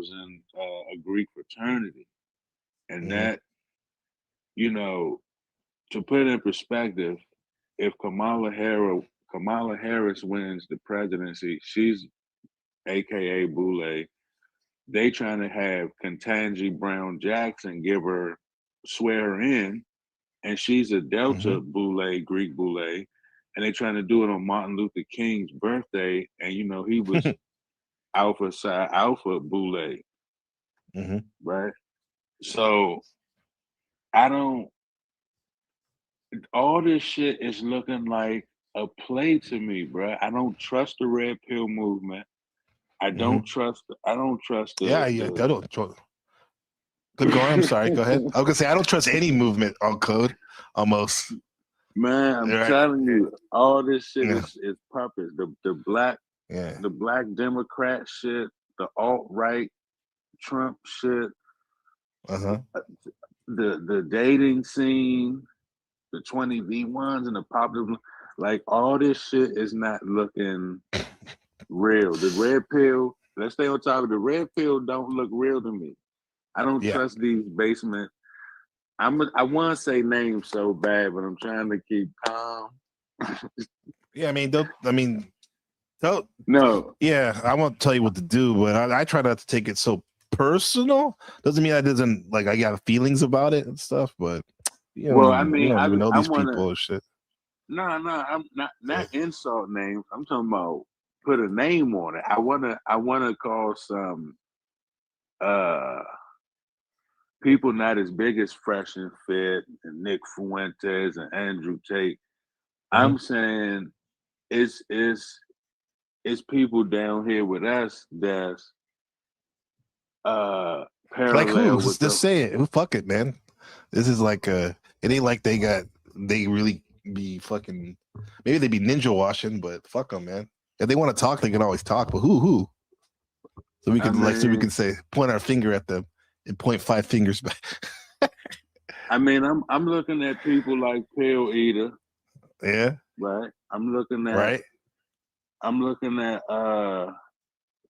was in a Greek fraternity, and Mm-hmm. that, you know, to put it in perspective, if Kamala Harris wins the presidency, she's AKA Boule. They trying to have Ketanji Brown Jackson swear her in, and she's a Mm-hmm. Delta Boule, Greek Boule, and they trying to do it on Martin Luther King's birthday, and he was Alpha Psi Alpha Boule, Mm-hmm. right? So I don't. All this shit is looking like a play to me, bro. I don't trust the red pill movement. I Mm-hmm. don't trust. I don't trust Yeah, yeah. I don't. Good going. I'm sorry. Go ahead. I was gonna say I don't trust any movement on code. Almost. Man, I'm Right. telling you, all this shit Yeah. is puppets. Yeah. The black Democrat shit, the alt right Trump shit, Uh-huh. the dating scene, the 20V1s and the popular, like all this shit is not looking real. The red pill, let's stay on top of the red pill. Don't look real to me. I don't Yeah. trust these basement. I want to say names so bad, but I'm trying to keep calm. Yeah. I mean, don't. I mean, don't. No, Yeah. I won't tell you what to do, but I try not to take it so personal. Doesn't mean I doesn't like I got feelings about it and stuff, but well, I you mean, don't even know I these want to. people and shit. No, I'm not insult names. I'm talking about put a name on it. I wanna call some uh people not as big as Fresh and Fit and Nick Fuentes and Andrew Tate. Mm-hmm. I'm saying it's people down here with us that's uh Like who? parallel with Just the say it. Who? Fuck it, man. This is like it ain't like they really be fucking. Maybe they be ninja washing, but fuck them, man. If they want to talk, they can always talk. But who? I So we can mean say point our finger at them and point five fingers back. I'm looking at people like Pill Eater, Yeah. right? Right. I'm looking at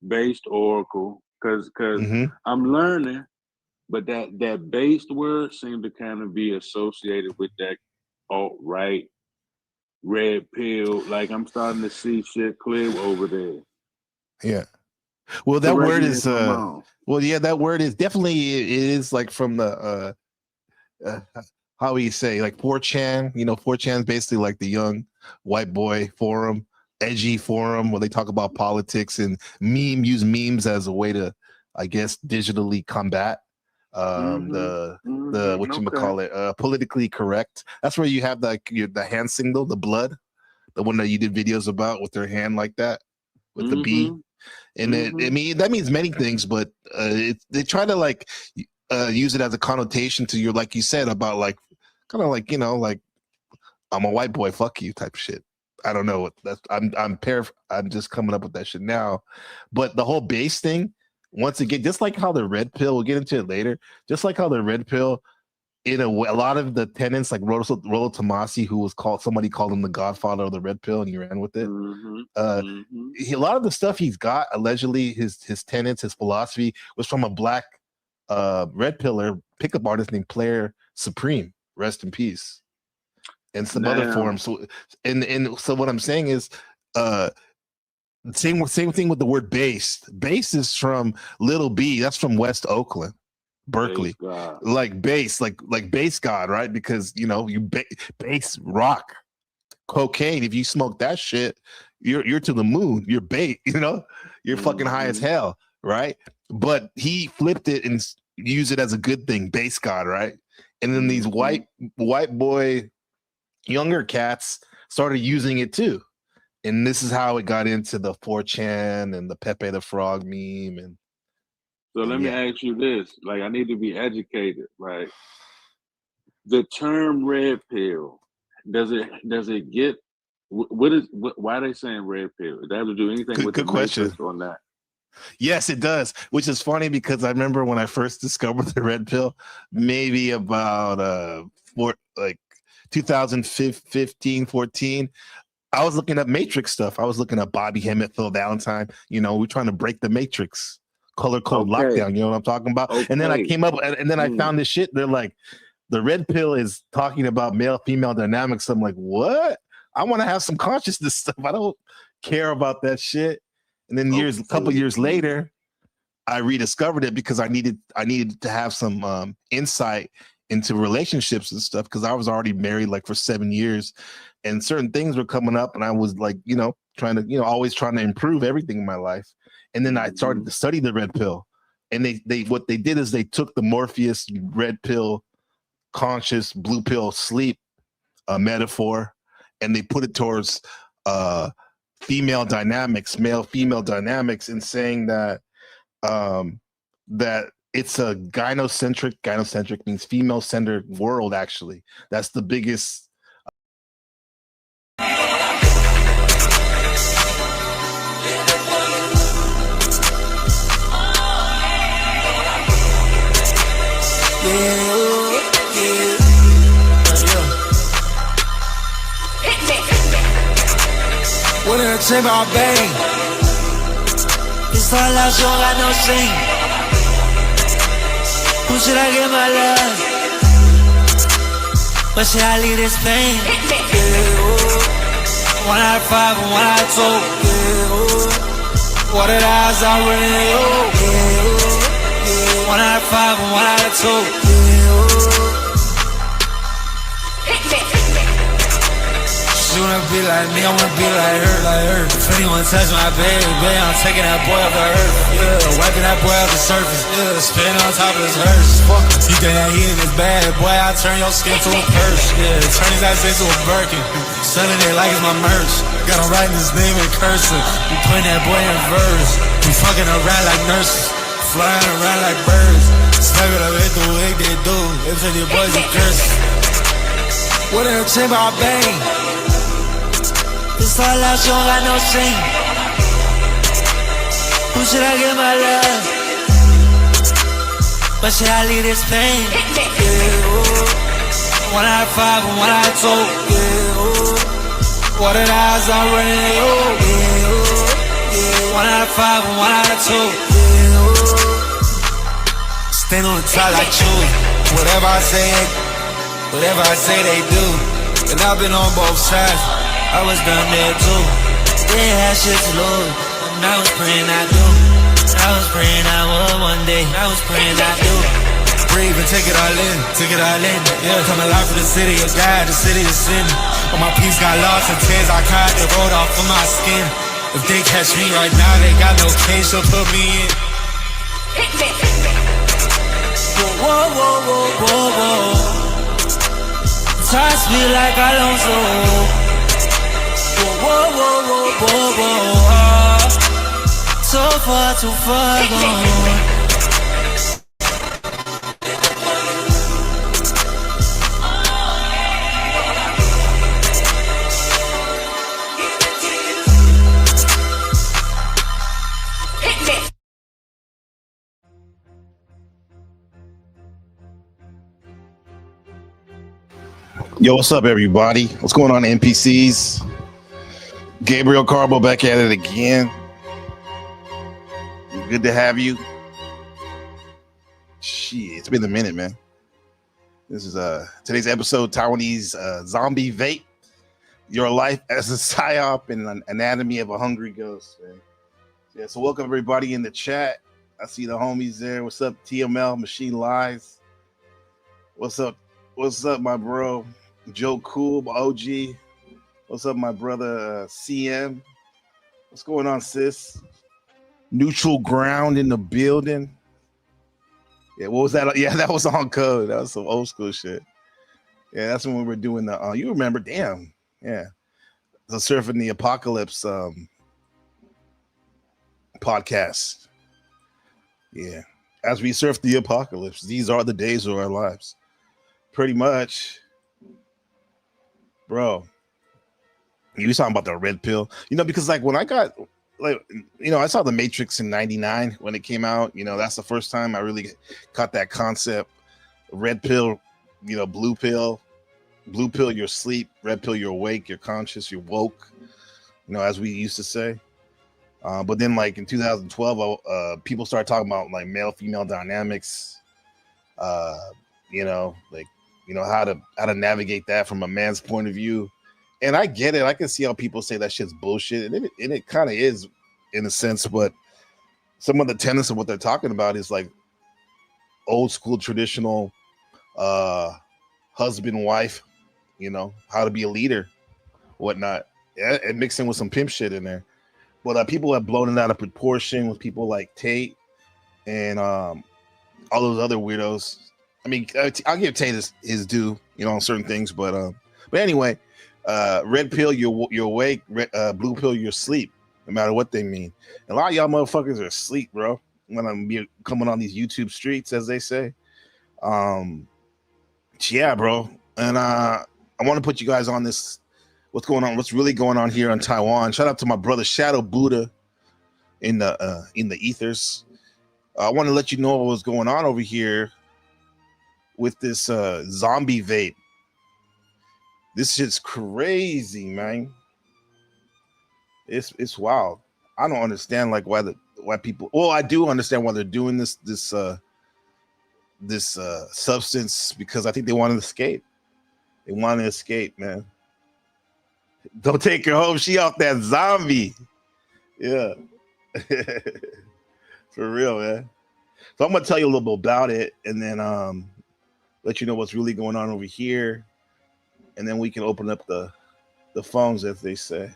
based oracle because Mm-hmm. I'm learning, but that based word seemed to kind of be associated with that alt right red pill. Like I'm starting to see shit clear over there. Yeah. Well, that Correct word me is if I'm wrong. well, yeah, that word is definitely it is like from the uh how we say like 4chan, 4chan is basically like the young white boy forum, edgy forum where they talk about politics and use memes as a way to, I guess, digitally combat the what you Okay. call it politically correct. That's where you have the hand signal, the blood, the one that you did videos about with their hand like that with the B. Mm-hmm. And I Mm-hmm. mean that means many things, but they try to like use it as a connotation to your, like you said, about like kind of like like I'm a white boy, fuck you type shit. I don't know what that's. I'm just coming up with that shit now, but the whole base thing. Once again, just like how the red pill, we'll get into it later. Just like how the red pill, in a way, a lot of the tenants, like Rollo Tomasi, who was somebody called him the godfather of the red pill, and he ran with it. Mm-hmm. Uh, Mm-hmm. a lot of the stuff he's got, allegedly, his tenets, his philosophy was from a black red pillar pickup artist named Player Supreme, rest in peace, and some other Now, forms. So, and so what I'm saying is, uh, same thing with the word bass. Bass is from Little B. That's from West Oakland, base Berkeley. God. Like bass, like bass god, right? Because bass rock cocaine. If you smoke that shit, you're to the moon. You're bait. You're fucking high as Mm-hmm. hell, right? But he flipped it and used it as a good thing, base god, right? And then these Mm-hmm. white boy younger cats started using it too. And this is how it got into the 4chan and the Pepe the Frog meme So let and me yeah. ask you this. Like I need to be educated, right? The term red pill, does it get why are they saying red pill? Does that have to do anything with the Good question. matrix or not? Yes, it does, which is funny because I remember when I first discovered the red pill, maybe about 2015, 14. I was looking at Matrix stuff. I was looking at Bobby Hemmett, Phil Valentine. We're trying to break the Matrix color code Okay. lockdown. You know what I'm talking about? And then I Okay. came up and then I found this shit. They're like, the red pill is talking about male female dynamics. I'm like, what? I want to have some consciousness stuff. I don't care about that shit. And then a couple years later, I rediscovered it because I needed to have some insight into relationships and stuff, because I was already married like for 7 years, and certain things were coming up, and I was like, trying to, always trying to improve everything in my life. And then I started to study the red pill, and they what they did is they took the Morpheus red pill conscious blue pill sleep metaphor, and they put it towards female dynamics, male female dynamics, and saying that that it's a gynocentric means female centered world. Actually, that's the biggest When I take my bang, it's all out, so I got no sing. Who should I give my love? But should I leave this pain? Yeah, 1 out of 5 and 1 out of 2. Yeah, what did eyes I really owe? Yeah, 1 out of 5 and 1 out of 2. She wanna be like me, I wanna be like her, If anyone touch my baby, I'm taking that boy off the earth. Yeah, wiping that boy off the surface. Yeah, spitting on top of his hearse. Fuck him. You think that he in his bad, boy, I turn your skin to a purse. Yeah, turn his ass into a Birkin. Selling it like it's my merch. Got him writing his name in cursive. We putting that boy in verse. We fucking around like nurses. Flying around like birds. Snipe it up, they do. If your boys are curses. What in the chamber I bang? It's all out, you don't got no sing. Who should I give my love? But should I leave this pain? Yeah, 1 out of 5 and 1 out of 2. Yeah, what did eyes I really owe? Yeah, 1 out of 5 and 1 out of 2. Yeah, stand on the top like chewy. Whatever I say they do. And I've been on both sides. I was down there too. They had shit to lose, and I was praying I do. I was praying I would one day. I was praying I do. Breathe and take it all in, Yeah, come alive for the city of God, the city of sin. When my peace got lost in tears, I cried, it rolled off of my skin. If they catch me right now, they got no cage to put me in. Whoa, whoa, whoa, whoa, whoa. Touch me like Alonso. Whoa, whoa, whoa, whoa, whoa. So far, too far gone. Yo, what's up, everybody? What's going on, NPCs? Gabriel Carbo back at it again. Good to have you. Shit, it's been a minute, man. This is today's episode, Taiwanese zombie vape. Your life as a psyop and an anatomy of a hungry ghost, man. Yeah, so welcome everybody in the chat. I see the homies there. What's up, TML Machine Lies? What's up, my bro Joe Cool, my OG? What's up, my brother CM? What's going on, sis? Neutral ground in the building. Yeah, what was that? Yeah, that was on code. That was some old school shit. Yeah, that's when we were doing the you remember, damn. Yeah. The Surfing the Apocalypse podcast. Yeah. As we surf the apocalypse, these are the days of our lives. Pretty much. Bro. You were talking about the red pill, because like when I got I saw The Matrix in '99 when it came out. That's the first time I really caught that concept. Red pill, blue pill, you're asleep. Red pill, you're awake. You're conscious. You're woke. As we used to say. But then like in 2012, people started talking about like male female dynamics. You know, like how to navigate that from a man's point of view. And I get it. I can see how people say that shit's bullshit, and it kind of is in a sense. But some of the tenets of what they're talking about is like old school traditional husband wife, how to be a leader, whatnot. Yeah, and mixing with some pimp shit in there. But people have blown it out of proportion with people like Tate and all those other weirdos. I mean, I'll give Tate his due, on certain things. But anyway, red pill, you're awake. Blue pill, you're asleep. No matter what they mean. And a lot of y'all motherfuckers are asleep, bro. When I'm coming on these YouTube streets, as they say. Yeah, bro. And I want to put you guys on this. What's going on? What's really going on here in Taiwan? Shout out to my brother Shadow Buddha in the ethers. I want to let you know what's going on over here with this zombie vape. This shit's crazy, man. It's wild. I don't understand like why people. Well, I do understand why they're doing this substance, because I think they want to escape. They want to escape, man. Don't take her home. She off that zombie. Yeah. For real, man. So I'm gonna tell you a little bit about it, and then let you know what's really going on over here, and then we can open up the phones, as they say.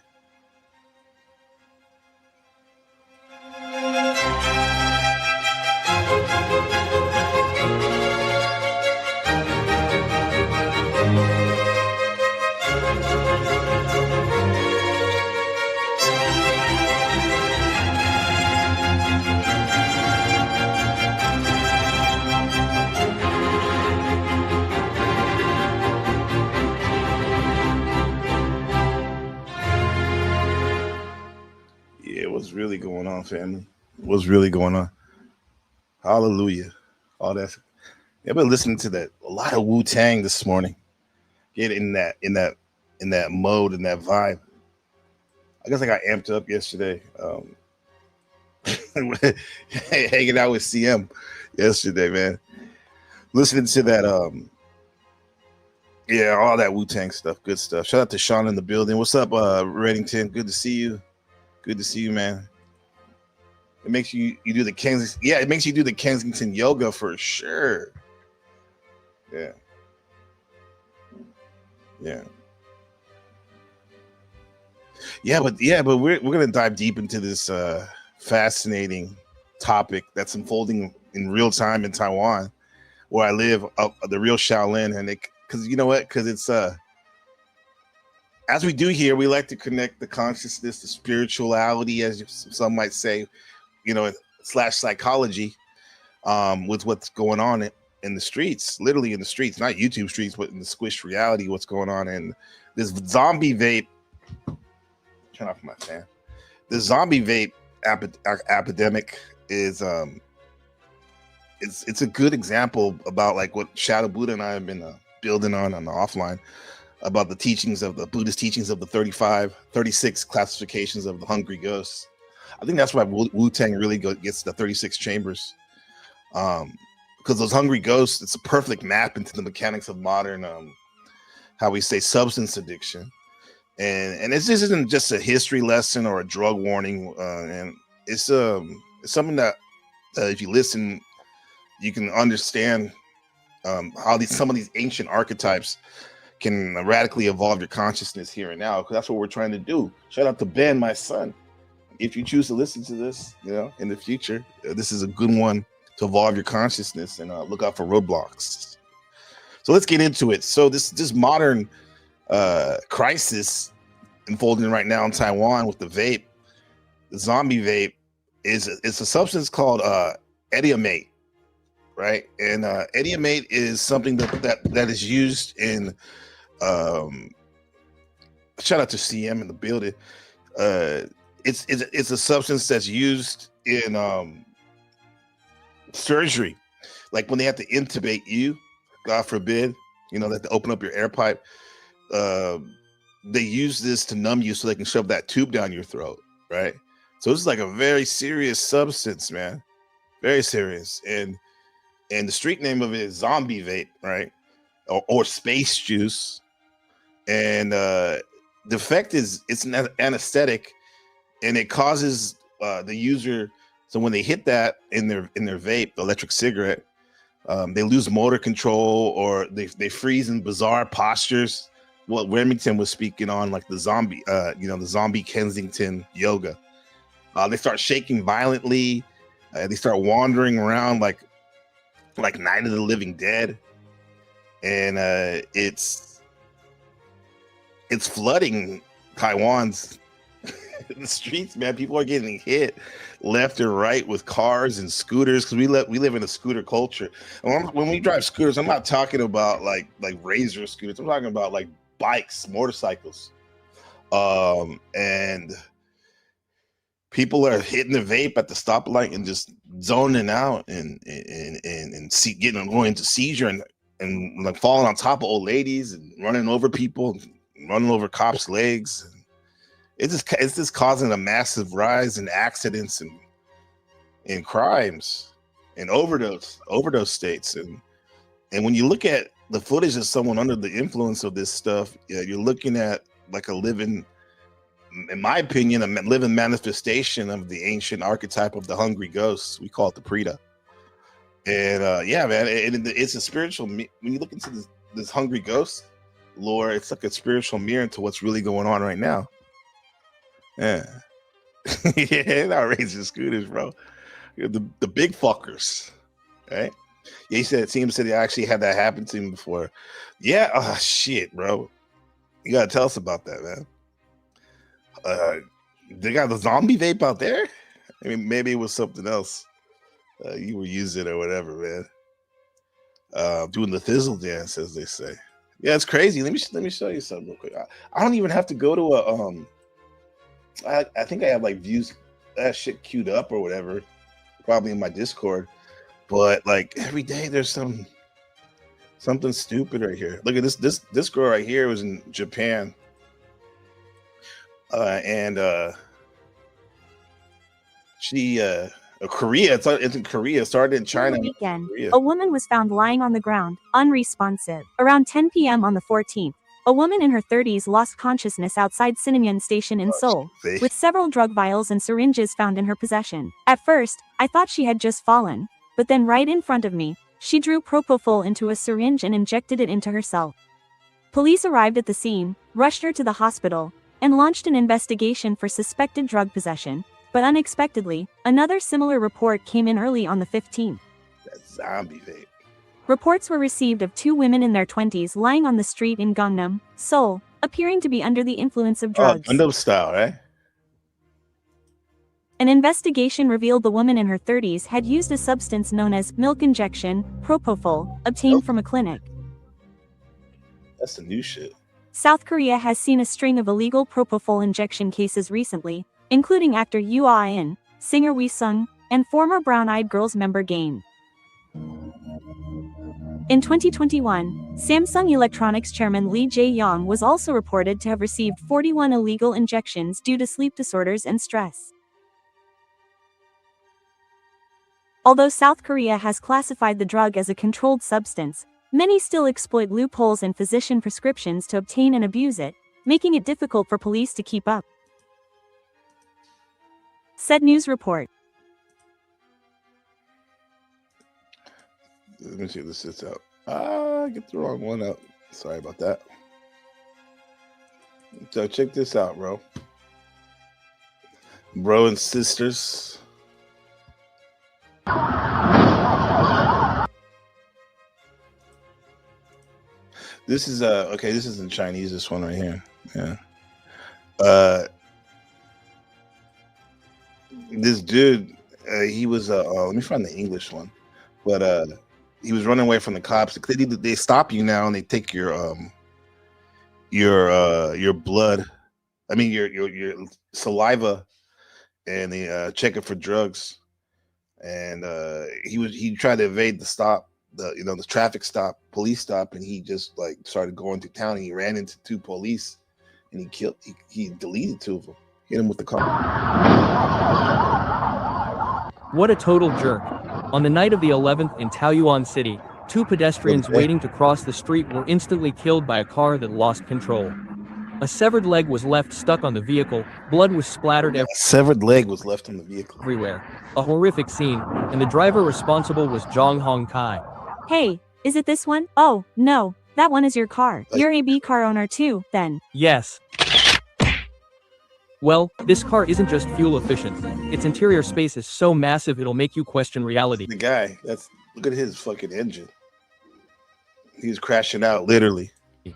What's really going on, family? What's really going on? Hallelujah. All that. I've been listening to a lot of Wu-Tang this morning. Get in that mode, in that vibe. I guess I got amped up yesterday. Hanging out with CM yesterday, man. Listening to that all that Wu-Tang stuff, good stuff. Shout out to Sean in the building. What's up, Reddington? Good to see you. Good to see you, man. It makes you do the Kensington. Yeah, it makes you do the Kensington yoga for sure. Yeah. But we're gonna dive deep into this fascinating topic that's unfolding in real time in Taiwan, where I live, the real Shaolin, and because it's as we do here, we like to connect the consciousness, the spirituality, as some might say, / psychology, with what's going on in the streets, literally in the streets, not YouTube streets, but in the squished reality, what's going on. And this zombie vape, turn off my fan. The zombie vape epidemic is, it's a good example about like what Shadow Buddha and I have been building on the offline, about the teachings of the Buddhist teachings of the 36 classifications of the hungry ghosts. I think that's why Wu-Tang really gets the 36 chambers. Because those hungry ghosts, it's a perfect map into the mechanics of modern, how we say, substance addiction. And this isn't just a history lesson or a drug warning. And it's something that if you listen, you can understand how some of these ancient archetypes can radically evolve your consciousness here and now, because that's what we're trying to do. Shout out to Ben, my son. If you choose to listen to this, in the future, this is a good one to evolve your consciousness, and look out for roadblocks. So let's get into it. So this modern crisis unfolding right now in Taiwan with the vape, the zombie vape, it's a substance called ediamate, right? And ediamate is something that is used in shout out to CM in the building. It's a substance that's used in surgery, like when they have to intubate you, God forbid, they have to open up your air pipe. They use this to numb you so they can shove that tube down your throat, right? So it's like a very serious substance, man. Very serious. And the street name of it is zombie vape, right? Or space juice. And the effect is it's an anesthetic, and it causes the user. So when they hit that in their vape, the electric cigarette, they lose motor control, or they freeze in bizarre postures. What Remington was speaking on, like the zombie, the zombie Kensington yoga. They start shaking violently. They start wandering around like Night of the Living Dead, and it's flooding Taiwan's the streets, man. People are getting hit left and right with cars and scooters, because we live in a scooter culture. And when we drive scooters, I'm not talking about like Razor scooters. I'm talking about like bikes, motorcycles, and people are hitting the vape at the stoplight and just zoning out and going into seizure and like falling on top of old ladies and running over people, and running over cops' legs. It's just causing a massive rise in accidents and crimes and overdose states. And when you look at the footage of someone under the influence of this stuff, you're looking at like a living, in my opinion, a living manifestation of the ancient archetype of the hungry ghost. We call it the Preta. And yeah, man, it's a spiritual. When you look into this hungry ghost lore, it's like a spiritual mirror into what's really going on right now. Yeah, yeah, not racing scooters, bro. The big fuckers, right? Yeah, he said he actually had that happen to him before. Yeah, oh shit, bro. You gotta tell us about that, man. They got the zombie vape out there. I mean, maybe it was something else. You were using or whatever, man. Doing the thizzle dance, as they say. Yeah, it's crazy. Let me show you something real quick. I don't even have to go to a I think I have like views that shit queued up or whatever, probably in my Discord. But like every day there's something stupid right here. Look at this girl right here was in Japan. She Korea, it's in Korea, started in China. Over the weekend, a woman was found lying on the ground, unresponsive. Around 10 p.m. on the 14th, a woman in her 30s lost consciousness outside Sinamyang Station in Seoul, with several drug vials and syringes found in her possession. At first, I thought she had just fallen, but then right in front of me, she drew propofol into a syringe and injected it into herself. Police arrived at the scene, rushed her to the hospital, and launched an investigation for suspected drug possession. But unexpectedly, another similar report came in early on the 15th. That's zombie vape. Reports were received of two women in their 20s lying on the street in Gangnam, Seoul, appearing to be under the influence of drugs. Oh, Gundam style, right? An investigation revealed the woman in her 30s had used a substance known as milk injection, propofol, obtained from a clinic. That's the new shit. South Korea has seen a string of illegal propofol injection cases recently, including actor Yoo Ah-in, singer Wee Sung, and former Brown Eyed Girls member Gain. In 2021, Samsung Electronics chairman Lee Jae-yong was also reported to have received 41 illegal injections due to sleep disorders and stress. Although South Korea has classified the drug as a controlled substance, many still exploit loopholes in physician prescriptions to obtain and abuse it, making it difficult for police to keep up. Said news report. Let me see if this sits out. I get the wrong one out. Sorry about that. So check this out, bro. Bro and sisters. This is okay, this is in Chinese, this one right here. Yeah. This dude, he was let me find the English one. But he was running away from the cops. They stop you now and they take your blood. I mean your saliva, and they check it for drugs. And he tried to evade the stop, the traffic stop, police stop, and he just like started going through town, and he ran into two police and he deleted two of them. Hit him with the car. What a total jerk. On the night of the 11th in Taoyuan City, two pedestrians waiting to cross the street were instantly killed by a car that lost control. A severed leg was left stuck on the vehicle, blood was splattered Severed leg was left on the vehicle. everywhere. A horrific scene, and the driver responsible was Zhang Hongkai. Hey, is it this one? Oh, no, that one is your car. You're a B car owner too, then. Yes. Well, this car isn't just fuel efficient. Its interior space is so massive it'll make you question reality. The guy, look at his fucking engine. He's crashing out, literally.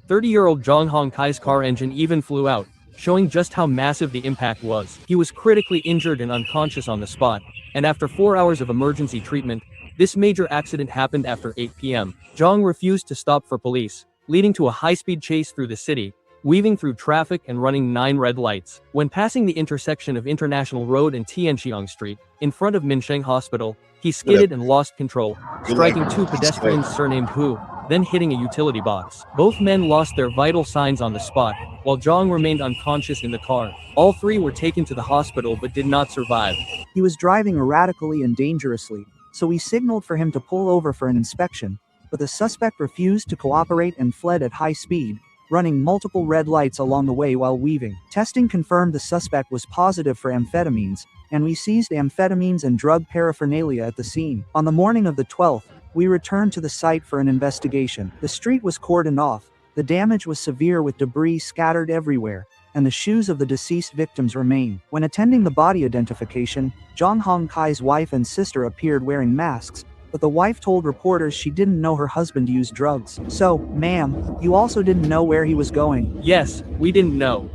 30-year-old Zhang Hongkai's car engine even flew out, showing just how massive the impact was. He was critically injured and unconscious on the spot, and after 4 hours of emergency treatment, this major accident happened after 8 p.m. Zhang refused to stop for police, leading to a high-speed chase through the city, weaving through traffic and running 9 red lights. When passing the intersection of International Road and Tianqiang Street, in front of Minsheng Hospital, he skidded and lost control, striking 2 pedestrians surnamed Hu, then hitting a utility box. Both men lost their vital signs on the spot, while Zhang remained unconscious in the car. All 3 were taken to the hospital but did not survive. He was driving erratically and dangerously, so we signaled for him to pull over for an inspection, but the suspect refused to cooperate and fled at high speed, running multiple red lights along the way while weaving. Testing confirmed the suspect was positive for amphetamines, and we seized amphetamines and drug paraphernalia at the scene. On the morning of the 12th, we returned to the site for an investigation. The street was cordoned off, the damage was severe with debris scattered everywhere, and the shoes of the deceased victims remain. When attending the body identification, Zhang Hongkai's wife and sister appeared wearing masks, but the wife told reporters she didn't know her husband used drugs. So, ma'am, you also didn't know where he was going? Yes, we didn't know.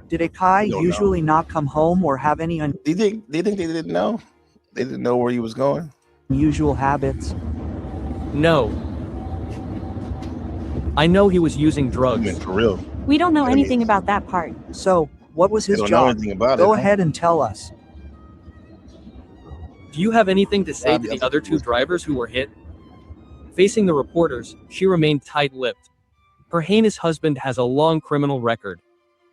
Did Akai usually not come home or have any Do you think they didn't know? They didn't know where he was going? unusual habits? No. I know he was using drugs. I mean, for real. We don't know anything about that part. So, what was They his don't know job? anything about Go it. ahead and tell us. Do you have anything to say to the other 2 drivers who were hit? Facing the reporters, she remained tight-lipped. Her heinous husband has a long criminal record.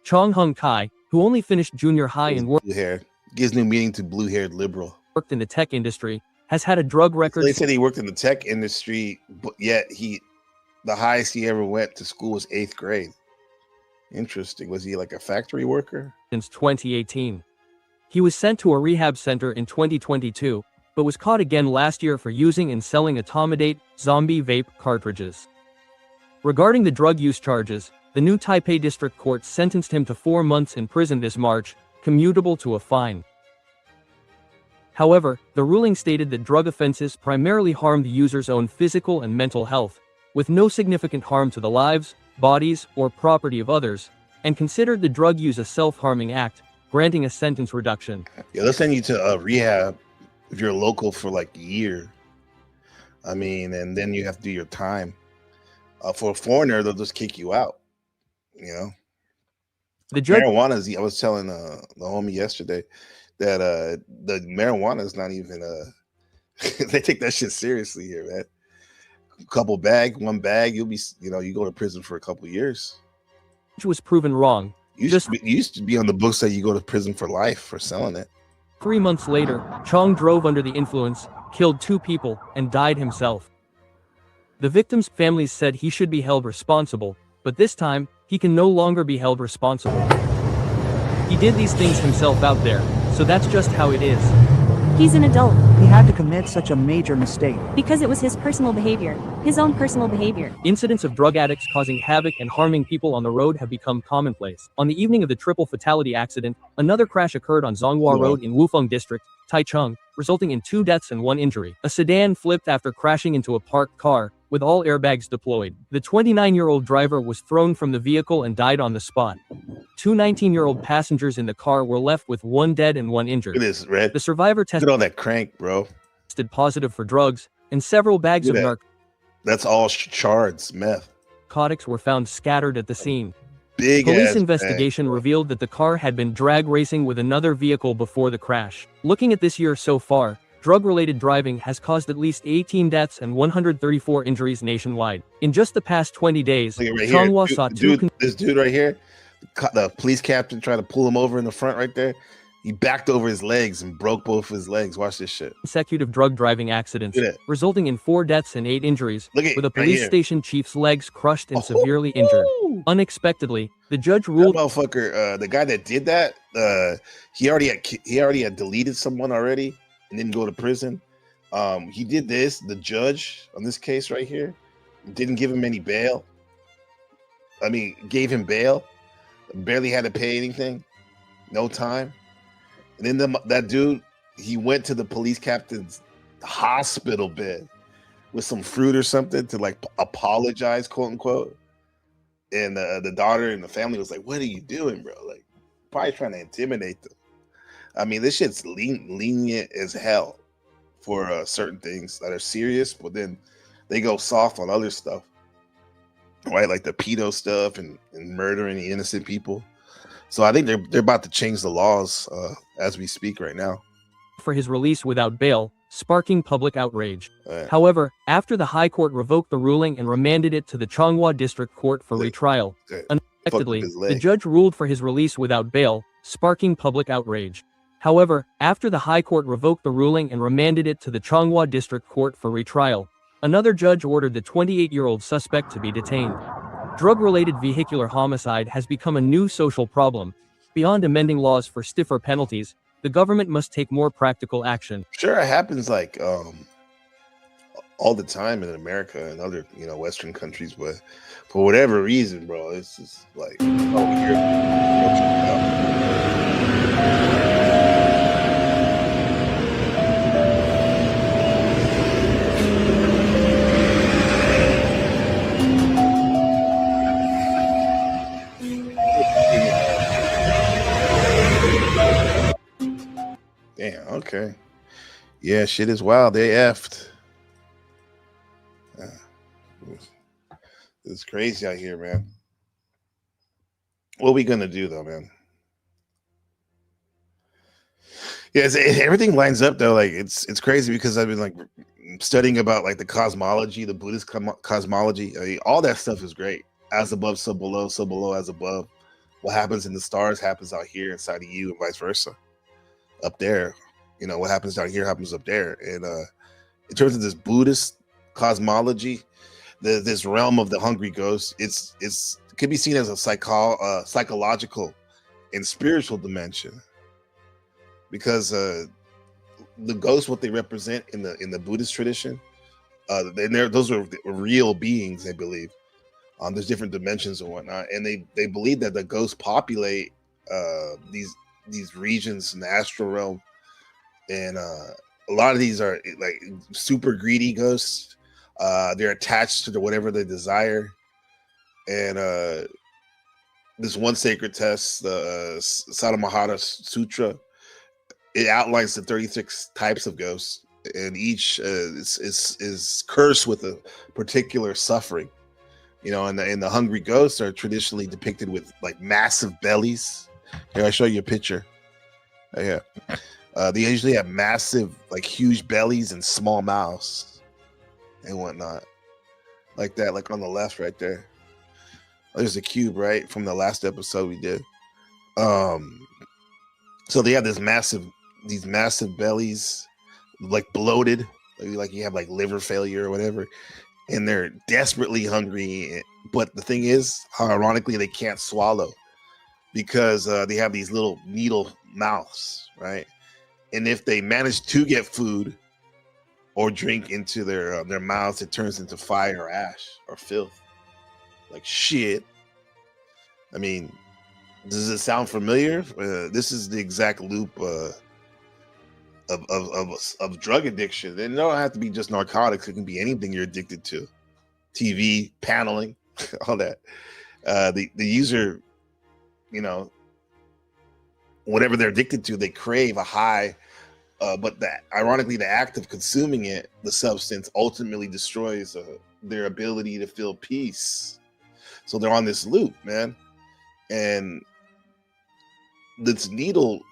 Zhang Hongkai, who only finished junior high and Blue hair. Gives new meaning to blue-haired liberal. worked in the tech industry, has had a drug record. They said he worked in the tech industry, but yet the highest he ever went to school was 8th grade. Interesting. Was he like a factory worker? Since 2018. He was sent to a rehab center in 2022, but was caught again last year for using and selling Atomidate zombie vape cartridges. Regarding the drug use charges, the new Taipei District Court sentenced him to 4 months in prison this March, commutable to a fine. However, the ruling stated that drug offenses primarily harm the user's own physical and mental health, with no significant harm to the lives, bodies, or property of others, and considered the drug use a self-harming act, granting a sentence reduction. Yeah, they'll send you to rehab if you're local for like a year. I mean, and then you have to do your time. For a foreigner, they'll just kick you out. You know, The judge marijuana. I was telling the homie yesterday that the marijuana is not even they take that shit seriously here, man. One bag, you'll be, you go to prison for a couple years. was proven wrong. You used to be on the books that you go to prison for life for selling it. 3 months later, Chong drove under the influence, killed 2 people, and died himself. The victims' families said he should be held responsible, but this time, he can no longer be held responsible. He did these things himself out there, so that's just how it is. He's an adult, He had to commit such a major mistake. because it was his personal behavior. His own personal behavior. Incidents of drug addicts causing havoc and harming people on the road have become commonplace. On the evening of the triple fatality accident, another crash occurred on Zonghua Road in Wufeng District, Taichung, resulting in 2 deaths and 1 injury. A sedan flipped after crashing into a parked car, with all airbags deployed. The 29-year-old driver was thrown from the vehicle and died on the spot. 2 19-year-old passengers in the car were left with 1 dead and 1 injured. Look at this, Red. The survivor Look tested at all that crank, bro. positive for drugs, and several bags of Look at that. That's all shards, meth. narcotics were found scattered at the scene. Big Police ass investigation revealed that the car had been drag racing with another vehicle before the crash. Looking at this year so far, drug-related driving has caused at least 18 deaths and 134 injuries nationwide. In just the past 20 days, Look at right Changhua here. saw Dude, 2 this dude right here, The police captain tried to pull him over in the front right there. He backed over his legs and broke both his legs. Watch this shit. Consecutive drug driving accidents, Look at that. resulting in 4 deaths and 8 injuries, Look at with a right police here. station chief's legs crushed and severely injured. Unexpectedly, the judge That ruled motherfucker, the guy that did that, he already had deleted someone already and didn't go to prison. He did this. The judge on this case right here didn't give him any bail. I mean, gave him bail, barely had to pay anything, no time. And then that dude, he went to the police captain's hospital bed with some fruit or something to like apologize, quote unquote. And the daughter and the family was like, "What are you doing, bro?" Like, probably trying to intimidate them. I mean, this shit's lenient as hell for certain things that are serious, but then they go soft on other stuff, right? Like the pedo stuff and murdering the innocent people. So I think they're about to change the laws as we speak right now. for his release without bail, sparking public outrage. Right. However, after the High Court revoked the ruling and remanded it to the Changhua District Court for retrial, unexpectedly, the judge ruled for his release without bail, sparking public outrage. However, after the High Court revoked the ruling and remanded it to the Changhua District Court for retrial, another judge ordered the 28-year-old suspect to be detained. Drug-related vehicular homicide has become a new social problem. Beyond amending laws for stiffer penalties, the government must take more practical action. Sure, it happens like all the time in America and other Western countries, but for whatever reason, bro, it's just like over here. Damn, okay. Yeah, shit is wild. They effed. It's crazy out here, man. What are we gonna do though, man? Yeah, everything lines up though. Like it's crazy because I've been like studying about like the cosmology, the Buddhist cosmology. I mean, all that stuff is great. As above, so below, so below, as above. What happens in the stars happens out here inside of you, and vice versa. Up there, what happens down here happens up there. And in terms of this Buddhist cosmology, this realm of the hungry ghost, it could be seen as a psychological and spiritual dimension, because the ghosts, what they represent in the Buddhist tradition, those are real beings, they believe. There's different dimensions and whatnot, and they believe that the ghosts populate these regions in the astral realm, and a lot of these are like super greedy ghosts. They're attached to whatever they desire, and this one sacred text, the Saddhamahara Sutra, it outlines the 36 types of ghosts, and each is cursed with a particular suffering. And the hungry ghosts are traditionally depicted with like massive bellies. Here, I show you a picture. Yeah, they usually have massive, like huge bellies and small mouths and whatnot, like that. Like on the left, right there. There's a cube, right, from the last episode we did. So they have these massive bellies, like bloated, like you have like liver failure or whatever, and they're desperately hungry. But the thing is, ironically, they can't swallow, because they have these little needle mouths, right? And if they manage to get food or drink into their mouths, it turns into fire or ash or filth, like shit. I mean, does it sound familiar? This is the exact loop of drug addiction. It don't have to be just narcotics. It can be anything you're addicted to. TV, paneling, all that. The user, whatever they're addicted to, they crave a high, but ironically, the act of consuming it, the substance, ultimately destroys their ability to feel peace. So they're on this loop, man. And this needle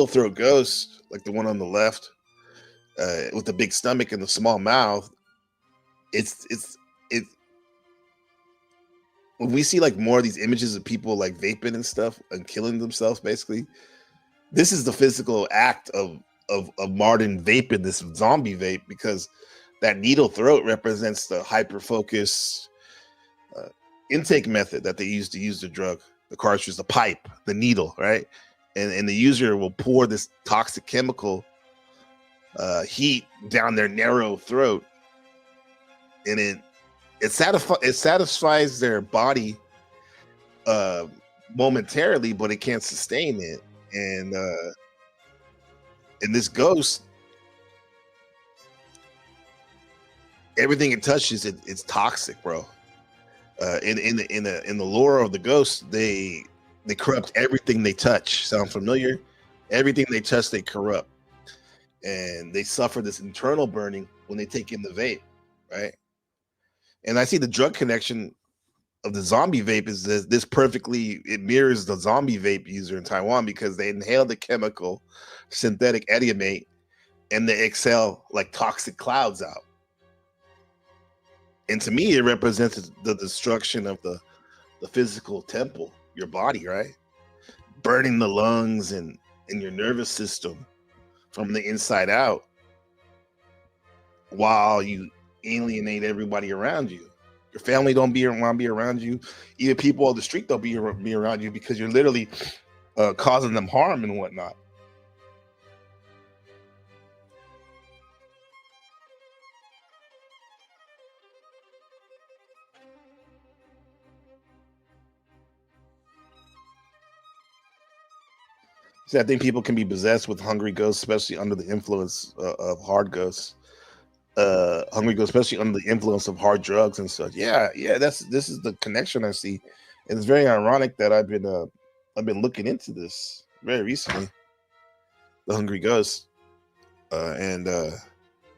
throat ghost, like the one on the left, with the big stomach and the small mouth, when we see like more of these images of people like vaping and stuff and killing themselves, basically, this is the physical act of modern vaping, this zombie vape, because that needle throat represents the hyper focus intake method that they use to use the drug, the cartridge, the pipe, the needle, right? And the user will pour this toxic chemical heat down their narrow throat, and it satisfies their body momentarily, but it can't sustain it. And in this ghost, everything it touches, it's toxic, bro. In the lore of the ghost, they corrupt everything they touch. Sound familiar? Everything they touch, they corrupt, and they suffer this internal burning when they take in the vape, right? And I see the drug connection of the zombie vape is this perfectly, it mirrors the zombie vape user in Taiwan, because they inhale the chemical synthetic ediamate and they exhale like toxic clouds out. And to me, it represents the destruction of the physical temple, your body, right? Burning the lungs and your nervous system from the inside out, while you alienate everybody around you. Your family don't want to be around you. Even people on the street don't be around you, because you're literally causing them harm and whatnot. So I think people can be possessed with hungry ghosts, especially under the influence of hard ghosts. Hungry ghosts, especially under the influence of hard drugs and such. Yeah, this is the connection I see. And it's very ironic that I've been looking into this very recently. The hungry ghost, and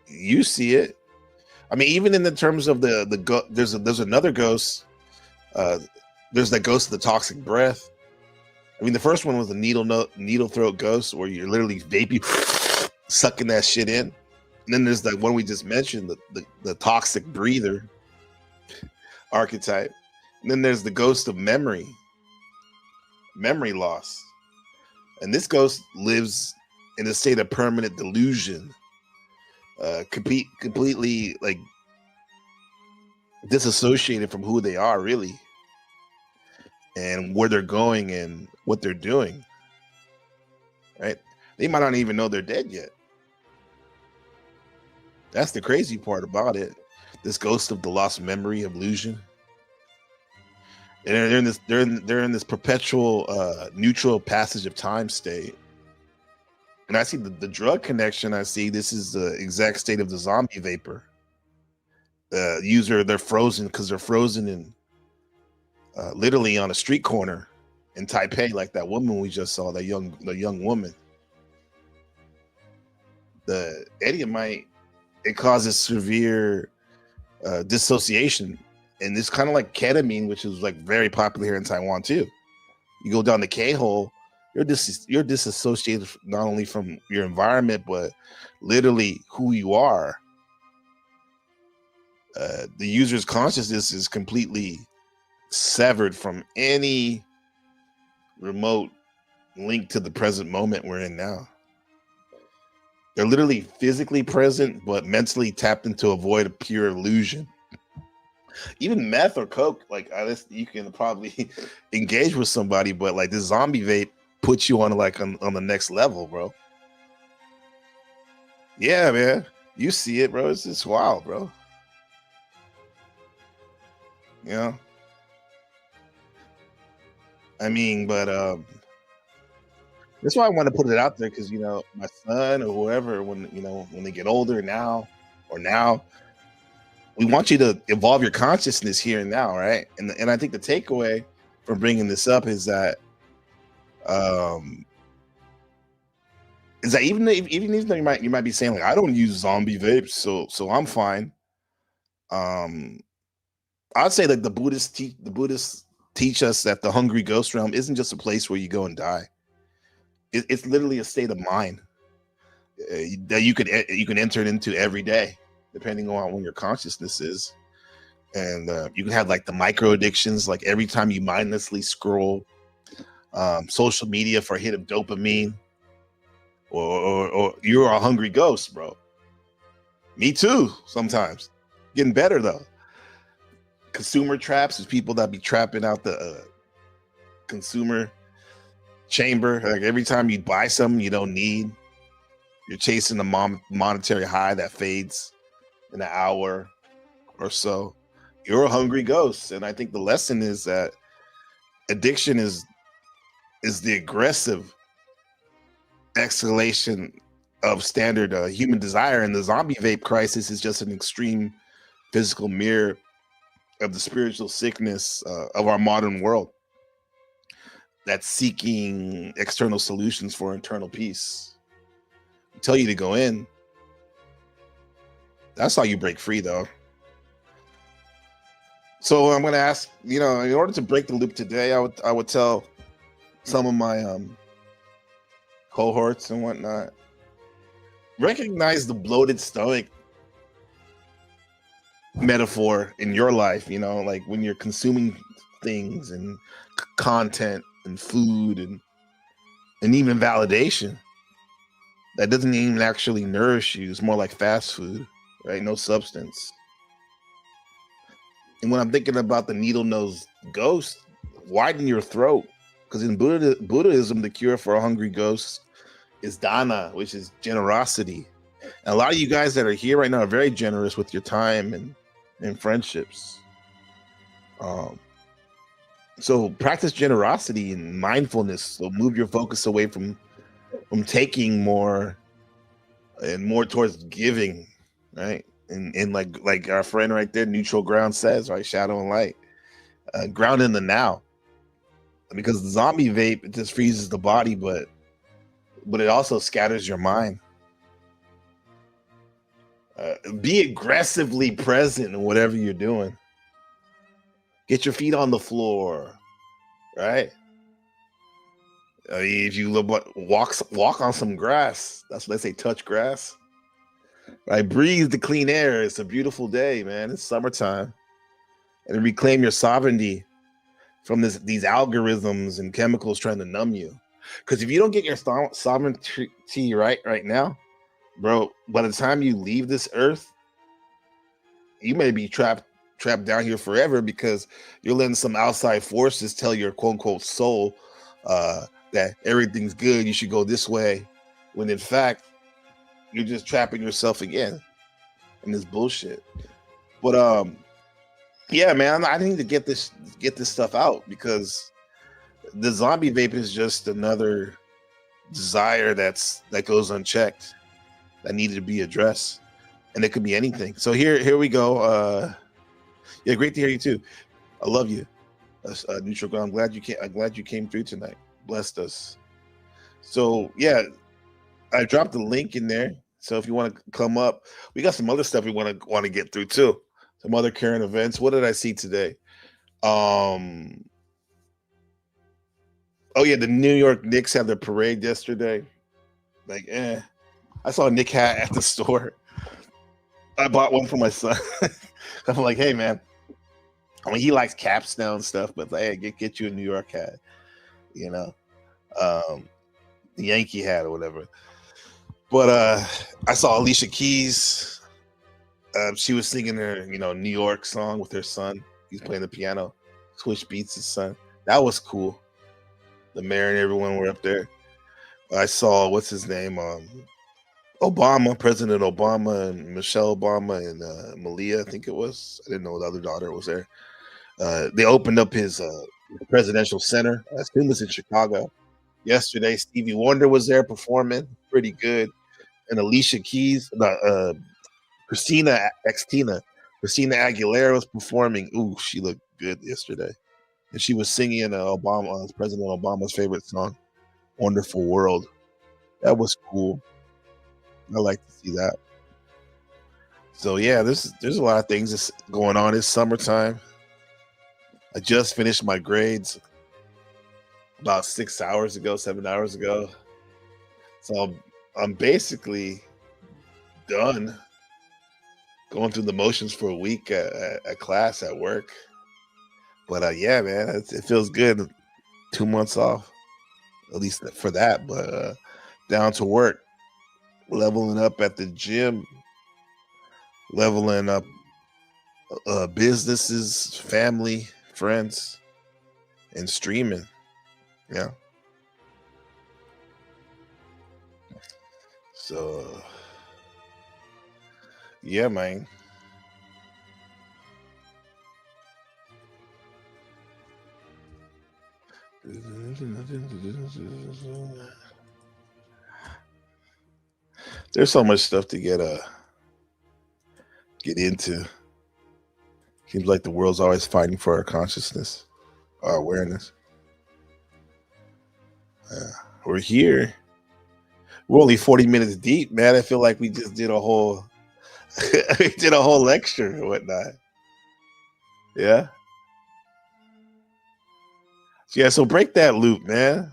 you see it. I mean, even in the terms of there's another ghost. There's that ghost of the toxic breath. I mean, the first one was the needle throat ghost, where you're literally vaping, sucking that shit in. And then there's that one we just mentioned, the toxic breather archetype. And then there's the ghost of memory loss. And this ghost lives in a state of permanent delusion, completely like disassociated from who they are really, and where they're going and what they're doing, right? They might not even know they're dead yet. That's the crazy part about it. This ghost of the lost memory of illusion. And they're in this perpetual neutral passage of time state. And I see the drug connection. I see this is the exact state of the zombie vapor. User, they're frozen because they're frozen in literally on a street corner in Taipei, like that woman we just saw, the young woman. The ediamite, it causes severe dissociation, and it's kind of like ketamine, which is like very popular here in Taiwan too. You go down the K-hole, you're disassociated not only from your environment, but literally who you are. The user's consciousness is completely severed from any remote link to the present moment we're in now. They're literally physically present, but mentally tapped into a void of pure illusion. Even meth or coke, like you can probably engage with somebody, but like this zombie vape puts you on on the next level, bro. Yeah, man, you see it, bro. It's just wild, bro. You know, I mean, but that's why I want to put it out there, because my son or whoever, when they get older now, we want you to evolve your consciousness here and now, right? And I think the takeaway from bringing this up is that even though you might be saying like, I don't use zombie vapes, so I'm fine. I'd say like the Buddhists teach us that the hungry ghost realm isn't just a place where you go and die. It's literally a state of mind that you can enter into every day, depending on when your consciousness is. And you can have like the micro addictions, like every time you mindlessly scroll social media for a hit of dopamine, or you're a hungry ghost, bro. Me too, sometimes. Getting better though. Consumer traps is people that be trapping out the consumer chamber. Like every time you buy something you don't need, you're chasing the monetary high that fades in an hour or so. You're a hungry ghost. And I think the lesson is that addiction is the aggressive escalation of standard human desire, and the zombie vape crisis is just an extreme physical mirror of the spiritual sickness of our modern world that's seeking external solutions for internal peace. I tell you to go in. That's how you break free, though. So I'm going to ask, in order to break the loop today, I would tell some of my cohorts and whatnot, recognize the bloated stomach metaphor in your life. Like when you're consuming things and content and food and even validation that doesn't even actually nourish you. It's more like fast food, right? No substance. And when I'm thinking about the needle-nosed ghost, widen your throat. Because in Buddhism, the cure for a hungry ghost is dana, which is generosity. And a lot of you guys that are here right now are very generous with your time and friendships. So practice generosity and mindfulness. So move your focus away from taking more and more towards giving, right? And like our friend right there, neutral ground says, right? Shadow and light, ground in the now. Because the zombie vape, it just freezes the body, but it also scatters your mind. Be aggressively present in whatever you're doing. Get your feet on the floor, right? If you walk on some grass, that's what they say, touch grass. Right? Breathe the clean air. It's a beautiful day, man. It's summertime. And reclaim your sovereignty from these algorithms and chemicals trying to numb you. Because if you don't get your sovereignty right now, bro, by the time you leave this earth, you may be trapped down here forever because you're letting some outside forces tell your quote unquote soul that everything's good, you should go this way, when in fact you're just trapping yourself again in this bullshit. But yeah, man, I need to get this stuff out, because the zombie vape is just another desire that goes unchecked, that needed to be addressed, and it could be anything. So here we go. Yeah, great to hear you too. I love you, Neutral Ground. I'm glad you came through tonight. Blessed us. So yeah, I dropped the link in there. So if you want to come up, we got some other stuff we want to get through too. Some other current events. What did I see today? Oh yeah, the New York Knicks had their parade yesterday. I saw a Knick hat at the store. I bought one for my son. I'm like, hey man, I mean, he likes caps now and stuff, but hey, get you a New York hat, the Yankee hat or whatever. But I saw Alicia Keys. She was singing her, New York song with her son. He's playing the piano. Switch Beats, his son. That was cool. The mayor and everyone were up there. I saw, what's his name? Obama, President Obama, and Michelle Obama, and Malia, I think it was. I didn't know the other daughter was there. They opened up his presidential center. I assume it's in Chicago. Yesterday, Stevie Wonder was there performing. Pretty good. And Alicia Keys, Christina Aguilera was performing. Ooh, she looked good yesterday. And she was singing President Obama's favorite song, Wonderful World. That was cool. I like to see that. So yeah, there's a lot of things that's going on. It's summertime. I just finished my grades about 7 hours ago. So I'm basically done. going through the motions for a week at class at work. But yeah, man, it feels good. 2 months off, at least for that. But down to work, leveling up at the gym, leveling up businesses, family, friends, and streaming. Yeah. So, yeah, man. There's so much stuff to get into. Seems like the world's always fighting for our consciousness, our awareness. We're here. We're only 40 minutes deep, man. I feel like we just did a whole lecture and whatnot. Yeah. Yeah, so break that loop, man.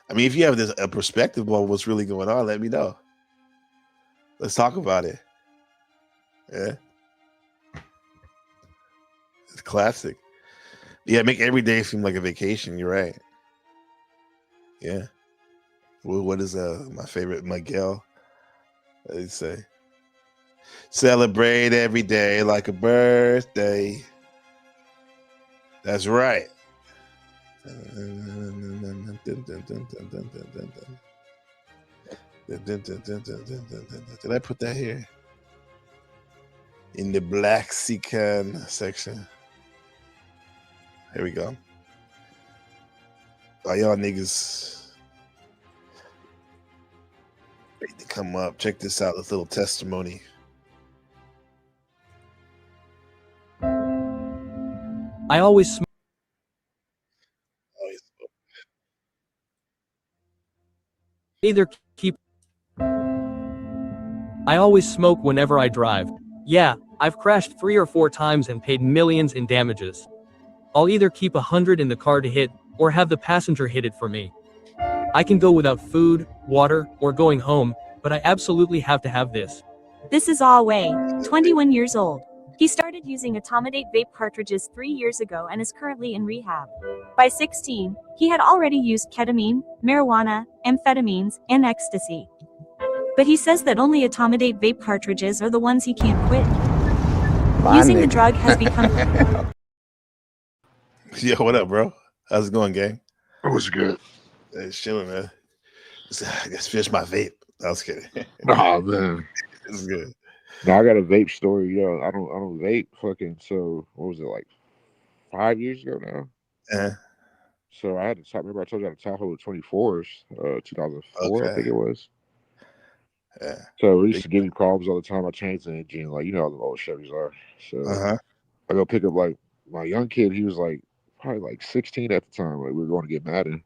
I mean, if you have a perspective on what's really going on, let me know. Let's talk about it. Yeah. It's classic. Yeah, make every day seem like a vacation. You're right. Yeah. Well, what is my favorite Miguel? They say, celebrate every day like a birthday. That's right. Did I put that here? In the Black Sican section. Here we go. All y'all niggas need to come up. Check this out. This little testimony. I always either keep. I always smoke whenever I drive. Yeah, I've crashed 3 or 4 times and paid millions in damages. I'll either keep 100 in the car to hit, or have the passenger hit it for me. I can go without food, water, or going home, but I absolutely have to have this. This is Ah Wei, 21 years old. He started using Automodate vape cartridges 3 years ago and is currently in rehab. By 16, he had already used ketamine, marijuana, amphetamines, and ecstasy. But he says that only Automodate vape cartridges are the ones he can't quit. Using the drug has become... Yo, what up, bro? How's it going, gang? It was good. It's chilling, man. I just finished my vape. I was kidding. Oh man, It's good. now I got a vape story. Yo, I don't vape. Fucking so, what was it like 5 years ago now? Uh, So I had to talk. Remember I told you I had a Tahoe with 24s, 2004, I Okay. think it was. Yeah. So it used to give me problems all the time. I changed the engine, like you know how the old Chevys are. So Uh-huh. I go pick up like my young kid. He was like probably like 16 at the time. Like we were going to get Madden.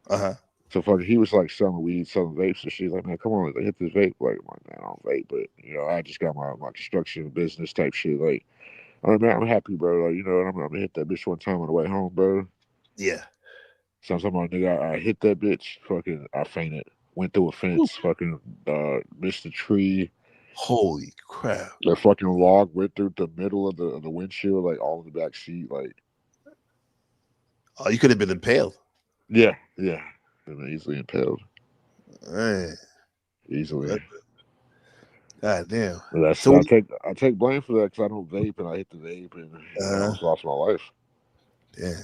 Uh-huh. So fucking, he was like selling weed, selling vapes, and she's like, "Man, come on, like, hit this vape." Like, I'm like, man, I don't vape, but you know, I just got my construction business type shit. Like, I mean, man, I'm happy, bro. Like, you know, I'm gonna hit that bitch one time on the way home, bro. Yeah. So I'm talking about, nigga, I hit that bitch, fucking, I fainted, went through a fence, fucking, missed a tree. Holy crap. The fucking log went through the middle of the windshield, like all in the back seat, like. Oh, you could have been impaled. Yeah, yeah, been easily impaled, Man. easily. God damn. That's So I take blame for that because I don't vape and I hit the vape and I almost lost my life. yeah.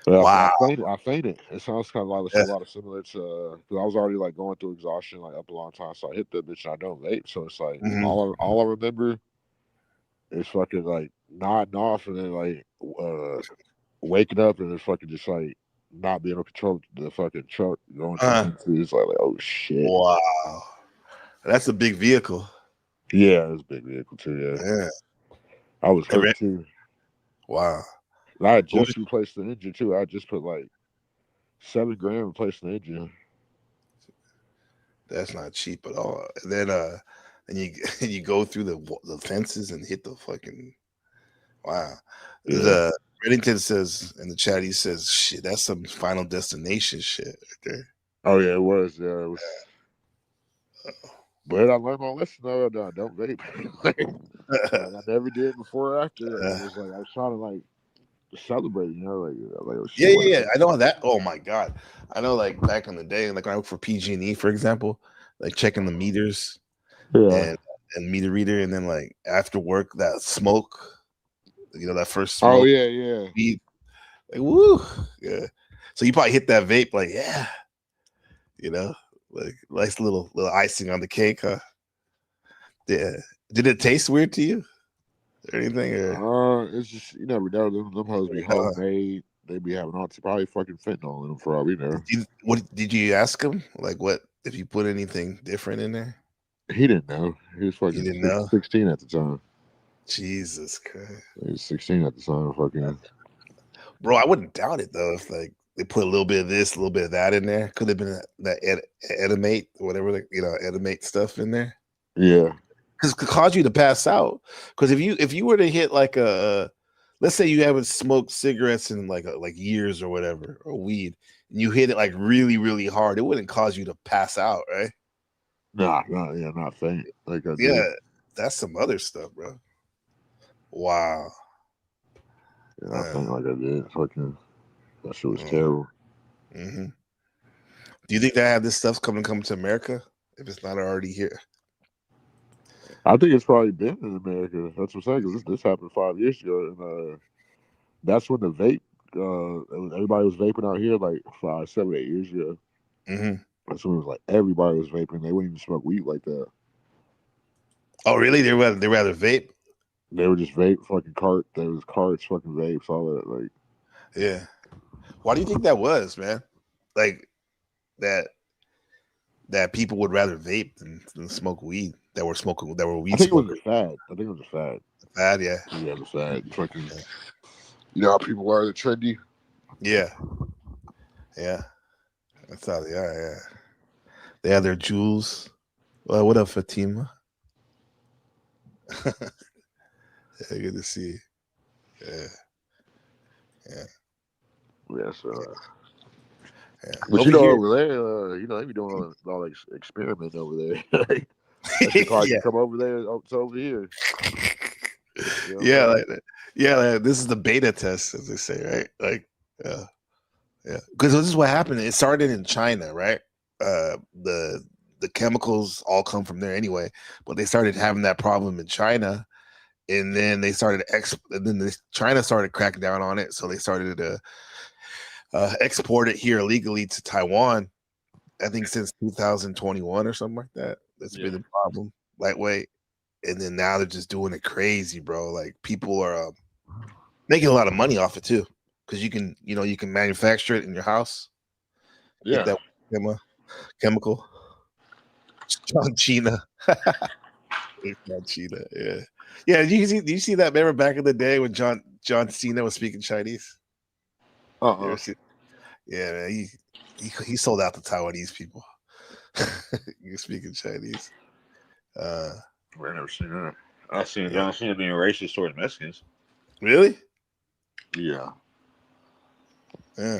But Wow. I fainted. It sounds kind of like Yeah. a lot of similar to because I was already like going through exhaustion like up a long time, so I hit that bitch and I don't vape. So it's like Mhm. all I remember is fucking like nodding off and then like waking up and then fucking just like not being able to control the fucking truck going into it's like oh shit. Wow. That's a big vehicle. Yeah, it was a big vehicle too. Yeah. I was hurt too. Wow. And I had just replaced the engine too. I just put like $7 grand replacing the engine. That's not cheap at all. And then and you go through the fences and hit the fucking wow. Yeah. The Reddington says in the chat, he says, shit, that's some Final Destination shit right there. Oh yeah, it was. Yeah, it was. But I learned my lesson though. No, don't vape. like I never did before or after. Like, it was like I was trying to like celebrate, oh Yeah, shit, what yeah, if yeah. I know that. Oh my god, I know. Like back in the day, like when I worked for PG&E, for example, like checking the meters yeah. and meter reader, and then like after work, that smoke, that first Oh smoke, yeah, yeah. weed, like woo, yeah. So you probably hit that vape, like yeah, you know, like nice little icing on the cake, huh? Yeah. Did it taste weird to you or anything? Or It's just you never know. Them hoes be homemade. They be having all probably fucking fentanyl in them for all we know. what did you ask him? Like what if you put anything different in there? He didn't know. He was You fucking didn't know? 16 at the time. Jesus Christ. He was 16 at the time. Fucking. Bro, I wouldn't doubt it though. If like they put a little bit of this, a little bit of that in there, could have been that edamate, whatever, edamate stuff in there. Yeah. Because it could cause you to pass out. Because if you were to hit like let's say you haven't smoked cigarettes in like years or whatever, or weed, and you hit it like really really hard, it wouldn't cause you to pass out, right? Nah, yeah, not faint like I Yeah, did. that's some other stuff, bro. Wow. Yeah, not faint like I did. Fucking, that shit was terrible. Mm-hmm. Do you think that this stuff's coming to America if it's not already here? I think it's probably been in America. That's what I'm saying. Because this happened 5 years ago, and that's when the vape. Everybody was vaping out here like 5, 7, 8 years ago. Mm-hmm. That's when it was like everybody was vaping. They wouldn't even smoke weed like that. Oh, really? They rather vape? They were just vape, fucking cart. There was carts, fucking vapes, all that. Like, yeah. Why do you think that was, man? Like that people would rather vape than smoke weed. That were weed I think smokers. It was a fad. I think it was a fad. Fad, yeah. Yeah, the fad. Fucking, you know how people are, the trendy. Yeah. Yeah. That's how they are, yeah. They have their jewels. Well, what up, Fatima? Yeah, good to see you. Yeah. Yeah. Yeah, so. Yeah. But over here, over there, they be doing all experiment over there. That shit probably can come over there to over here. Yeah, like this is the beta test, as they say, right? Like, yeah. Because this is what happened. It started in China, right? The chemicals all come from there anyway, but they started having that problem in China, and then they started China started cracking down on it, so they started to export it here illegally to Taiwan. I think since 2021 or something like that. That's been the problem. Lightweight. And then now they're just doing it crazy, bro. Like people are making a lot of money off it too, because you can manufacture it in your house. Yeah, get that chemical. John Cena. John Cena. Yeah, yeah. Do you see that? Remember back in the day when John Cena was speaking Chinese? Yeah, man. He sold out to Taiwanese people. You're speaking Chinese. I've never seen that. I've seen it being racist towards Mexicans. Really? Yeah. Yeah.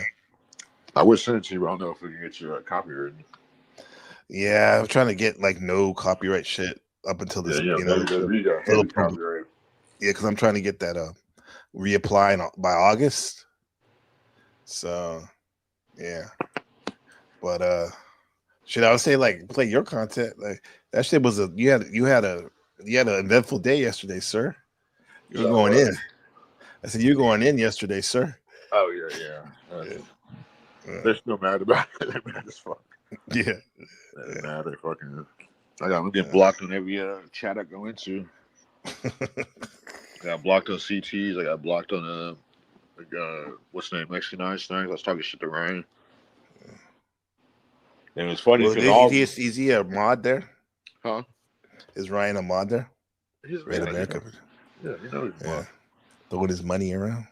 I would send it to you, but I don't know if we can get your copyright. Yeah, I'm trying to get like no copyright shit up until this. Copyright. Yeah, because I'm trying to get that reapply by August. So, yeah. But should I would say like play your content? Like that shit was you had an eventful day yesterday, sir. You were going in. I said you're going in yesterday, sir. Oh yeah. They're still mad about it. They're mad as fuck. Yeah. They're mad. They fucking. I'm getting blocked on every chat I go into. I got blocked on CTs. I got blocked on what's the name? Mexican Ice things. I was talking shit to Ryan. And it's funny because is he a mod there? Huh? Is Ryan a mod there? He's Red America. Yeah, he's mod. Throwing his money around.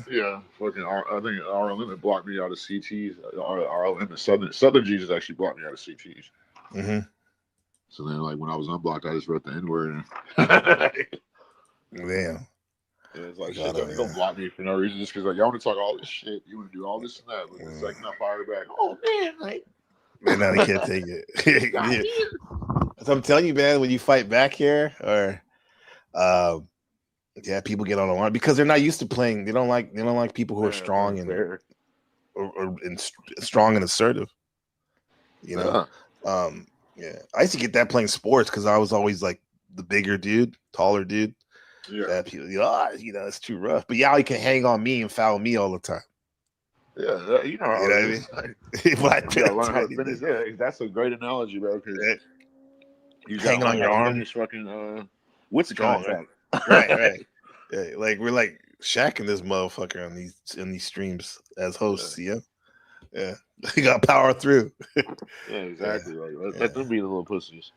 Yeah, fucking. I think RL Limit blocked me out of CTs. RL Limit Southern Jesus actually blocked me out of CTs. Mm-hmm. So then, like when I was unblocked, I just wrote the N word. Damn. Yeah, it's like shit. Don't block me for no reason just because like y'all want to talk all this shit. You want to do all this and that. But it's like not fire back. Oh man, like And now they can't take it. Yeah. So I'm telling you, man, when you fight back here, or yeah, people get on the line because they're not used to playing. They don't like people who are strong and strong and assertive. You know, yeah. I used to get that playing sports because I was always like the bigger dude, taller dude. Yeah. That people, it's too rough. But yeah, you can hang on me and foul me all the time. Yeah, you know what I mean. Yeah, that's a great analogy, bro. Because you hanging on your arm, fucking what's the strong, contract? Right. Yeah, like we're like shacking this motherfucker on these streams as hosts. Yeah. You got power through. Yeah, exactly. Like, let them be the little pussies.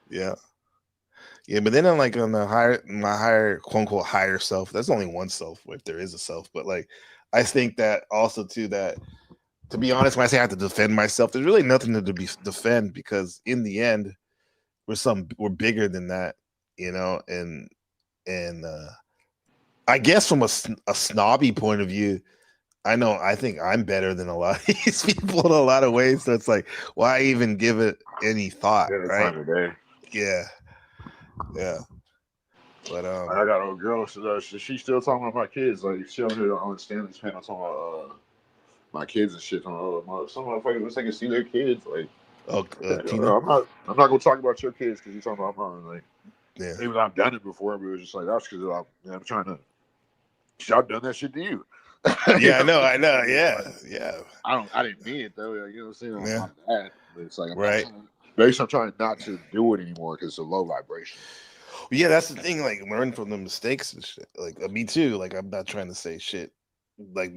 Yeah. But then I'm like on my higher quote unquote higher self. That's only one self, if there is a self. But like, I think that also too that, to be honest, when I say I have to defend myself, there's really nothing to defend because in the end, we're bigger than that, and I guess from a snobby point of view, I think I'm better than a lot of these people in a lot of ways. So it's like, why even give it any thought, right? Yeah. But I got a girl. She's still talking about my kids. Like she don't understand this panel talking about my kids and shit. Some motherfuckers wish they can see their kids. Like, Tina? I'm not gonna talk about your kids because you're talking about mine. Like, yeah. Even though I've done it before, but it was just like that's because I'm trying to. I've done that shit to you. Yeah, I know. Yeah. I didn't mean it though. Like, you know what I'm saying? Yeah. I'm bad, but it's like I'm trying not to do it anymore because it's a low vibration. Yeah, that's the thing. Like, learn from the mistakes and shit. Like, me too. Like, I'm not trying to say shit like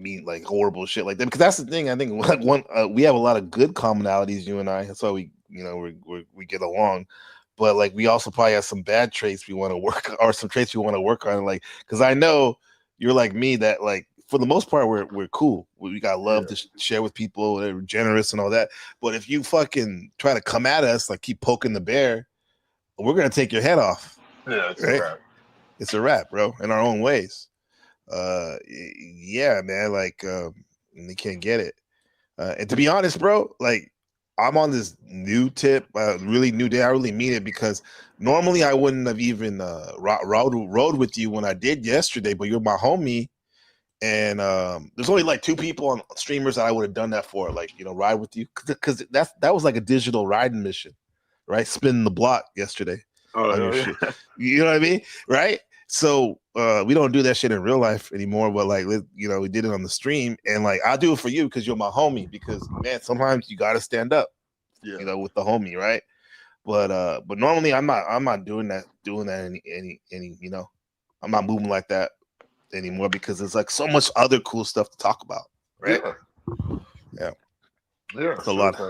horrible shit like that because that's the thing. I think we have a lot of good commonalities, you and I. That's why we get along. But like, we also probably have some bad traits we want to work, or some traits we want to work on. Like, because I know you're like me that like for the most part we're cool. We got love to share with people. We're generous and all that. But if you fucking try to come at us, like keep poking the bear, we're gonna take your head off. Yeah, it's a wrap. It's a wrap, bro. In our own ways. Yeah, man. Like, they can't get it. And to be honest, bro, like I'm on this new tip, really new day. I really mean it because normally I wouldn't have even rode with you when I did yesterday, but you're my homie. And there's only like 2 people on streamers that I would have done that for, like, ride with you. Because that was like a digital riding mission, right? Spinning the block yesterday. Oh, yeah. Shit. You know what I mean? Right? So we don't do that shit in real life anymore, but like, we did it on the stream, and like I'll do it for you because you're my homie. Because man, sometimes you gotta stand up, with the homie, right? But normally I'm not doing that any I'm not moving like that anymore because there's like so much other cool stuff to talk about, right? Yeah. It's a lot.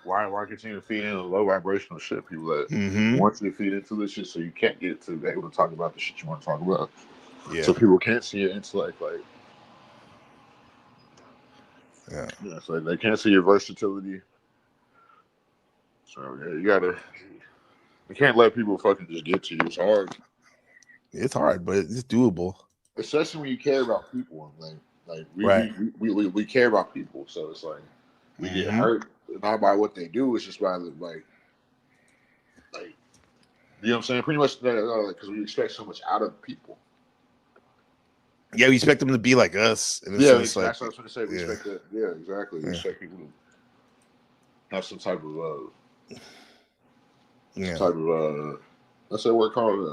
Why continue to feed into low vibrational shit? People that want you to feed into this shit so you can't get to be able to talk about the shit you want to talk about. Yeah. So people can't see your intellect, like. Yeah. So they can't see your versatility. So you can't let people fucking just get to you. It's hard. It's hard, but it's doable. Especially when you care about people. We care about people, so it's like we get hurt not by what they do. It's just by you know what I'm saying. Pretty much because we expect so much out of people. Yeah, we expect them to be like us. That's what I was going to say. We expect that. Yeah, exactly. We expect people to have some type of what's that word called?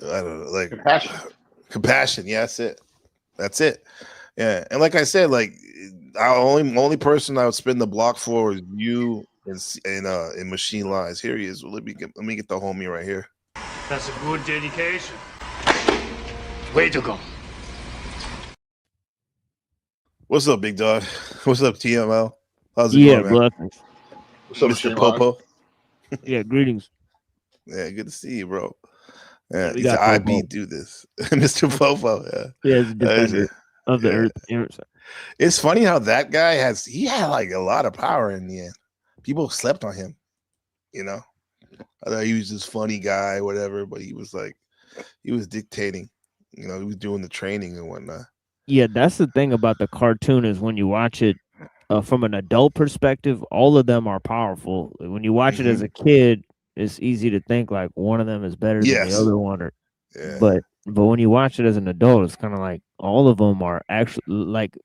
I don't know, like compassion. Yeah, that's it. Yeah, and like I said, like only person I would spin the block for is you and Machine Lies. Here he is. Let me get the homie right here. That's a good dedication. Way to go. What's up, big dog? What's up, TML? How's it going, man? Blessings. What's up, Mr. Popo? Yeah, greetings. Yeah, good to see you, bro. Yeah, we he's got IB do this. Mr. Popo, yeah, he's a defender of the earth. It's funny how that guy had like a lot of power in the end. People slept on him, I thought he was this funny guy, whatever, but he was dictating, he was doing the training and whatnot. Yeah, that's the thing about the cartoon is when you watch it, from an adult perspective, all of them are powerful. When you watch it as Mhm. a kid, it's easy to think like one of them is better than the Yes. other one, or Yeah. but when you watch it as an adult, it's kind of like all of them are actually like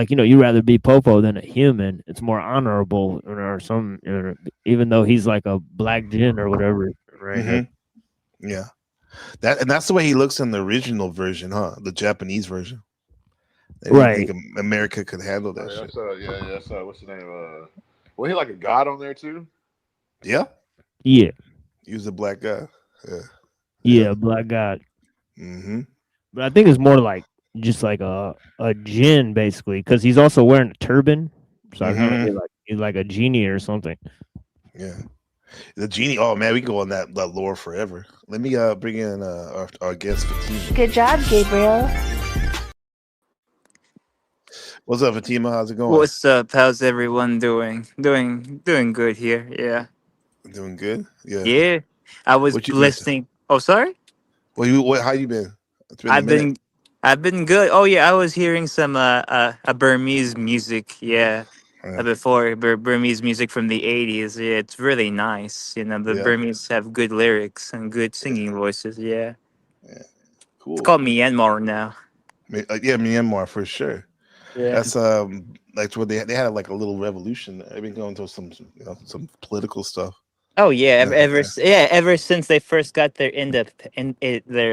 you rather be Popo than a human. It's more honorable or some, even though he's like a black gin or whatever, right? Mhm. Yeah. That's the way he looks in the original version, huh? The Japanese version. They didn't Right. think America could handle that Yeah, shit. that's what's the name? Well, he like a god on there too. Yeah. Yeah. He was a black guy. Yeah. Yeah, black god. Mm-hmm. But I think it's more like just like a djinn basically, because he's also wearing a turban. So I kind of Mm-hmm. feel like he's like a genie or something. Yeah. The genie. Oh man, we can go on that lore forever. Let me bring in our guest Fatima. Good job, Gabriel. What's up, Fatima? How's it going? What's up? How's everyone doing? Doing good here. Yeah. Doing good. Yeah. Yeah. I was What you been? listening. Oh, sorry. How you been? It's been a I've minute. been I've been good. Oh yeah, I was hearing some Burmese music. Yeah. Before Burmese music from the 80s. Yeah, it's really nice. You know, the Yeah. Burmese have good lyrics and good singing voices. Yeah. Yeah. It's Cool. called Myanmar now. Yeah, Myanmar for sure. Yeah. That's like what they had like a little revolution. They've been going through some political stuff. Oh yeah, Yeah. ever since they first got their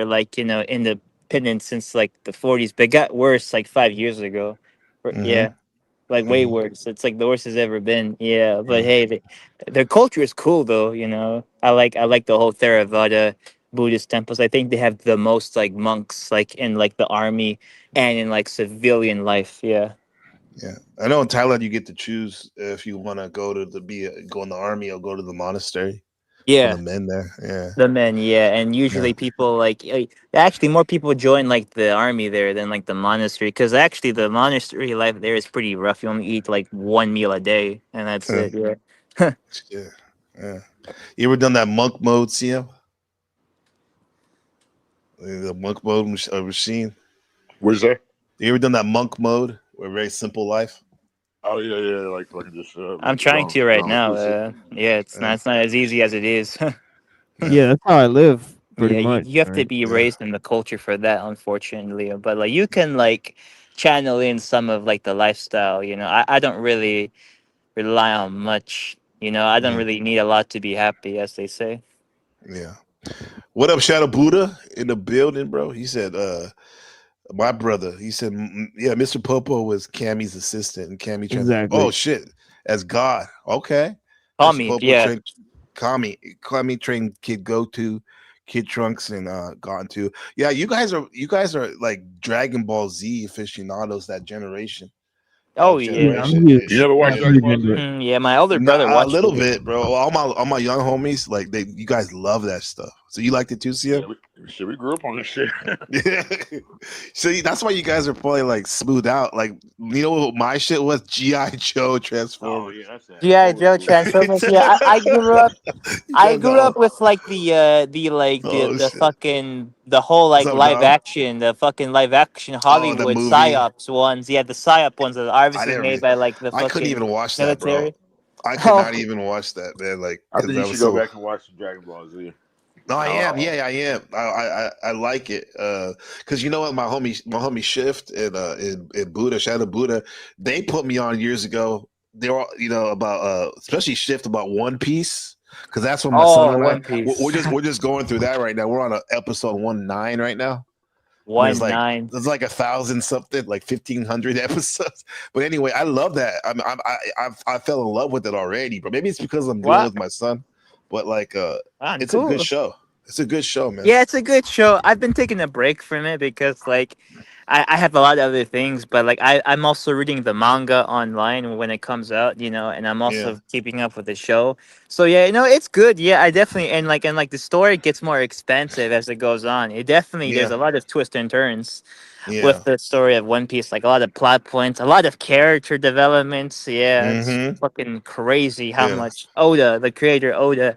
like independence since like the 40s, but it got worse like 5 years ago. Mm-hmm. Yeah, like way Mm-hmm. worse. It's like the worst it's ever been. Yeah, but Yeah. hey, their culture is cool though. You know, I like the whole Theravada Buddhist temples. I think they have the most like monks like in like the army and in like civilian life. Yeah. Yeah, I know in Thailand you get to choose if you want to go to go in the army or go to the monastery for the Yeah. men there. Yeah, The men, yeah, and yeah, usually people like actually more people join like the army there than like the monastery because actually the monastery life there is pretty rough. You only eat like one meal a day, and that's yeah, it. Yeah. yeah. Yeah. You ever done that monk mode, CM? The monk mode machine. Where's that? You ever done that monk mode? Where very simple life. Oh yeah, like just I'm trying to right now. Yeah, it's Yeah. not as easy as it is. Yeah, that's how I live pretty Yeah, you, much. you have to Right? be raised in the culture for that, unfortunately. But like you can like channel in some of like the lifestyle. You know, I don't really rely on much. You know, I don't Mm, really need a lot to be happy, as they say. yeah. What up, Shadow Buddha in the building, bro? He said, my brother. He said, yeah, Mr. Popo was Cammy's assistant, and Cammy trained. Exactly. Oh shit, as God. Okay, Call Mr. me, Popo yeah. trained Cammy trained Kid Go To, Kid Trunks, and Gone To. Yeah, you guys are like Dragon Ball Z aficionados. That generation. Oh Yeah, I'm Generation. huge. You never watched I'm Dragon huge Ball into Z? it. Yeah, my older brother Nah, a watched little it. bit, bro. All my young homies, like you guys love that stuff. So you liked it too, Yeah, CM? we grew up on this shit. Yeah. So that's why you guys are probably like smooth out. Like you know what my shit was? GI Joe Transformers. yeah, that's that. Yeah, Joe Transformers. Yeah, I grew up. I grew up with like Oh the shit! fucking the whole What's like up, Dom? the fucking live action Oh, the Hollywood movie. psyops ones. Yeah, the psyop ones that are I obviously didn't. made by like the I couldn't fucking even watch that, bro. military. I could Oh, not even watch that, man. Like I because think I you was should go so. back and watch some Dragon Ball Z. No, I am. Oh. Yeah, I am. I like it. Because you know what, my homie Shift and Buddha, Shadow Buddha, they put me on years ago. They were, about especially Shift about One Piece. Because that's what my son oh, and I One Piece. we're just going through that right now. We're on episode 19 right now. And there's 1-9. there's like 1,000 something, like 1,500 episodes. But anyway, I love that. I fell in love with it already, but maybe it's because I'm dealing What? with my son. But like, Ah, it's a cool. good show. It's a good show, man. Yeah, it's a good show. I've been taking a break from it because like I have a lot of other things, but like I'm also reading the manga online when it comes out, and I'm Yeah, also keeping up with the show. So yeah, it's good. Yeah, I definitely and the story gets more expensive as it goes on. It definitely there's yeah, a lot of twists and turns with yeah. the story of One Piece, like a lot of plot points, a lot of character developments. Yeah, it's Mm-hmm. fucking crazy how Yeah, much Oda, the creator Oda,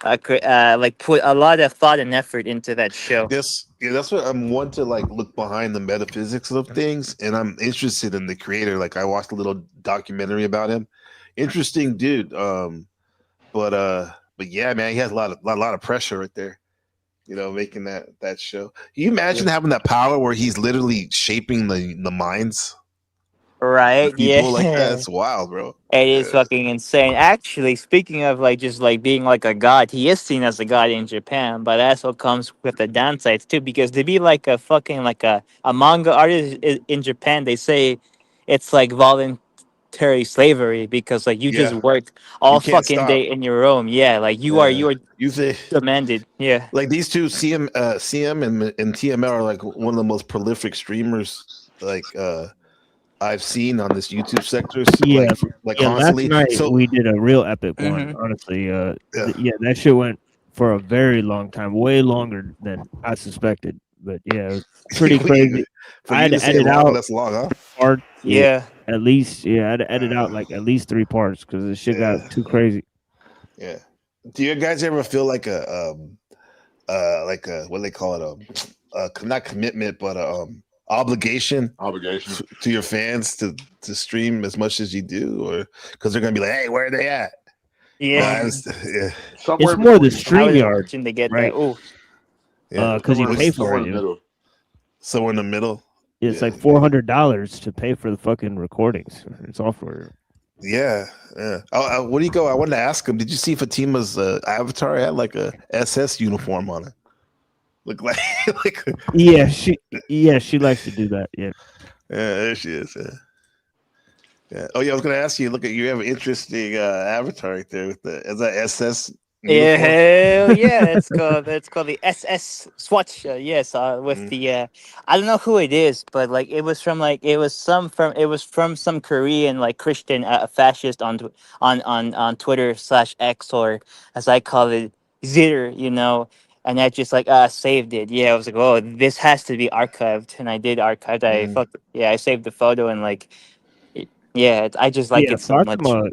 like put a lot of thought and effort into that show. That's what I'm one to like look behind the metaphysics of things, and I'm interested in the creator. Like I watched a little documentary about him. Interesting dude. But yeah, man, he has a lot of pressure right there. Making that show. Can you imagine having that power where he's literally shaping the minds of Right? people like that? Yeah. It's wild, bro. It is Yeah. fucking insane. Actually, speaking of like just like being like a god, he is seen as a god in Japan, but that's what comes with the downsides too. Because to be like a fucking like a manga artist in Japan, they say it's like voluntary slavery because like you just Yeah. work You all can't fucking stop. day in your room. Yeah, like you are You say demanded. Yeah. like these two CM and TML are like one of the most prolific streamers like I've seen on this YouTube sector Yeah, like yeah. Last constantly. night So we did a real epic one. Mm-hmm. Honestly, yeah. yeah, that shit went for a very long time, way longer than I suspected. But yeah, it was pretty crazy. For I you had to to say edit long, out that's long, huh? parts. Yeah, Yeah. at least. Yeah, I had to edit out like at least 3 parts because the shit got too crazy. Yeah. Do you guys ever feel like a what do they call it not commitment but obligation to your fans to stream as much as you do, or because they're gonna be like, hey, where are they at? Yeah. Yeah. Somewhere It's more the between. I would StreamYard, imagine to get right? that. Oh, Yeah. Because you pay Somewhere for in it. the middle. Somewhere in the middle. It's Yeah. like $400 to pay for the fucking recordings and software. Yeah. What do you go? I wanted to ask him. Did you see Fatima's avatar had like a SS uniform on it? Look like, like Yeah, she likes to do that. Yeah. yeah, there she is. Yeah. Oh yeah, I was gonna ask you. Look at you have an interesting avatar right there with is that SS yeah, uniform? hell yeah! It's called the SS Swatch. Yes, with the I don't know who it is, but like it was from some Korean like Christian fascist on Twitter/X, or as I call it, Zitter. And I just like saved it. Yeah, I was like, oh, this has to be archived, and I did archive. I saved the photo and like, yeah, I just like Yeah, it so much. Fatima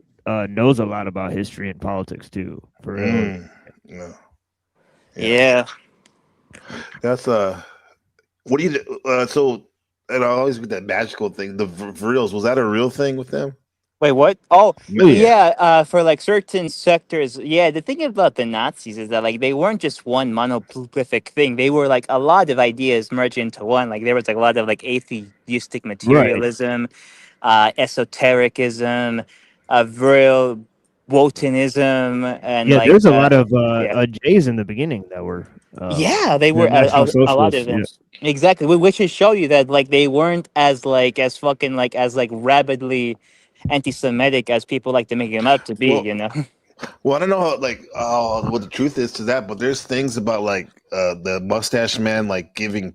knows a lot about history and politics too, for real. Yeah. Yeah. That's what do you do? So and I always get that magical thing. The Vrils, was that a real thing with them? Wait, what? Oh, Yeah. yeah. For like certain sectors, yeah. The thing about the Nazis is that like they weren't just one monolithic thing. They were like a lot of ideas merged into one. Like there was like a lot of like atheistic Right. materialism, esotericism, real Wotanism, and Yeah, like there's a lot of yeah. Jays in the beginning that were Yeah, they the were National a lot of Socialists. them. Yeah. Exactly, which should show you that like they weren't as fucking like as like rabidly anti-Semitic as people like to make them out to be. Well, I don't know how what the truth is to that, but there's things about like the mustache man like giving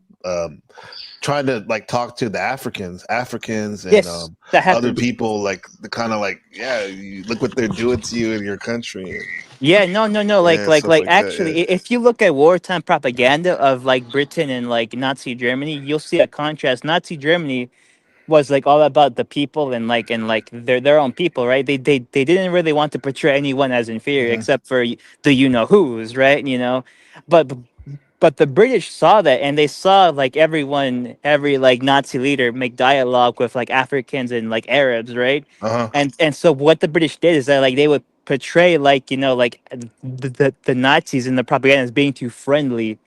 trying to like talk to the Africans and Yes, that other happened. people like the kind of like look what they're doing to you in your country. Yeah, no. Stuff like that. Actually, if you look at wartime propaganda of like Britain and like Nazi Germany, you'll see a contrast. Nazi Germany was like all about the people and their own people, right? They didn't really want to portray anyone as inferior Mhm. except for the who's, right? But but the British saw that, and they saw like every like Nazi leader make dialogue with like Africans and like Arabs, right? Uh-huh. And so what the British did is that like they would portray like like the Nazis in the propaganda as being too friendly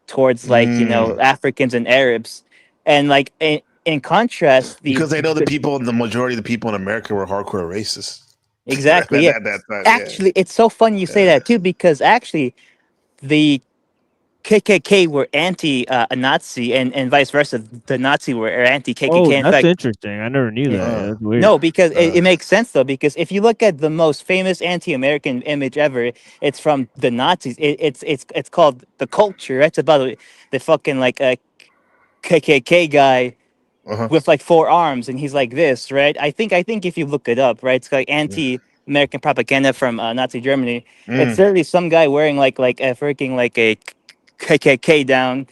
towards like Africans and Arabs, and like in contrast Because they know the majority of the people in America were hardcore racists. exactly, yeah. That time, Actually, it's so funny you say that too, because actually the KKK were anti-Nazi, and vice versa. The Nazi were anti-KKK. Oh, In that's fact, interesting. I never knew that. yeah. Yeah, that's weird. No, because it makes sense though. Because if you look at the most famous anti-American image ever, it's from the Nazis. It's called The Culture. It's about the fucking like KKK guy with like 4 arms, and he's like this, right? I think if you look it up, right, it's like anti-American propaganda from Nazi Germany. It's literally some guy wearing like a freaking like a KKK down,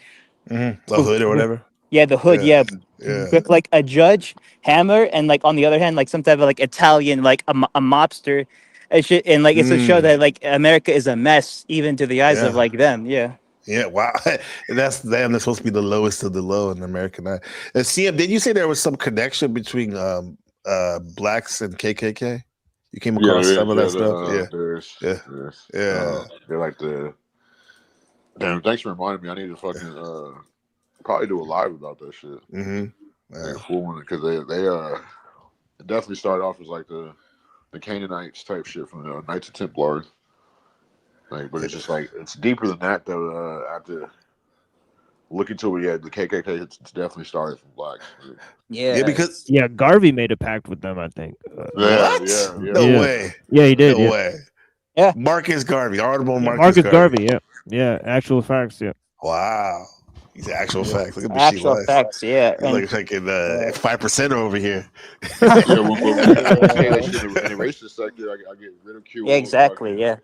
the hood or whatever. Yeah, the hood. Yeah, Yeah. with like a judge hammer, and like on the other hand, like some type of like Italian like a mobster, It should, and like it's to show Mm, that like America is a mess even to the eyes of yeah. like them. Yeah. Yeah, wow. That's supposed to be the lowest of the low in American eye. And CM, did you say there was some connection between blacks and KKK? You came Yeah, across there is. some of Yeah, that stuff? Yeah. there's, Yeah. there's, Yeah. they're like the. Damn, thanks for reminding me. I need to fucking probably do a live about that shit. Mm-hmm. Like a full one, because they it definitely started off as like the Canaanites type shit from the Knights of Templars. Like, but it's just like it's deeper than that though. I have to look into it. Yeah, the KKK it's definitely started from blacks. Yeah, Yeah. because Yeah, Garvey made a pact with them, I think. Yeah, what? yeah, yeah. No Yeah. way. Yeah, he did. No Yeah. way. Yeah. Marcus Garvey, Honorable Yeah, Marcus Marcus Garvey. Garvey. Yeah. Yeah. Actual facts. Yeah. Wow. These are actual Yeah. facts. Look at Machine Actual Life. facts. Yeah. He's And like fucking 5% over here. Yeah, when you say that yeah. shit in the racist sector, I get ridiculed. Yeah. Exactly. Fucking, Yeah.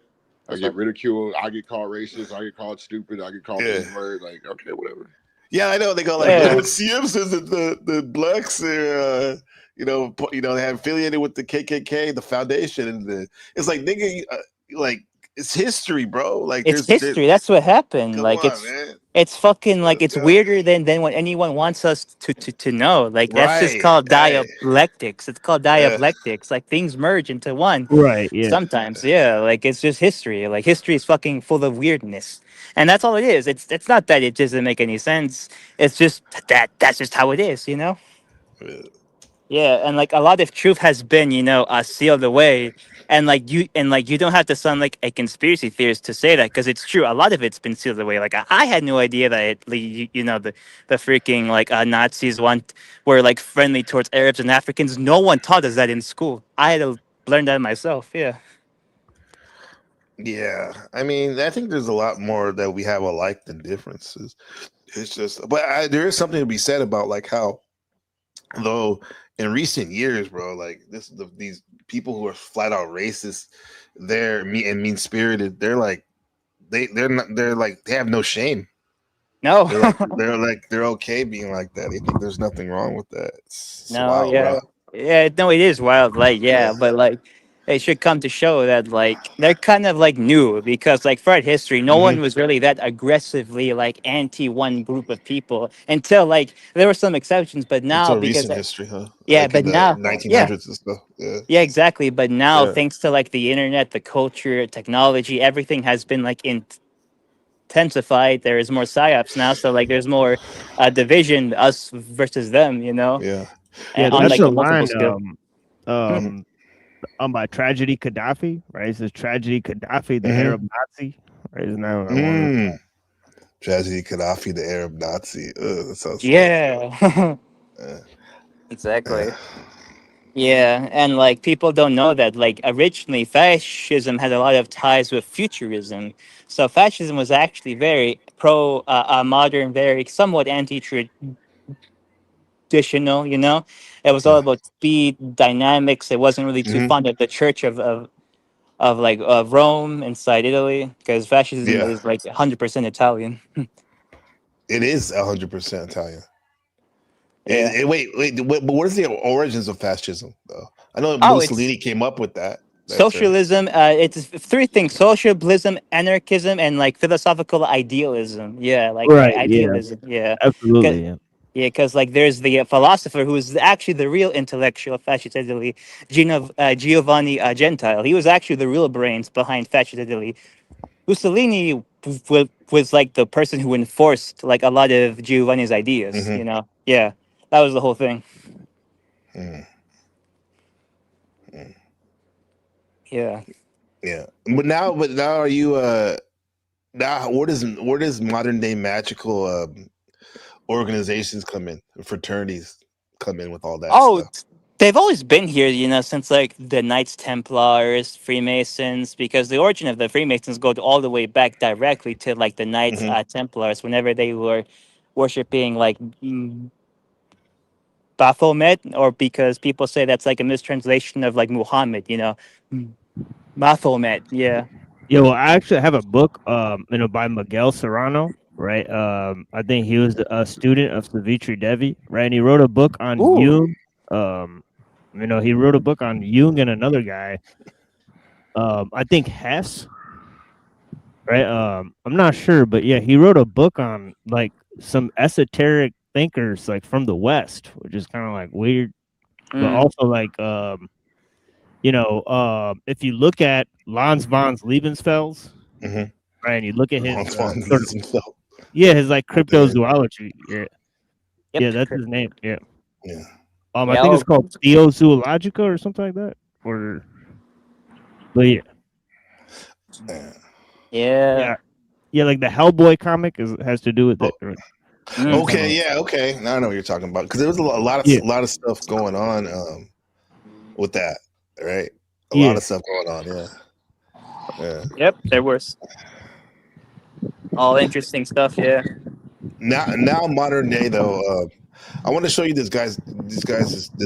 I get ridiculed. I get called racist. I get called stupid. I get called Yeah. N-word. Like, okay, whatever. Yeah, I know. They go like, Yeah. CM says that the blacks are, they have affiliated with the KKK, the foundation, and it's like nigga, like it's history, bro. Like It's there's history. That's what happened. come Like on, man. it's fucking like Let's it's go. weirder than what anyone wants us to know. Like that's just Right, called right. dialectics. It's called dialectics. Like things merge into one. Right. Yeah. Sometimes, yeah. Like it's just history. Like history is fucking full of weirdness, and that's all it is. It's not that it doesn't make any sense. It's just that's just how it is. Yeah, and like a lot of truth has been, sealed away, and you don't have to sound like a conspiracy theorist to say that because it's true. A lot of it's been sealed away. Like I had no idea that the freaking Nazis were like friendly towards Arabs and Africans. No one taught us that in school. I had to learn that myself. Yeah. Yeah, I mean, I think there's a lot more that we have alike than differences. It's just, but there is something to be said about like how, though, in recent years, bro, like these people who are flat out racist, they're mean spirited. They're like they're like they have no shame. No. They're okay being like that. They think there's nothing wrong with that. It's No. wild, Yeah. bro. Yeah. No, it is wild. Like yeah, but like. It should come to show that like they're kind of like new because like throughout history no one was really that aggressively like anti one group of people until like there were some exceptions but now Until because recent history, huh? yeah Like but in the now 1900s and stuff. Yeah. yeah exactly but now Yeah. thanks to like the internet, the culture, technology, everything has been like intensified. There is more psyops now, so like there's more division, us versus them, Yeah. Yeah. and on That's like a the multiple line. scale. By Tragedy Gaddafi, right? It says Tragedy Gaddafi, the Mhm. Arab Nazi, right? Isn't that what I wanted? Tragedy Gaddafi, the Arab Nazi. Ugh, that sounds Yeah. Exactly. Yeah, and like people don't know that like originally fascism had a lot of ties with futurism. So fascism was actually very pro modern, very somewhat anti-traditional. It was all about speed, dynamics. It wasn't really too fond of the Church of Rome inside Italy because fascism Yeah. is like 100% Italian. It is 100% Italian. Yeah. Wait, but what is the origins of fascism, though? I know Oh, it's Mussolini came up with that. socialism. It's three things: socialism, anarchism, and like philosophical idealism. Yeah, like Right. Yeah. idealism. Yeah. Absolutely. Yeah. Yeah, because like there's the philosopher who is actually the real intellectual of fascist Italy, Giovanni Gentile. He was actually the real brains behind fascist Italy. Mussolini was like the person who enforced like a lot of Giovanni's ideas. Yeah, that was the whole thing. Mm. Yeah. Yeah, but now are you now where does modern day magical organizations come in, fraternities come in with all that Oh, stuff? they've always been here, since like the Knights Templars, Freemasons, because the origin of the Freemasons go all the way back directly to like the Knights Templars whenever they were worshiping like Baphomet, or because people say that's like a mistranslation of like Muhammad, Baphomet, yeah. Yeah, well, I actually have a book, by Miguel Serrano, right? I think he was a student of Savitri Devi, right? And he wrote a book on Ooh. Jung. He wrote a book on Jung and another guy. I think Hess, right? I'm not sure, but yeah, he wrote a book on like some esoteric thinkers like from the West, which is kind of like weird, but also like if you look at Lans von Lebensfels, Mhm. right, and you look at his Hans von sort of Liesenfeld. his like Yeah. cryptozoology, yeah, Yep. yeah, that's his name, yeah. Yeah. I Yeah, think it's called Theozoologica or something like that, or but yeah, Yeah. yeah. yeah, like the Hellboy comic has to do with it. Right? Okay, yeah, okay. Now I know what you're talking about because there was a Yeah, lot of stuff going on with that, right? A lot yeah, of stuff going on, yeah. Yeah. Yep, there was all interesting stuff. Yeah. Now modern day though, I want to show you this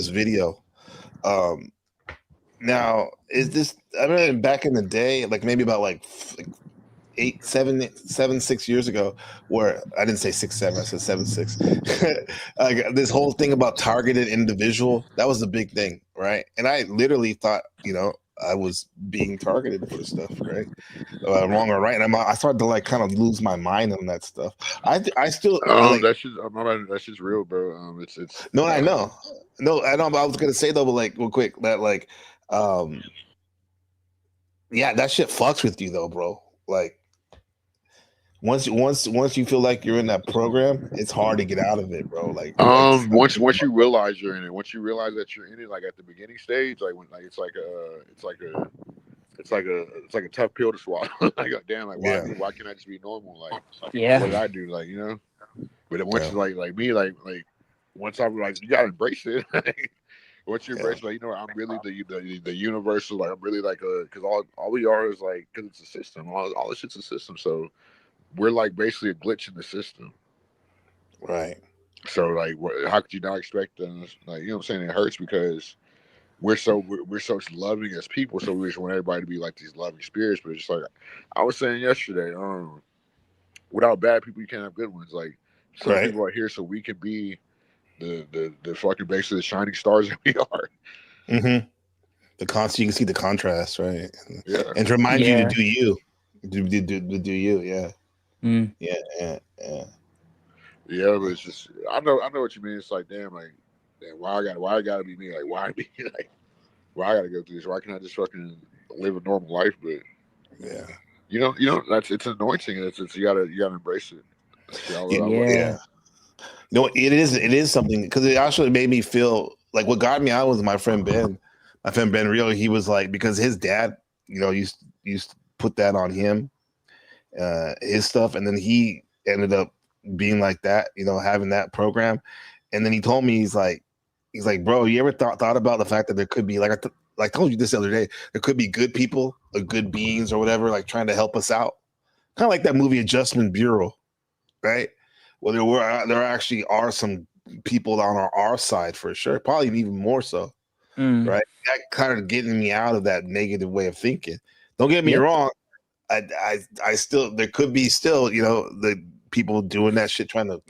video. Um now is this I mean back in the day, like maybe about like 6 years ago, where I didn't say 6, 7, I said 7, 6. Like this whole thing about targeted individual, that was the big thing, right? And I literally thought, I was being targeted for stuff, right? Wrong or right. And I started to like kind of lose my mind on that stuff. I still I like That shit, that shit's real, bro. It's no, I know. No, I know, but I was gonna say though, but like real quick, that like yeah, that shit fucks with you though, bro. Like once you feel like you're in that program, it's hard to get out of it, bro. Like once you realize you're in it, once you realize that you're in it, like at the beginning stage, like when like it's like a tough pill to swallow. Like damn, like why can't I just be normal? Like Yeah. what did I do? Like but then once Yeah. like me like once I'm like you gotta embrace it. Once you embrace like I'm really the universal, like I'm really like because all we are is like because it's a system. All this shit's a system. So we're like basically a glitch in the system. Right. So like, how could you not expect them? Like, you know what I'm saying? It hurts because we're so loving as people. So we just want everybody to be like these loving spirits. But it's just like I was saying yesterday, without bad people, you can't have good ones. Like some Right. people are here so we can be the fucking basically the shining stars that we are. Mm-hmm. You can see the contrast, right? Yeah. And to remind you to Yeah. do you. Do you, yeah. Mm. Yeah. Yeah, but it's just I know what you mean. It's like damn, why I gotta be me? Like why me? Like why I gotta go through this? Why can't I just fucking live a normal life? But Yeah. That's it's anointing. It's you gotta embrace it. Yeah. You know, it is something because it actually made me feel like what got me out was my friend Ben. My friend Ben Rio, he was like, because his dad, used to put that on him, his stuff, and then he ended up being like that, having that program. And then he told me, he's like, bro, you ever thought about the fact that there could be like I told you this the other day, there could be good people or good beings or whatever, like trying to help us out, kind of like that movie Adjustment Bureau, right? Well, there actually are some people on our side for sure, probably even more so, right? That kind of getting me out of that negative way of thinking. Don't get me wrong, I still there could be still the people doing that shit trying to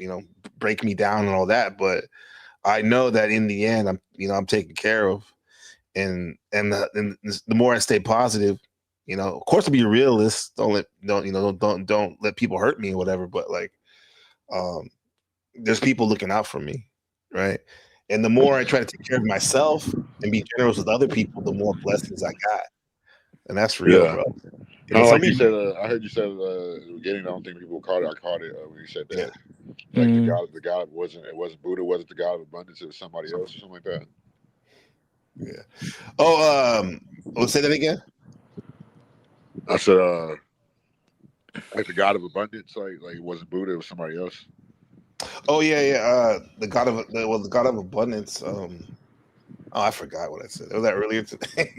break me down and all that, but I know that in the end I'm taken care of, and the more I stay positive, of course I'll be a realist. Don't let people hurt me or whatever, but like there's people looking out for me, right? And the more I try to take care of myself and be generous with other people, the more blessings I got, and that's real, bro. Kind of like you said. I heard you said at the beginning. I don't think people caught it. I caught it when you said that. Like the God wasn't Buddha, wasn't the God of abundance. It was somebody else or something like that. Yeah. Oh, say that again. I said, like the God of abundance, like it wasn't Buddha, it was somebody else. Oh yeah. The God of abundance. Oh, I forgot what I said. Was that earlier today?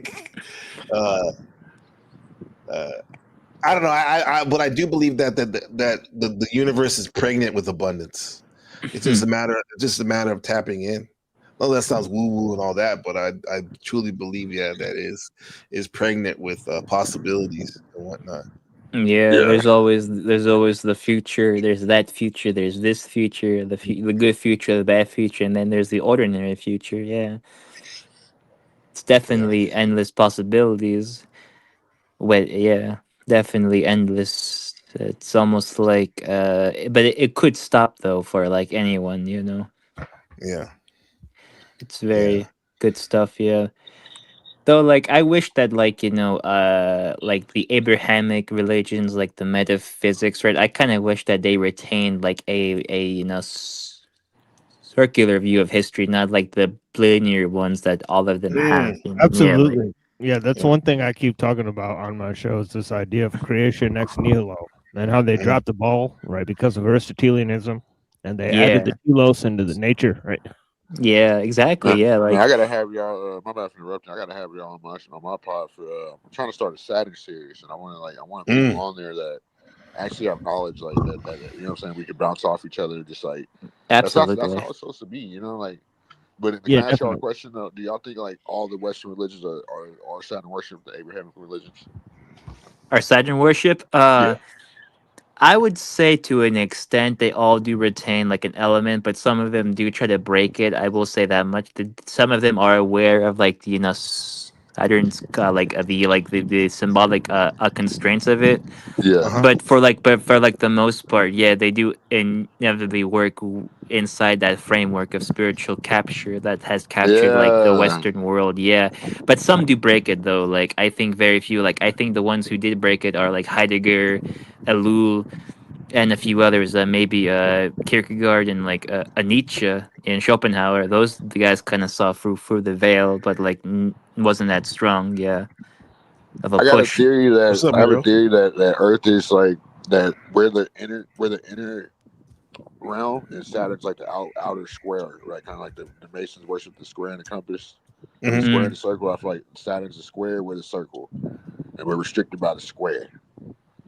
I don't know. But I do believe that the universe is pregnant with abundance. It's just a matter of tapping in. Well, that sounds woo woo and all that, but I truly believe that is pregnant with possibilities and whatnot. Yeah, there's always the future. There's that future. There's this future. The good future, the bad future, and then there's the ordinary future. Yeah, it's definitely endless possibilities. Well, yeah, definitely endless. It's almost like, but it could stop though for like anyone, you know. Yeah, It's yeah. very good stuff, yeah. Though, like, I wish that, like, like the Abrahamic religions, like the metaphysics, right? I kind of wish that they retained like a circular view of history, not like the linear ones that all of them have. Mm, Yeah, like, Absolutely. Yeah, that's yeah. one thing I keep talking about on my show is this idea of creation ex nihilo and how they Mm. dropped the ball, right, because of Aristotelianism, and they added the yeah, telos into the nature, right? yeah, exactly. Yeah, Man, I like, gotta have y'all. My bad for interrupting. I gotta have y'all on my pod for. I'm trying to start a Saturn series, and I want people Mm. on there that actually have knowledge like that. You know what I'm saying? We could bounce off each other. Just like that's absolutely. how it's supposed to be. You know, like. But can Yeah, I ask y'all a definitely. question though? Do y'all think like all the Western religions are Saturn worship the Abrahamic religions? Our Saturn worship, Yeah. I would say to an extent they all do retain like an element, but some of them do try to break it. I will say that much. Some of them are aware of like the Saturn's the symbolic constraints of it. Yeah. Uh-huh. But for like the most part, yeah, they do inevitably work inside that framework of spiritual capture that has captured like the Yeah. Western world. Yeah, but some do break it though. Like I think very few. Like I think the ones who did break it are like Heidegger, Ellul, and a few others. Maybe Kierkegaard and like a Nietzsche and Schopenhauer. Those the guys kind of saw through the veil, but like wasn't that strong. Yeah, of a I got a push. theory What's that up, I have a Muriel? theory that Earth is like that where the inner realm and Saturn's like the outer square, right? Kind of like the Masons worship the square and the compass, or the Mm-hmm. square and Mm. the circle. I feel like Saturn's the square, we're the circle, and we're restricted by the square.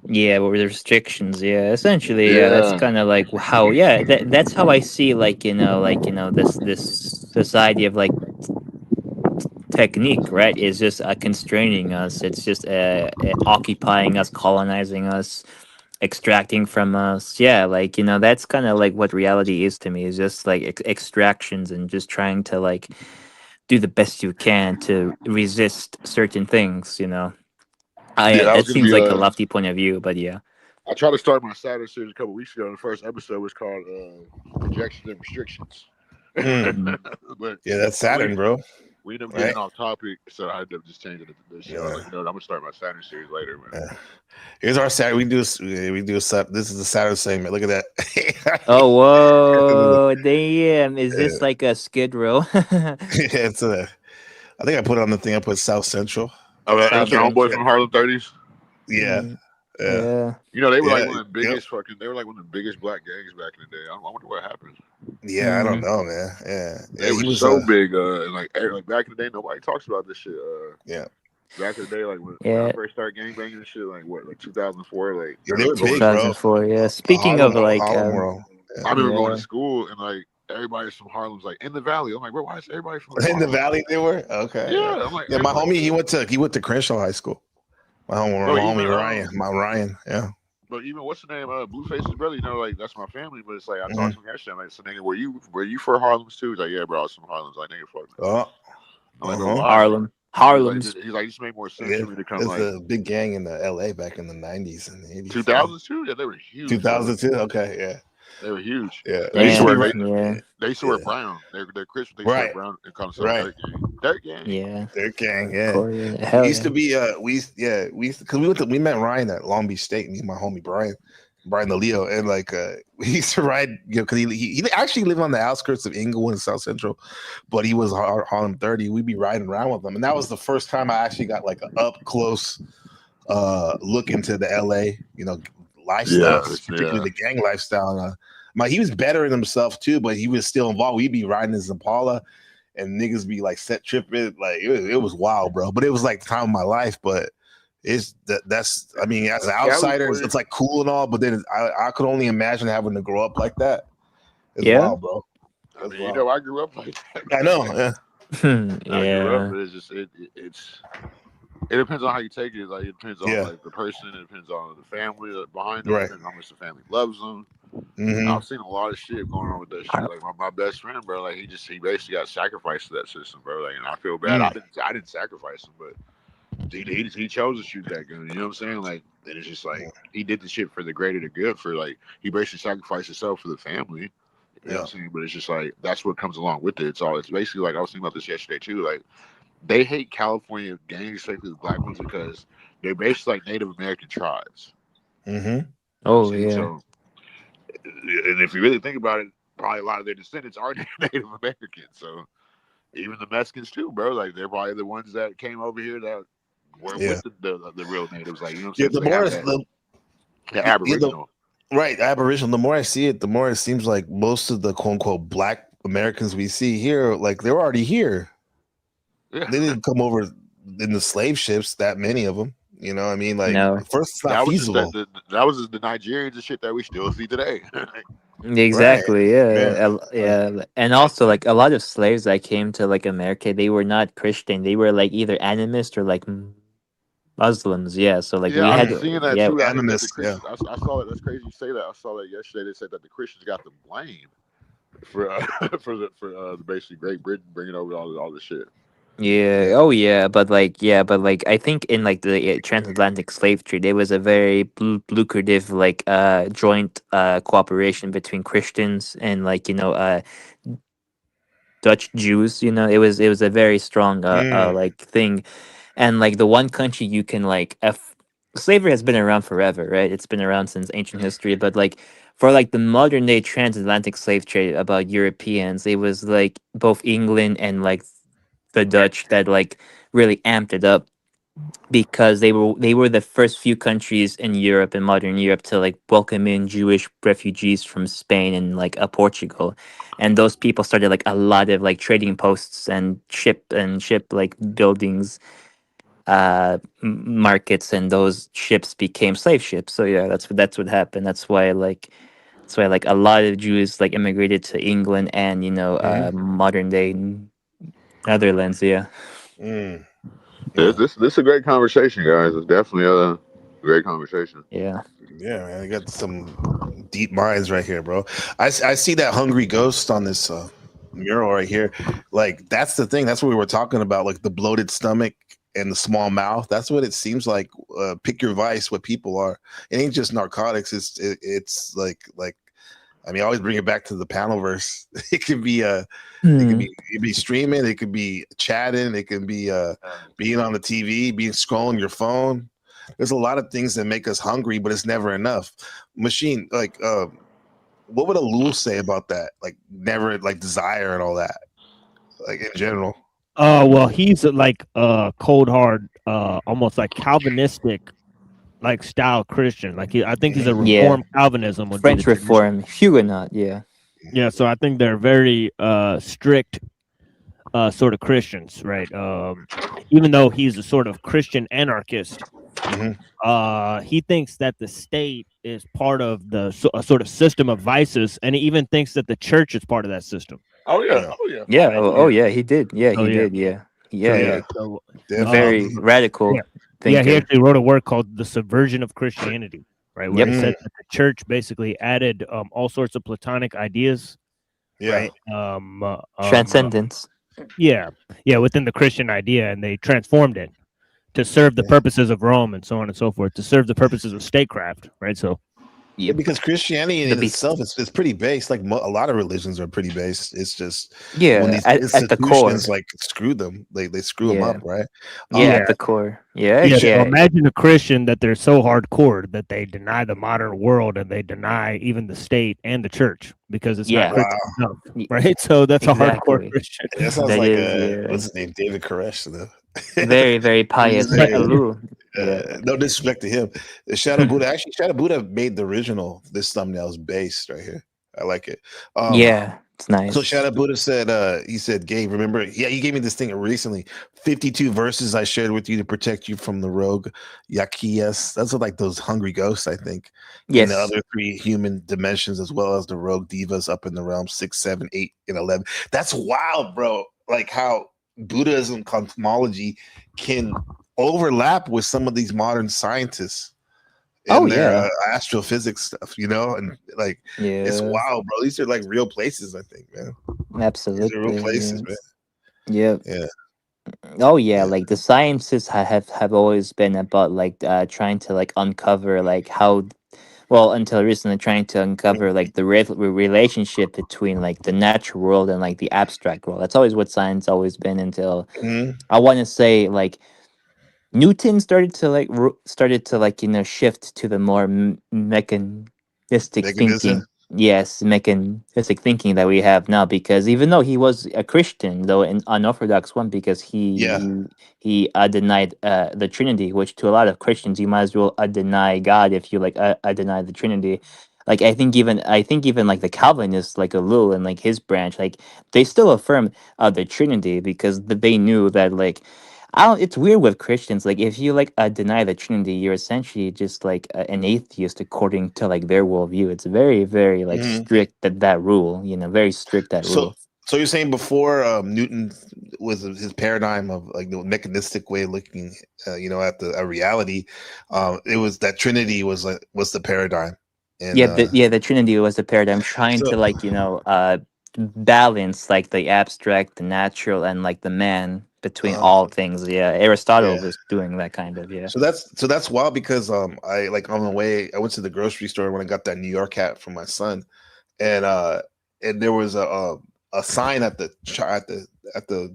Yeah, what were the restrictions? Yeah, essentially, yeah, that's Yeah, kind of like how, yeah, that's how I see, like, this society of like technique, right? Is just constraining us. It's just occupying us, colonizing us, extracting from us. Yeah, like, that's kind of like what reality is to me. Is just like extractions and just trying to like do the best you can to resist certain things. yeah. That was That gonna seems be like a lofty point of view, but yeah. I tried to start my Saturn series a couple weeks ago. And the first episode was called "Projections and Restrictions," Mm. Mm. but Yeah, that's we Saturn, bro. we ended up Right? getting off topic, so I ended up just changing the show. I was Yeah. like, you know what, I'm gonna start my Saturn series later, man. Yeah. Here's our Saturn. We do this is the Saturn segment. Look at that. Oh, whoa, damn! Is Yeah. this like a Skid Row? It's a. I think I put on the thing. I put South Central. Oh, that's South your homeboy Central. from Harlem 30s. Yeah, Mm, yeah, yeah, You know, they were like yeah. one of the Yep. biggest fucking. They were like one of the biggest black gangs back in the day. I wonder what happened. Yeah, I don't mm, know, man. Yeah, They yeah. were He was. so big, and like back in the day, nobody talks about this shit. Yeah, Back in the day, like when I yeah, first started gangbanging and shit, like what, like 2004, like yeah. I They remember were going. big, bro. 2004. Yeah. Speaking Harlem, of like, Harlem world. I Yeah. remember going to yeah, school and like everybody's from Harlem's like in the valley. I'm like, bro, why is everybody from In the Harlem? valley, they were okay. Yeah, Yeah, I'm like yeah. My everybody. homie, he went to Crenshaw High School. Bro, My even homie Ryan, my Ryan. Yeah. but even what's the name? Blueface's brother. You know, like that's my family. But it's like I talked Mhm. to him yesterday. I'm like, so nigga, were you for Harlem's too? He's like, yeah, bro, I was from Harlem's. Like, nigga, fuck. Oh, I'm like, bro, uh-huh. why? Harlem's. He's like, this made more sense Yeah, for me to come it's like a big gang in the L.A. back in the '90s and the '80s. Yeah. 2000s too. Yeah, they were huge, bro. 2002. Okay, yeah, They were huge. yeah. They He used to used to be wear Damn. right. Yeah. they used to wear Yeah, brown. They're Christian. They used to wear right, brown and call themselves right. Dirt Gang. Dirt Gang. Yeah. Their gang, Of yeah. course. We Hell used to yeah. be because we met Ryan at Long Beach State, me and my homie Brian the Leo, and like we used to ride, because he actually lived on the outskirts of Inglewood and South Central, but he was Harlem 30. We'd be riding around with him, and that was the first time I actually got like an up close look into the LA, lifestyle, Yeah, particularly yeah. the gang lifestyle. He was bettering himself too, but he was still involved. We'd be riding his Impala, and niggas be like set tripping, like it was wild, bro. But it was like the time of my life. But that's I mean, as an Cali outsider, boy. it's like cool and all, but then I could only imagine having to grow up like that. It's Yeah. wild, bro. I It's mean, you wild. know, I grew up like that. I know. Yeah. I grew up, Yeah. but it's just it depends on how you take it. Like it depends on Yeah. like the person. It depends on the family behind them. It Right. depends on how much the family loves them. Hmm. I've seen a lot of shit going on with that shit. Like my best friend, bro. Like he basically got sacrificed to that system, bro. Like, and I feel bad. Mm. I didn't sacrifice him, but he chose to shoot that gun. You know what I'm saying? Like, and it's just like he did the shit for the greater the good. For like, he basically sacrificed himself for the family. You know what I'm saying? But it's just like that's what comes along with it. It's basically like I was thinking about this yesterday too. Like they hate California gangs, especially the black ones, because they're basically like Native American tribes. Mm-hmm. You know what I'm Oh saying? yeah. So, and if you really think about it, probably a lot of their descendants are Native Americans. So even the Mexicans too, bro. Like they're probably the ones that came over here that were Yeah. with the real natives. Like you know what Yeah. I'm saying? The So they more have that the yeah, Aboriginal. right, Aboriginal. The more I see it, the more it seems like most of the quote unquote black Americans we see here, like they're already here. Yeah. They didn't come over in the slave ships. That many of them. You know, what I mean, like No. first, it's not That was just feasible. that was just the Nigerians and shit that we still see today. Exactly. Yeah. Yeah. Yeah. And also, like a lot of slaves that came to like America, they were not Christian. They were like either animist or like Muslims. Yeah. So like Yeah, we I had. was seeing that Yeah. too. I think that the Animus, yeah. Christians. I saw it. That's crazy you say that. I saw that yesterday. They said that the Christians got the blame for for basically Great Britain bringing over all this shit. Yeah. Oh, yeah. But like, yeah. But like, I think in like the transatlantic slave trade, there was a very lucrative like joint cooperation between Christians and like Dutch Jews. You know, it was a very strong like thing, and like the one country you can like slavery has been around forever, right? It's been around since ancient history, but like for like the modern day transatlantic slave trade about Europeans, it was like both England and like the Dutch that like really amped it up because they were the first few countries in Europe in modern Europe to like welcome in Jewish refugees from Spain and like Portugal, and those people started like a lot of like trading posts and ship like buildings, markets, and those ships became slave ships. So yeah, that's what happened. That's why like a lot of Jews like immigrated to England and modern day Netherlands. Yeah. Mm. Yeah, Yeah. this is a great conversation, guys. It's definitely a great conversation. Yeah. Yeah, man, I got some deep minds right here, bro. I see that hungry ghost on this mural right here. Like that's the thing. That's what we were talking about, like the bloated stomach and the small mouth. That's what it seems like. Pick your vice. What people are. It ain't just narcotics. It's like. I mean, I always bring it back to the panel verse. It could be it could be streaming. It could be chatting. It could be being on the TV, being scrolling your phone. There's a lot of things that make us hungry, but it's never enough. Machine, like, what would a Lul say about that? Like, never like desire and all that, like in general. Well, he's like cold hard, almost like Calvinistic like style Christian. Like I think he's a Yeah. Reformed Calvinism would be French the tradition. Reform, Huguenot. Yeah. Yeah, so I think they're very strict sort of Christians, right? Even though he's a sort of Christian anarchist, he thinks that the state is part of a sort of system of vices, and he even thinks that the church is part of that system. Oh yeah, oh yeah, Yeah. Oh yeah. He did. Yeah. Oh, He yeah. did. Yeah. So, Yeah. yeah, so, Very radical. yeah. Thinker. Yeah, he actually wrote a work called "The Subversion of Christianity," right? Where Yep. he said that the church basically added all sorts of Platonic ideas, right? Transcendence. Yeah, within the Christian idea, and they transformed it to serve the purposes of Rome and so on and so forth, to serve the purposes of statecraft, right? So, Yeah, because Christianity in The beast. itself it's pretty based. Like a lot of religions are pretty based. It's just Yeah, when these at the core. institutions like screw them, they screw them Yeah. up, right? Yeah, at the core. Yeah. yeah, Yeah. so imagine a Christian that they're so hardcore that they deny the modern world and they deny even the state and the church because it's Yeah. not Christian enough, right? So that's a hardcore Exactly. Christian. That sounds That like is, what's his name, David Koresh, though. Very, very pious. Very- Lul. Yeah. No disrespect to him. Shadow Buddha. Actually, Shadow Buddha made the original. This thumbnail is based right here. I like it. Yeah. It's nice. So Shadow Buddha said, he said, Gabe, remember, he gave me this thing recently. 52 verses I shared with you to protect you from the rogue Yakias. Those are like those hungry ghosts, I think. Yes. And the other 3 human dimensions, as well as the rogue divas up in the realm 6, 7, 8, and 11. That's wild, bro. Like how Buddhism cosmology can overlap with some of these modern scientists in their astrophysics stuff, and like it's wild, bro. These are like real places, I think, man. Absolutely. These are real places, man. Yep. Yeah. Oh yeah, Yeah. like the sciences have always been about like trying to like uncover like how, well, until recently trying to uncover like the relationship between like the natural world and like the abstract world. That's always what science always been until, Mhm. I want to say, like Newton started to like shift to the more mechanistic Mechanism. thinking. Yes, mechanistic thinking that we have now. Because even though he was a Christian, though an unorthodox one, because Yeah. he denied the Trinity, which to a lot of Christians you might as well deny God if you like deny the Trinity. Like I think even like the Calvinists, like Lul and like his branch, like they still affirm the Trinity because they knew that like I don't, it's weird with Christians. Like, if you like deny the Trinity, you're essentially just like an atheist according to like their worldview. It's very, very like Mhm. strict that rule. Very strict that So, rule. so you're saying before Newton was his paradigm of like the mechanistic way of looking, at the a reality, it was that Trinity was the paradigm, and Yeah, the Trinity was the paradigm trying so to like balance like the abstract, the natural, and like the man between uh, all things. Yeah, Aristotle yeah. was doing that kind of. Yeah. So that's wild because I like on the way I went to the grocery store when I got that New York hat for my son, and there was a sign at the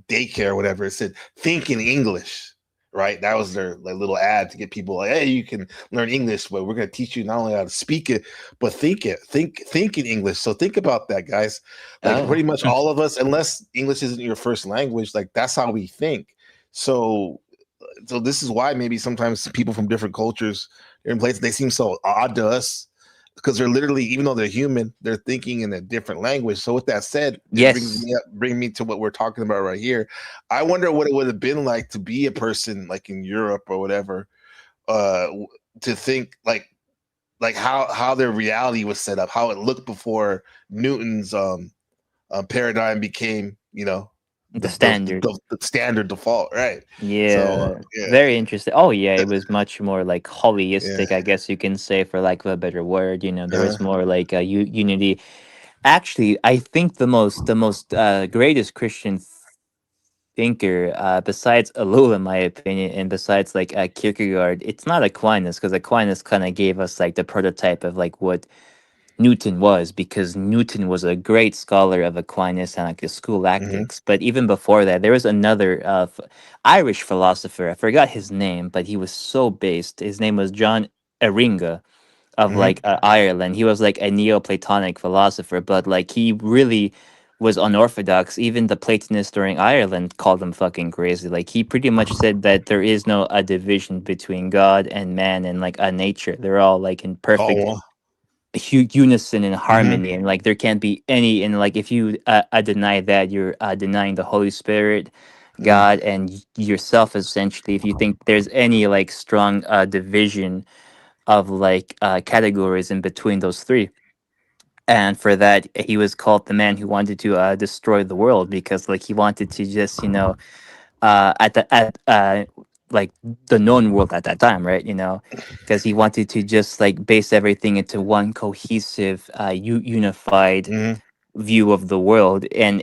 daycare or whatever. It said "Think in English." Right, that was their like little ad to get people like, hey, you can learn English, but we're gonna teach you not only how to speak it, but think in English. So think about that, guys. Like Oh. pretty much all of us, unless English isn't your first language, like that's how we think. So this is why maybe sometimes people from different cultures, different places, they seem so odd to us because they're literally, even though they're human, they're thinking in a different language. So with that said, it Yes. bring me to what we're talking about right here. I wonder what it would have been like to be a person like in Europe or whatever, to think like how their reality was set up, how it looked before Newton's paradigm became, The standard. the standard default, right? So Yeah, yeah, very interesting. Oh yeah, it was much more like yeah. holistic, I guess you can say, for lack of a better word. There Uh, was more like a unity. Actually, I think the most greatest Christian thinker, besides Alou, in my opinion, and besides like Kierkegaard, it's not Aquinas, because Aquinas kind of gave us like the prototype of like what Newton was, because Newton was a great scholar of Aquinas and like the mhm, Scholastics. But even before that, there was another Irish philosopher. I forgot his name, but he was so based. His name was John Eringa of mhm. like Ireland. He was like a Neoplatonic philosopher, but like he really was unorthodox. Even the Platonists during Ireland called him fucking crazy. Like he pretty much said that there is no a division between God and man and like a nature. They're all like in perfect Oh, unison and mhm, harmony, and like there can't be any, and like if you deny that, you're denying the Holy Spirit, mm, God, and yourself, essentially, if you think there's any like strong division of like categories in between those three. And for that, he was called the man who wanted to destroy the world, because like he wanted to just at like the known world at that time, right? Because he wanted to just like base everything into one cohesive, unified mhm. view of the world, and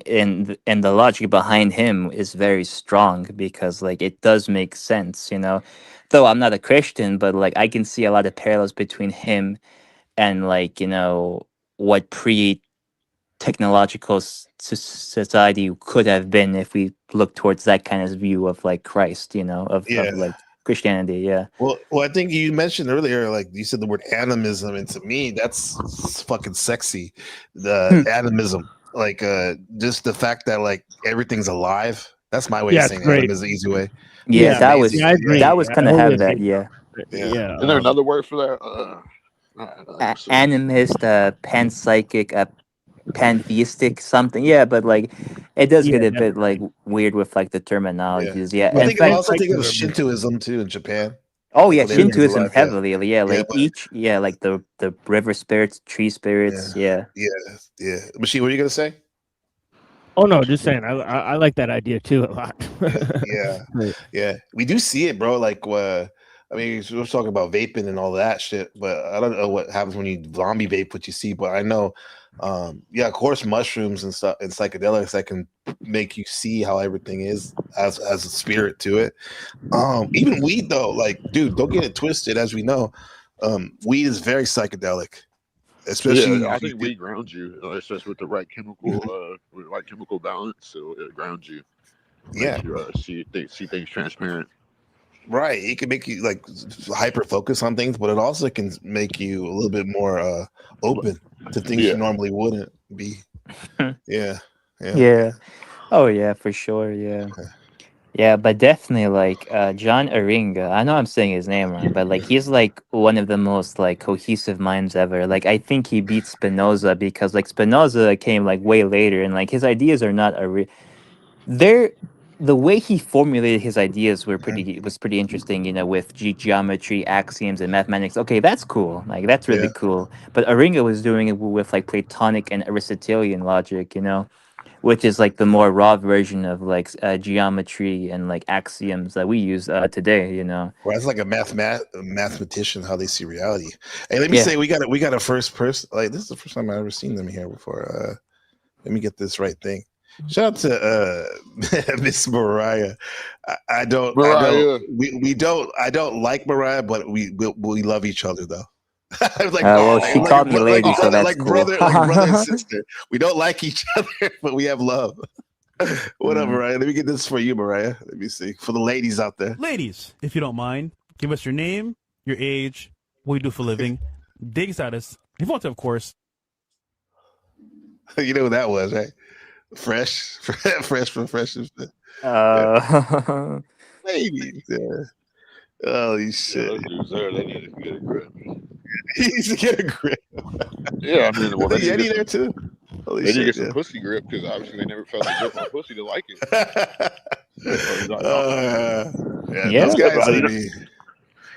the logic behind him is very strong, because like it does make sense. Though I'm not a Christian, but like I can see a lot of parallels between him and like what technological society could have been if we look towards that kind of view of like Christ, of Yeah. like Christianity. Yeah. Well, I think you mentioned earlier, like you said the word animism, and to me, that's fucking sexy. The Hmm. animism, like just the fact that like everything's alive. That's my way of Yeah, it's saying great. animism, easy way. Yeah, It's Yeah, that amazing. was yeah, I Yeah, that agree. was I kind of totally have agree. that. Yeah. yeah. Yeah, Isn't there another word for that? Animist, panpsychic, pantheistic something. Yeah, but like it does yeah, get a bit like definitely. weird with like the Yeah. terminologies. Yeah. I Yeah, In think I fact, also think of panpsychism is Shintoism too in Japan. oh Like yeah, when everything's Shintoism alive. Yeah. heavily. Yeah, Yeah, like yeah, like the river spirits, tree yeah, spirits. Yeah. yeah, yeah. Machine, what are you gonna say? Oh no, just saying. I like that idea too a lot. Yeah, yeah, But yeah. We do see it, bro. Like, I mean, we're talking about vaping and all that shit, but I don't know what happens when you zombie vape what you see. But I know, yeah, of course, mushrooms and stuff and psychedelics that can make you see how everything is as a spirit to it. Even weed though, like, dude, don't get it twisted. As we know, weed is very psychedelic, especially. Yeah, I think weed grounds you. It's just with the right chemical, with the right chemical balance, so it grounds you. Makes Yeah, you see things transparent. right. It can make you like hyper focus on things, but it also can make you a little bit more open to things you Yeah, normally wouldn't be. Yeah, yeah. Yeah. Oh yeah, for sure. Yeah. Yeah, but definitely like John Aringa. I know I'm saying his name wrong, but like he's like one of the most like cohesive minds ever. Like I think he beat Spinoza because like Spinoza came like way later, and like his ideas are not they're the way he formulated his ideas was pretty interesting, you know, with geometry, axioms, and mathematics. Okay, that's cool. Like that's really Yeah. cool. But Aringa was doing it with like Platonic and Aristotelian logic, you know, which is like the more raw version of like geometry and like axioms that we use today, you know. Well, it's like a mathematician how they see reality. Hey, let me Yeah. say we got a first person. Like this is the first time I've ever seen them here before. Let me get this right thing. Shout out to Miss Mariah. I don't Mariah. we don't I don't like Mariah, but we love each other though. I was Well, she Oh, called me lady, so that's cool. like brother and sister. We don't like each other, but we have love. What up, Mm. Mariah? Let me get this for you, Mariah. Let me see. For the ladies out there. Ladies, if you don't mind, give us your name, your age, what you do for a living, dating status, if you want to, of course. You know who that was, right? Fresh, fresh from Fresh. Uh, Ladies. Yeah. Holy yeah, shit. those dudes there, they need to get a grip. He needs to get a grip. Yeah, I mean, well, The they need Yeti to there get some, too. Holy they need to shit, get some pussy grip because obviously they never felt the grip on pussy to like it. yeah, Yeah. those guys But, are me.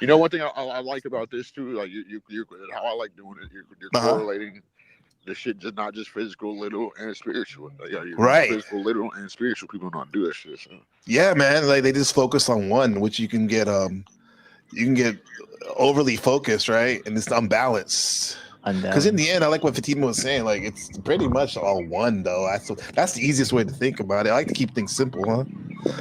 you know, one thing I like about this too, like you how I like doing it, you're correlating the shit just not just physical, literal, and spiritual. Like, yeah, you're Right. physical, literal, and spiritual. People don't do that shit. So. Yeah, man. Like they just focus on one, which you can get overly focused, right? And it's unbalanced. Because in the end, I like what Fatima was saying. Like it's pretty much all one, though. That's the easiest way to think about it. I like to keep things simple, huh?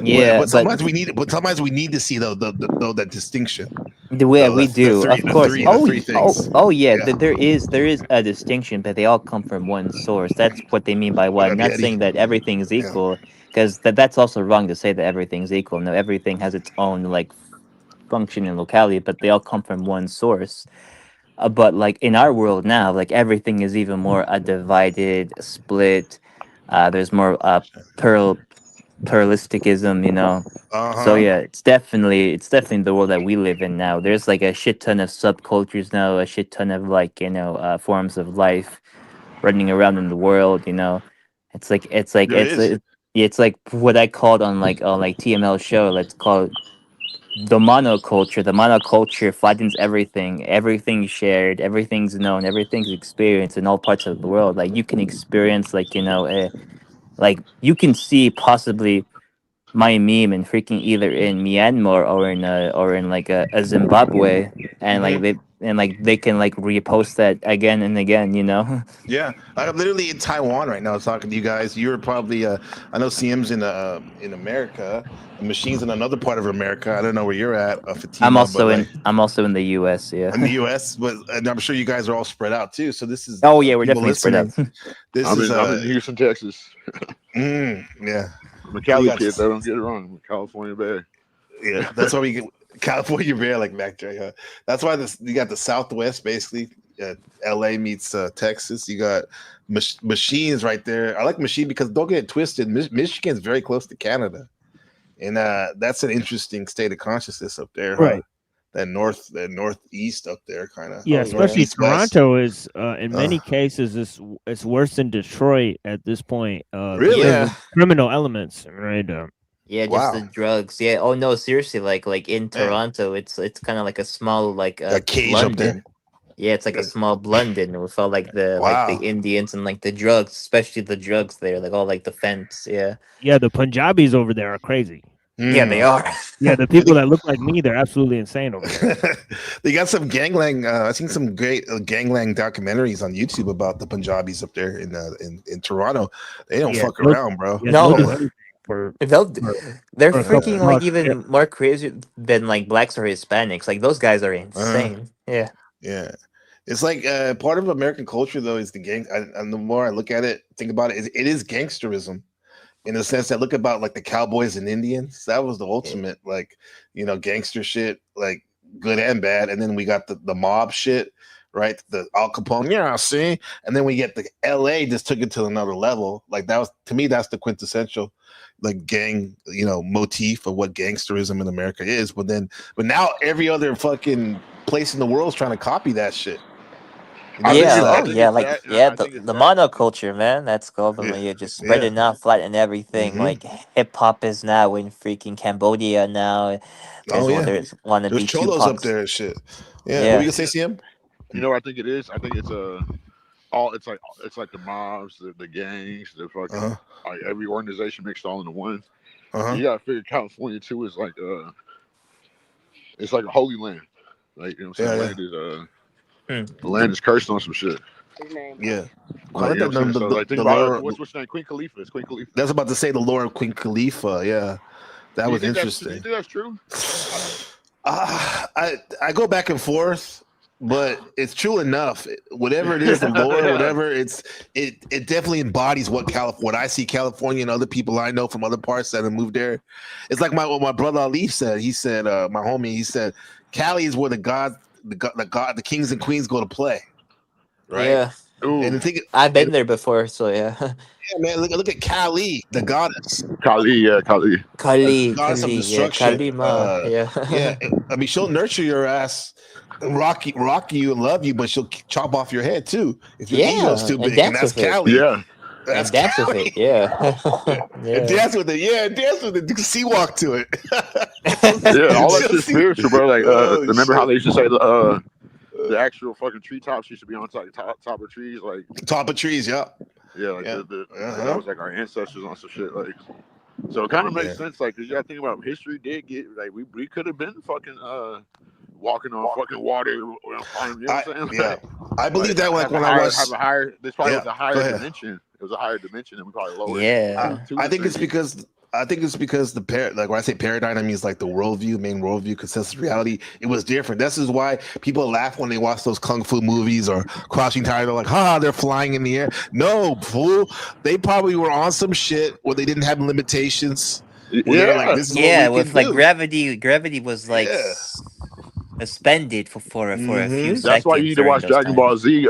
Yeah, but sometimes we need it. But sometimes we need to see that distinction. the way we The do, three, of course. the three things. Yeah. Yeah. There is a distinction, but they all come from one source. That's what they mean by one. What I'm up, not Yeti? saying that everything is Yeah. equal, because that's also wrong to say that everything's equal. No, everything has its own like function and locality, but they all come from one source. But like in our world now, like everything is even more divided, split. There's more pluralisticism, you know. So yeah, it's definitely the world that we live in now. There's like a shit ton of subcultures now, a shit ton of like, you know, forms of life running around in the world, you know. There is. It's like what I called on like TML show, let's call it the monoculture. The monoculture flattens everything. Everything's shared, everything's known, everything's experienced in all parts of the world. Like you can experience like, you know, like you can see possibly my meme in freaking either in Myanmar or in like a Zimbabwe, and like they can like repost that again and again, you know. Yeah, I'm literally in Taiwan right now talking to you guys. You're probably, I know CM's in America, and Machine's in another part of America. I don't know where you're at, Fatima, I'm also in the U.S. Yeah. in the U.S., but and I'm sure you guys are all spread out too. So this is Oh yeah, we're people definitely spread out. This I'm is in Houston, Texas. yeah. I'm a Cali got- kid. Though, don't get it wrong. I'm a California Bay. Yeah, that's why we get California Bear like Mac J. Huh? That's why you got the Southwest basically. LA meets Texas. You got Machines right there. I like Machine because don't get it twisted. Michigan's very close to Canada, and that's an interesting state of consciousness up there. Huh? Right. That northeast up there, kind of. Yeah, especially East, west. Toronto is in many cases it's worse than Detroit at this point. Really? because of criminal elements, right? Yeah, just Wow. the drugs. Yeah. Oh no, seriously. Like in Toronto, it's kind of like a small like A cage up there. London. Yeah, it's like a small London with all like the Wow. Indians and like the drugs, especially the drugs there, like all like the fence. Yeah. Yeah, the Punjabis over there are crazy. Yeah, they are. Yeah, the people that look like me, they're absolutely insane over there. They got some gangland. I've seen some great gangland documentaries on YouTube about the Punjabis up there in Toronto. They don't Yeah, fuck they'll- around, bro. Yeah, No. they'll do anything for They're for a couple freaking like bucks, yeah. even more crazy than like blacks or Hispanics. Like those guys are insane. Yeah. Yeah. It's like part of American culture, though, is the gang. And the more I look at it, think about it, it is gangsterism in the sense that look about like the cowboys and Indians. That was the ultimate, like, gangster shit, like good and bad. And then we got the mob shit, right? The Al Capone, yeah, see. And then we get the LA just took it to another level. Like that was, to me, that's the quintessential like gang, motif of what gangsterism in America is. But now every other fucking place in the world is trying to copy that shit. Yeah. think Yeah. it's Like that, and yeah, I think it's the that. monoculture, man. That's globally just spreading out, flattening everything. Like hip hop is now in freaking Cambodia now. There's want to There's be cholos up Tupac's. there and shit. Yeah. What Yeah. were you gonna say, CM? You know what I think it is? I think it's all it's like the mobs, the gangs, the fucking like every organization mixed all into one. You gotta figure California too is like it's like a holy land. Like what I'm saying, Yeah, land is the land is cursed on some shit. Yeah. Like, think think about what's her name? Queen Khalifa. It's Queen Khalifa. That's about to say the lore of Queen Khalifa. Yeah, that was interesting. Do you think that's true? I go back and forth, but it's true enough. Whatever it is, the lore, whatever it definitely embodies what I see California and other people I know from other parts that have moved there. It's like what my brother Ali said. He said, my homie, he said, Cali is where the kings and queens go to play. Right. Yeah. And I've been there before, so yeah. Yeah, man. Look at Kali, the goddess. Kali. Kali, goddess of yeah, destruction. Kalima, yeah. I mean, she'll nurture your ass, rock you and love you, but she'll chop off your head too if your ego's too big. And that's Kali. Yeah. That's dance with it, yeah. And dance with it, yeah. Dance with it. Do sea walk to it. Yeah, all that shit's spiritual, bro. Like, remember how they used to say the actual fucking treetops used to be on top of trees, like top of trees, yeah. Yeah, like that was like our ancestors on some shit, like. So it kind of makes sense, like, cause you gotta think about history did get like we could have been fucking walking on fucking water. You know what I'm saying? Yeah, I believe that when I was have a higher. This probably was a higher dimension. It was a higher dimension, and we probably lower. Yeah, I think it's because the like when I say paradigm, I mean it's like the main worldview, consensus reality. It was different. This is why people laugh when they watch those kung fu movies or Crouching Tiger. They're like, they're flying in the air. No, fool. They probably were on some shit where they didn't have limitations. Yeah, like, this is what we with can like do. gravity was like suspended for a few seconds. That's why you need to watch Dragon Ball Z.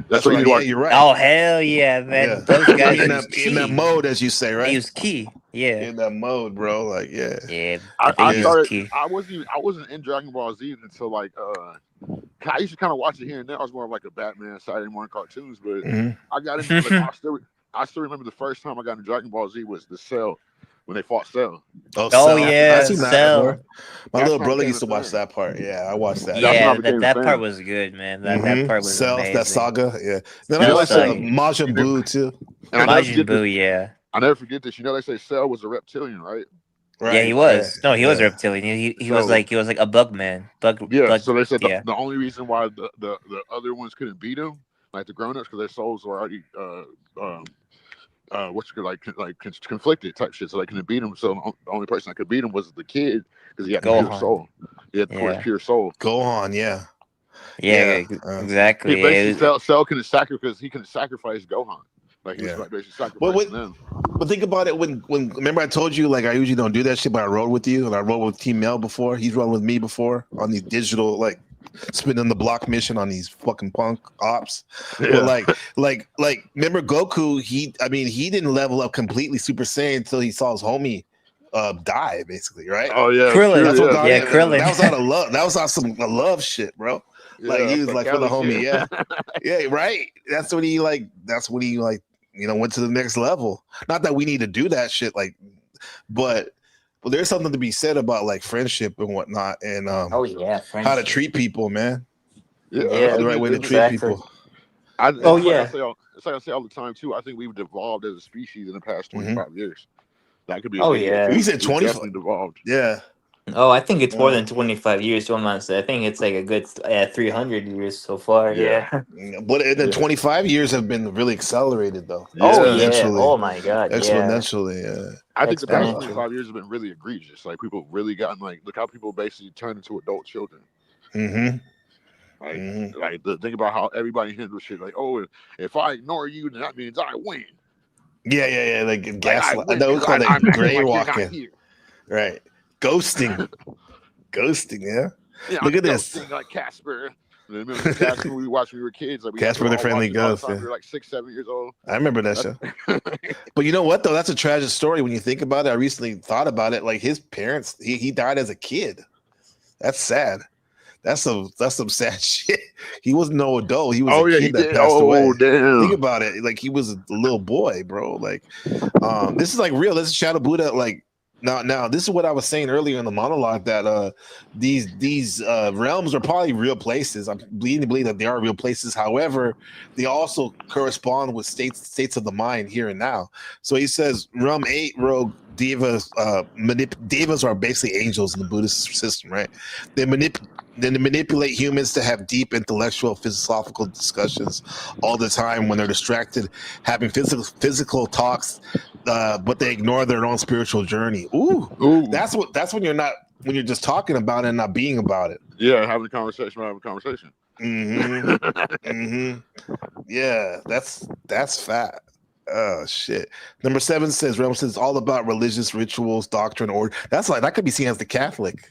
That's why you need to watch. You're right. Oh hell yeah, man! Yeah. Those guys in that mode, as you say, right? They use key. Yeah. In that mode, bro. Like, yeah. Yeah. I started. I wasn't in Dragon Ball Z until like I used to kind of watch it here and there. I was more of like a Batman Saturday morning cartoons, but I got into like, I still remember the first time I got into Dragon Ball Z was the Cell when they fought Cell. Oh yeah, I've seen that Cell. before. My little brother used to watch that part. Yeah, I watched that. Yeah, that part was good, man. That part was Cell, amazing. that saga. Yeah. Then I watched Majin Buu too. Majin Buu, yeah. I never forget this. You know, they say Cell was a reptilian, right? Yeah, he was. No, he was a reptilian. He was like a bug man. Bug. So they said the only reason why the other ones couldn't beat him, like the grown-ups, because their souls were already conflicted type shit, so they couldn't beat him. So the only person that could beat him was the kid because he had the pure soul. He had the pure soul. Gohan, yeah. Yeah, exactly. He basically Cell couldn't sacrifice. He couldn't sacrifice Gohan. Like he was basically sacrificing them. But think about it when remember I told you like I usually don't do that shit, but I rode with you and I rode with Team Mel before. He's run with me before on these digital like spinning the block mission on these fucking punk ops. Yeah. But like remember Goku, he didn't level up completely Super Saiyan until he saw his homie die, basically, right? Oh yeah. Krillin. Krillin. That was out of love. That was out some love shit, bro. Yeah, like he was like for the homie, shit. yeah, right. That's when he went to the next level. Not that we need to do that shit, like, but there's something to be said about like friendship and whatnot, and how to treat people, man. Yeah, the right way to treat people. It's like I say all the time too. I think we've evolved as a species in the past 25 years. That could be a Oh good one yeah. too. You said It's 20. definitely devolved. Yeah. Oh, I think it's more than 25 years. One month. I think it's like a good 300 years so far. Yeah. Yeah. But the Yeah. 25 years have been really accelerated though. Oh Yeah. yeah. Exponentially. Oh my God. Yeah. Exponentially, yeah. I think the past Uh, 25 years have been really egregious. Like people really gotten like, look how people basically turn into adult children. mm-hmm. Like, Mm-hmm. think about how everybody handles shit. Like, oh, if I ignore you, then that means I win. Yeah. Like Like, I gaslight. win No, we because call I'm that acting gray like you're not walking. here. Right. Ghosting. Ghosting, yeah. Yeah, Look I'm at this. ghosting like Casper. Remember Casper we watched when we were kids? Like we Casper used the to all Friendly watch it all the Ghost, time. yeah. We were like 6, 7 years old. I remember that show. But you know what though? That's a tragic story when you think about it. I recently thought about it. Like his parents, he died as a kid. That's sad. That's some sad shit. He wasn't no adult. He was Oh a yeah, kid he that did. passed away. Oh damn. Think about it. Like he was a little boy, bro. Like this is like real. This is Shadow Buddha. Like now this is what I was saying earlier in the monologue that these realms are probably real places. I'm beginning to believe that they are real places. However, they also correspond with states of the mind here and now. So he says realm 8 rogue devas devas are basically angels in the Buddhist system, right? They manipulate humans to have deep intellectual philosophical discussions all the time when they're distracted having physical talks, but they ignore their own spiritual journey. Ooh. That's when you're just talking about it and not being about it. Yeah, having a conversation. Yeah, that's fat. Oh shit. Number 7 says realm says all about religious rituals, doctrine, or that could be seen as the Catholic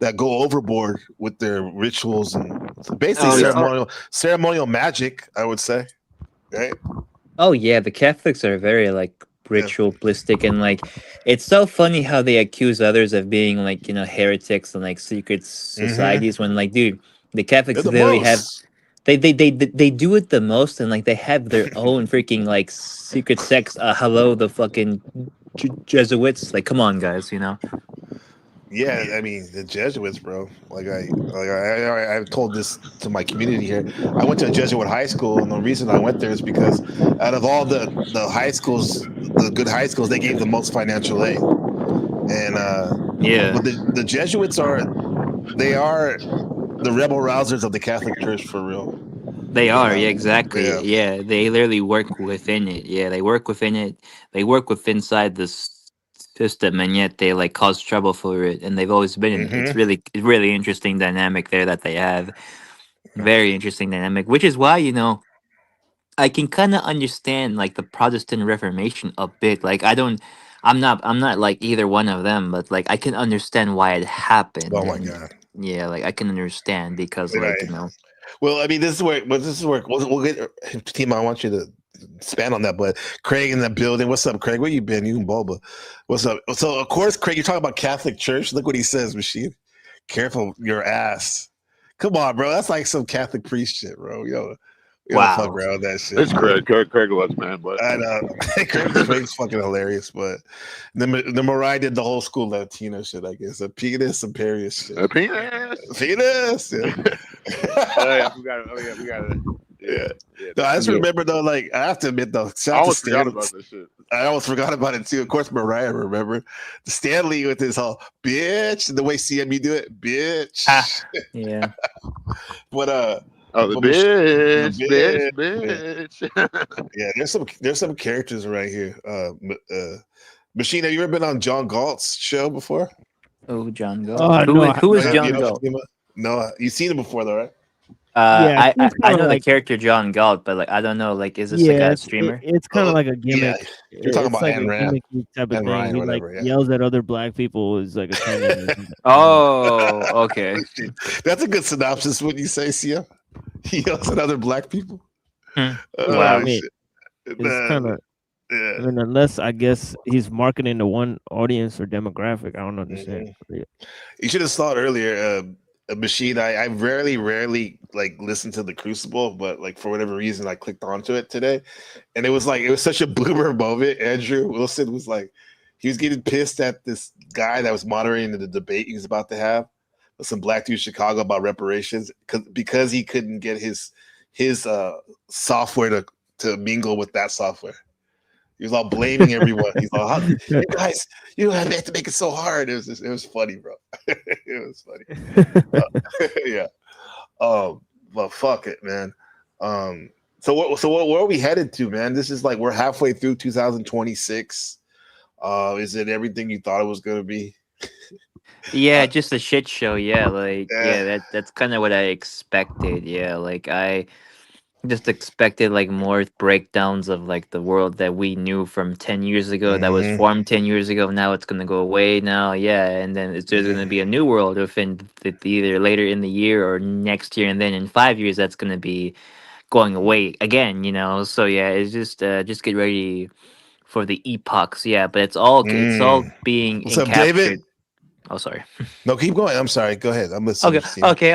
that go overboard with their rituals and basically ceremonial magic, I would say. Right? Oh yeah, the Catholics are very like ritualistic and like it's so funny how they accuse others of being like heretics and like secret societies when like dude, the Catholics They're the literally have most. they do it the most and like they have their own freaking like secret sects. Hello, the fucking Jesuits. Like, come on, guys. Yeah, I mean the Jesuits, bro. I've told this to my community here. I went to a Jesuit high school, and the reason I went there is because out of all the high schools, the good high schools, they gave the most financial aid. And but the Jesuits are the rebel rousers of the Catholic Church for real. They are, yeah, exactly. Yeah. Yeah, they literally work within it. Yeah, they work within it. They work with inside this system, and yet they like cause trouble for it. And they've always been. It's really interesting dynamic there that they have. Very interesting dynamic, which is why I can kind of understand like the Protestant Reformation a bit. Like I'm not like either one of them, but like I can understand why it happened. Oh my and, god. Yeah, like I can understand because like Well, I mean, this is where we'll get Tima. I want you to expand on that, but Craig in the building. What's up, Craig? Where you been? You and Boba. What's up? So, of course, Craig, you're talking about Catholic Church. Look what he says, Machine. Careful your ass. Come on, bro. That's like some Catholic priest shit, bro. Yo, wow. Fuck around with that shit. It's Craig. Craig was, man. But I know. Craig's fucking hilarious. But the Mariah did the whole school Latino shit, I guess. A penis, some Paris shit. A penis. Penis. Yeah. Yeah, we got it. Yeah. No, I just remember though, like I have to admit though, I almost forgot about this shit. I almost forgot about it too. Of course, Mariah, remember Stanley with his whole bitch, the way CMU do it, bitch. Yeah. But the bitch. Yeah, there's some characters right here. Machine, have you ever been on John Galt's show before? Oh, John Galt. No, who is John Galt? No, you've seen him before though, right? I know the character John Galt, but like I don't know, like is this like a streamer? It's kind of like a gimmick. Yeah. You're talking about like Ayn Rand. Type of Ayn thing. Rand, He whatever, like yells at other black people is like a Chinese. Oh, okay. That's a good synopsis. Wouldn't you say, Sia? He yells at other black people. Wow, it's kind of. Yeah. I mean, unless I guess he's marketing to one audience or demographic, I don't understand. Mm-hmm. You should have saw it earlier. Machine, I rarely like listen to the Crucible, but like for whatever reason I clicked onto it today, and it was such a boomer moment. Andrew Wilson was like, he was getting pissed at this guy that was moderating the debate he was about to have with some black dude in Chicago about reparations because he couldn't get his software to mingle with that software. He was all blaming everyone. He's all, you guys, you have to make it so hard. It was funny, bro. It was funny. Yeah. But fuck it, man. So where are we headed to, man? This is like we're halfway through 2026. Is it everything you thought it was gonna be? Yeah, just a shit show. Yeah, like that's kind of what I expected. Yeah, like I just expected like more breakdowns of like the world that we knew from 10 years ago that was formed 10 years ago. Now it's gonna go away now. Yeah, and then there's gonna be a new world within either later in the year or next year, and then in 5 years that's gonna be going away again. So yeah, it's just get ready for the epochs. Yeah, but it's all being What's up, David? Oh, sorry. No, keep going. I'm sorry. Go ahead. I'm listening. Okay.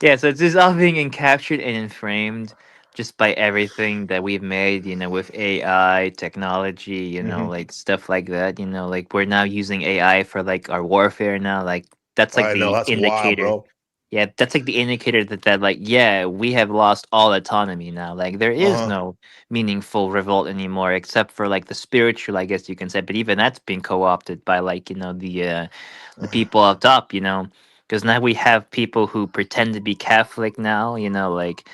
Yeah, so it's just all being encaptured and enframed just by everything that we've made, with AI technology, like stuff like that. Like we're now using AI for like our warfare now. Like that's like the indicator. Wild, bro. Yeah, that's like the indicator that like, yeah, we have lost all autonomy now. Like there is no meaningful revolt anymore, except for like the spiritual, I guess you can say. But even that's being co-opted by like, the people up top, because now we have people who pretend to be Catholic now, like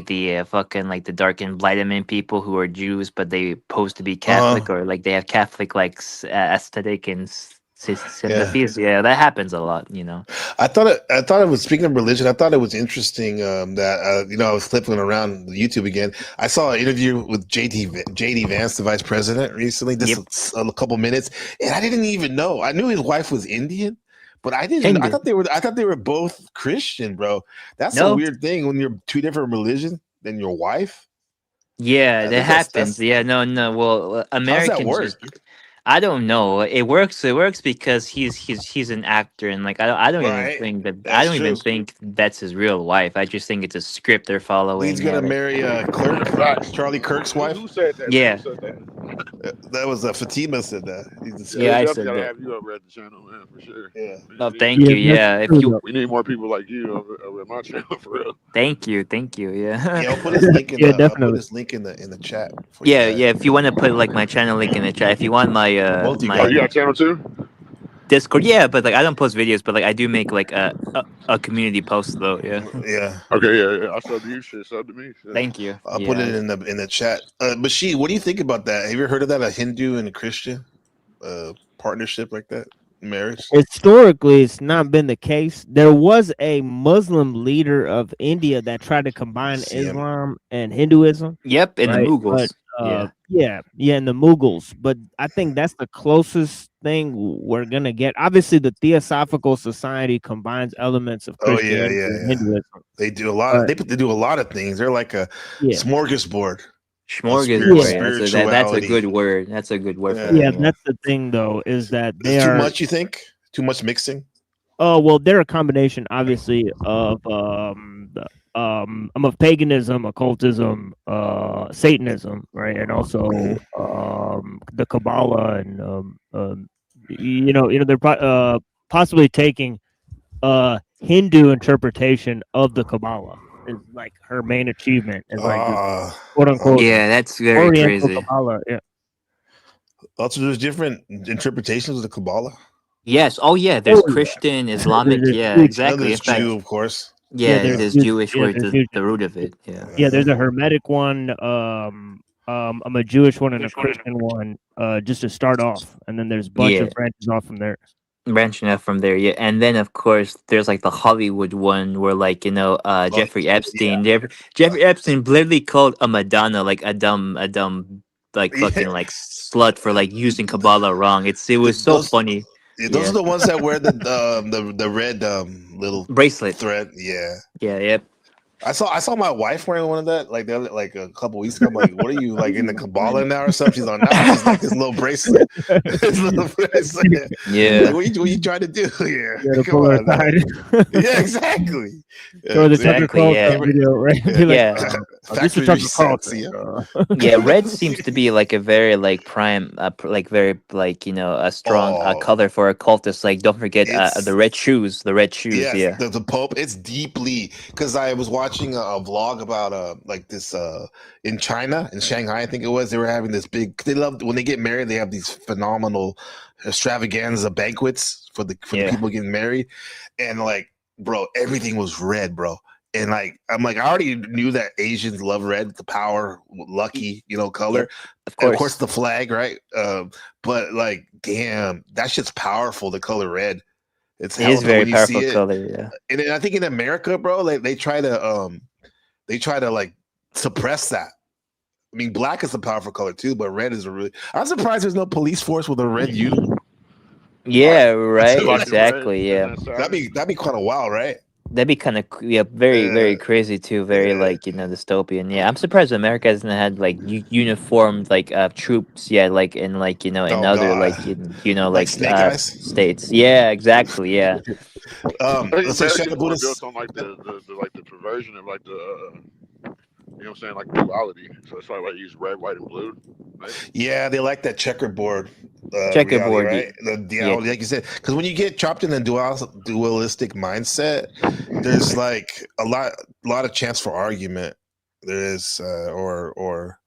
the fucking like the dark enlightenment people who are Jews, but they pose to be Catholic, or like they have Catholic like aesthetic and sympathies. Yeah, that happens a lot. I thought it was, speaking of religion, I thought it was interesting that I was flipping around YouTube again. I saw an interview with JD Vance, the vice president, recently. Just a couple minutes, and I didn't even know. I knew his wife was Indian, but I didn't. I thought they were both Christian, bro. That's a weird thing when you're two different religions than your wife. Yeah, that happens. Yeah, no. Well, Americans. How does that work? I don't know. It works. It works because he's an actor, and like I don't even think that even think that's his real wife. I just think it's a script they're following. He's gonna marry Kirk, Charlie Kirk's wife. Who said that? Yeah, that was Fatima said that. I said gotta that. have you over at the channel, man, for sure. Yeah. Oh, thank you. Yeah, we need more people like you over at my channel, for real. Thank you. Yeah. Yeah, I'll put his link in. Definitely. I'll put his link in the chat. Yeah. If you want to put like my channel link in the chat, if you want my you got a channel too? Discord, yeah, but like I don't post videos, but like I do make like a community post though. Yeah. Okay, yeah. I sub to you, shit. Sub to me. Shit. Thank you. I'll put it in the chat. Bashir, what do you think about that? Have you ever heard of that? A Hindu and a Christian partnership like that, marriage? Historically, it's not been the case. There was a Muslim leader of India that tried to combine Islam and Hinduism. Yep, in the Mughals. In the Mughals. But I think that's the closest thing we're gonna get. Obviously, the Theosophical Society combines elements of Christianity and Hinduism. They do a lot. They do a lot of things. They're like a smorgasbord. Smorgasbord. That's a good word. That's a good word. Yeah, that's the thing though. Is that they too much? You think too much mixing? Oh well, they're a combination, obviously, of paganism, occultism, Satanism, right, and also the Kabbalah, and they're possibly taking Hindu interpretation of the Kabbalah is like her main achievement, is like quote unquote. Yeah, that's very Oriental crazy. Kabbalah, yeah. Also, there's different interpretations of the Kabbalah. Yes. Oh yeah. There's Christian, Islamic. Yeah, exactly. There's Jew, of course. Yeah, there's Jewish word, the root of it. Yeah, there's a Hermetic one, I'm a Jewish one, and a Christian one, just to start off, and then there's a bunch of branches off from there. Branching out from there, yeah, and then of course there's like the Hollywood one where like Jeffrey Epstein. Jeffrey Epstein literally called a Madonna like a dumb like fucking like slut for like using Kabbalah wrong. It was so funny. Those are the ones that wear the red little bracelet thread. Yeah. Yep. I saw my wife wearing one of that like a couple weeks ago. I'm like, what are you like in the Kabbalah now or something? She's on now. She's like this little bracelet. Yeah. Like, what are you trying to do here? Yeah, come on. Yeah, exactly. So the video, right? Yeah. This is Factory Tucker resets. Carlson. Yeah. Yeah, red seems to be like a very like prime, like very like a strong Oh, color for a cultist. Like, don't forget the it's red shoes. The red shoes. yes, Yeah, the Pope. It's deeply because I was watching a vlog about like this in China, in Shanghai, I think it was. They were having this big. They love when they get married. They have these phenomenal extravaganza banquets for the yeah. people getting married, and like, bro, everything was red, bro. And like, I'm like, I already knew that Asians love red, the power, lucky, Yep, color. of And of course, course. the flag, right? But like, damn, that shit's powerful. The color red. It's It is hella very when you powerful see it. color. Yeah. And then I think in America, bro, like they try to like suppress that. I mean, black is a powerful color too, but red is a really. I'm surprised there's no police force with a red uniform. Yeah. I Right. said like in red Exactly. and Yeah. then That'd be kind of wild, right? That'd be kind of very Uh, very crazy too. Very uh, like dystopian. Yeah. I'm surprised America hasn't had like uniformed like troops yet. Like in in oh other God, like like Snake Eyes. states. Yeah. Exactly. Yeah. I think Let's say America Shadow is more Buddhist. built on like the like the perversion of like the you know what I'm saying, like duality. So it's like use red, white, and blue. Right? Yeah, they like that checkerboard reality, Checkerboard. right? The Yeah. duality, like you said, because when you get chopped in the dualistic mindset, there's like a lot of chance for argument. There is, or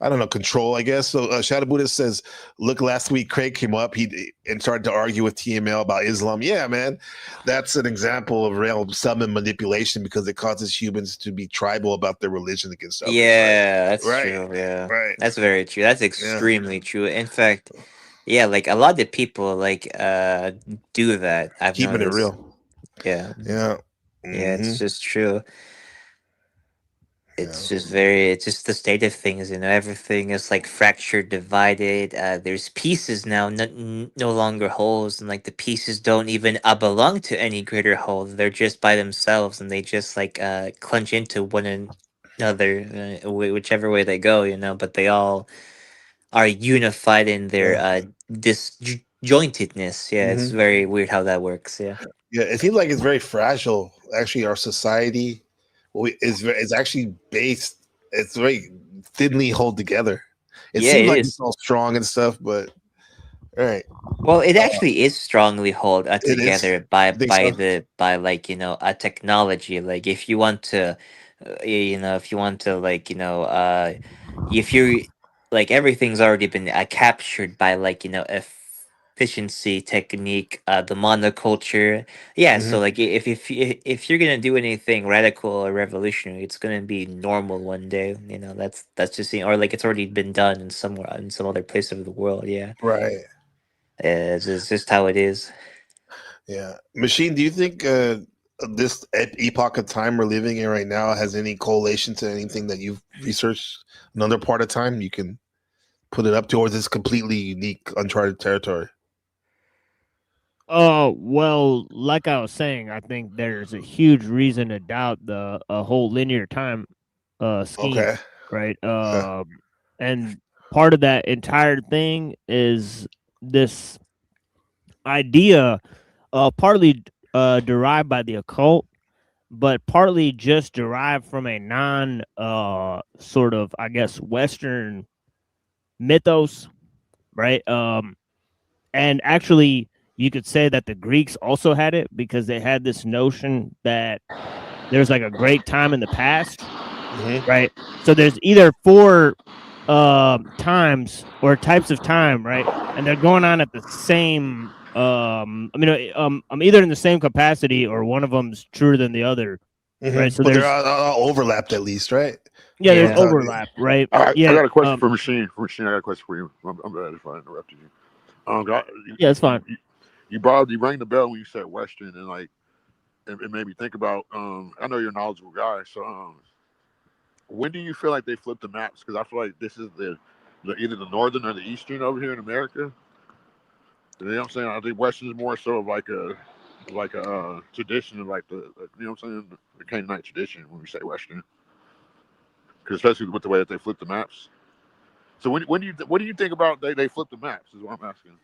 I don't know, control, I guess. So Shadow Buddhist says, look, last week Craig came up and started to argue with TML about Islam. Yeah, man, that's an example of real summon manipulation because it causes humans to be tribal about their religion against others, right? Yeah, that's Right, true. Yeah, right. that's very true. That's Yeah. extremely true. In fact, yeah, like a lot of people like do that. I've Keeping it noticed. real. Yeah, Yeah. yeah, Hmm. it's just true. Yeah. It's just the state of things, everything is like fractured, divided. There's pieces now, no longer wholes, and like the pieces don't even belong to any greater whole. They're just by themselves, and they just like clench into one another, whichever way they go, but they all are unified in their Yeah. disjointedness. Yeah, it's Hmm. very weird how that works. Yeah. Yeah. It seems like it's very fragile. Actually, our society is actually based. It's very thinly held together. It Yeah, seems it like it's is. all strong and stuff, but all right. Well, it Uh, actually is strongly held it is. together by You think so? like a technology. Like if you want to, if you want to like if you're like everything's already been captured by like efficiency technique, the monoculture. Yeah, Hmm. so like if you're gonna do anything radical or revolutionary, it's gonna be normal one day. That's just or like it's already been done in somewhere in some other place of the world. Yeah. Right. It's just how it is. Yeah. Machine, do you think this epoch of time we're living in right now has any correlation to anything that you've researched another part of time you can put it up to, or is this completely unique, uncharted territory? Well, like I was saying, I think there's a huge reason to doubt the whole linear time scheme, Okay. right? Okay. And part of that entire thing is this idea, partly derived by the occult, but partly just derived from a non sort of, I guess, Western mythos, right? And actually, you could say that the Greeks also had it because they had this notion that there's like a great time in the past, right? So there's either four times or types of time, right? And they're going on at the same. I'm either in the same capacity or one of them's truer than the other, right? So But they're there's all overlapped at least, right? there's Yeah. overlap, right? I Yeah, got a question for Machine. For Machine, I got a question for you. I'm bad if I interrupted you. yeah, it's fine. You rang the bell when you said Western, and like it made me think about. I know you're a knowledgeable guy, so when do you feel like they flipped the maps? Because I feel like this is the either the northern or the eastern over here in America. You know what I'm saying? I think Western is more so of like a tradition of like you know what I'm saying, the Canaanite tradition when we say Western, because especially with the way that they flip the maps. So when do you what do you think about they flip the maps? Is what I'm asking.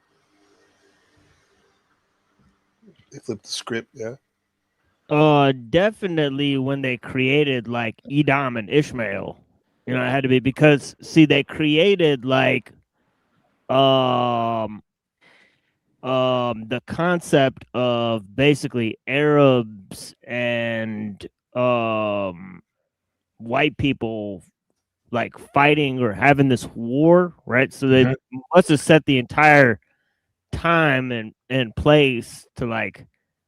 They flipped the script, yeah. Definitely when they created like Edom and Ishmael. You know, it had to be because see they created like um the concept of basically Arabs and white people like fighting or having this war, right? So they must have set the entire time and place to like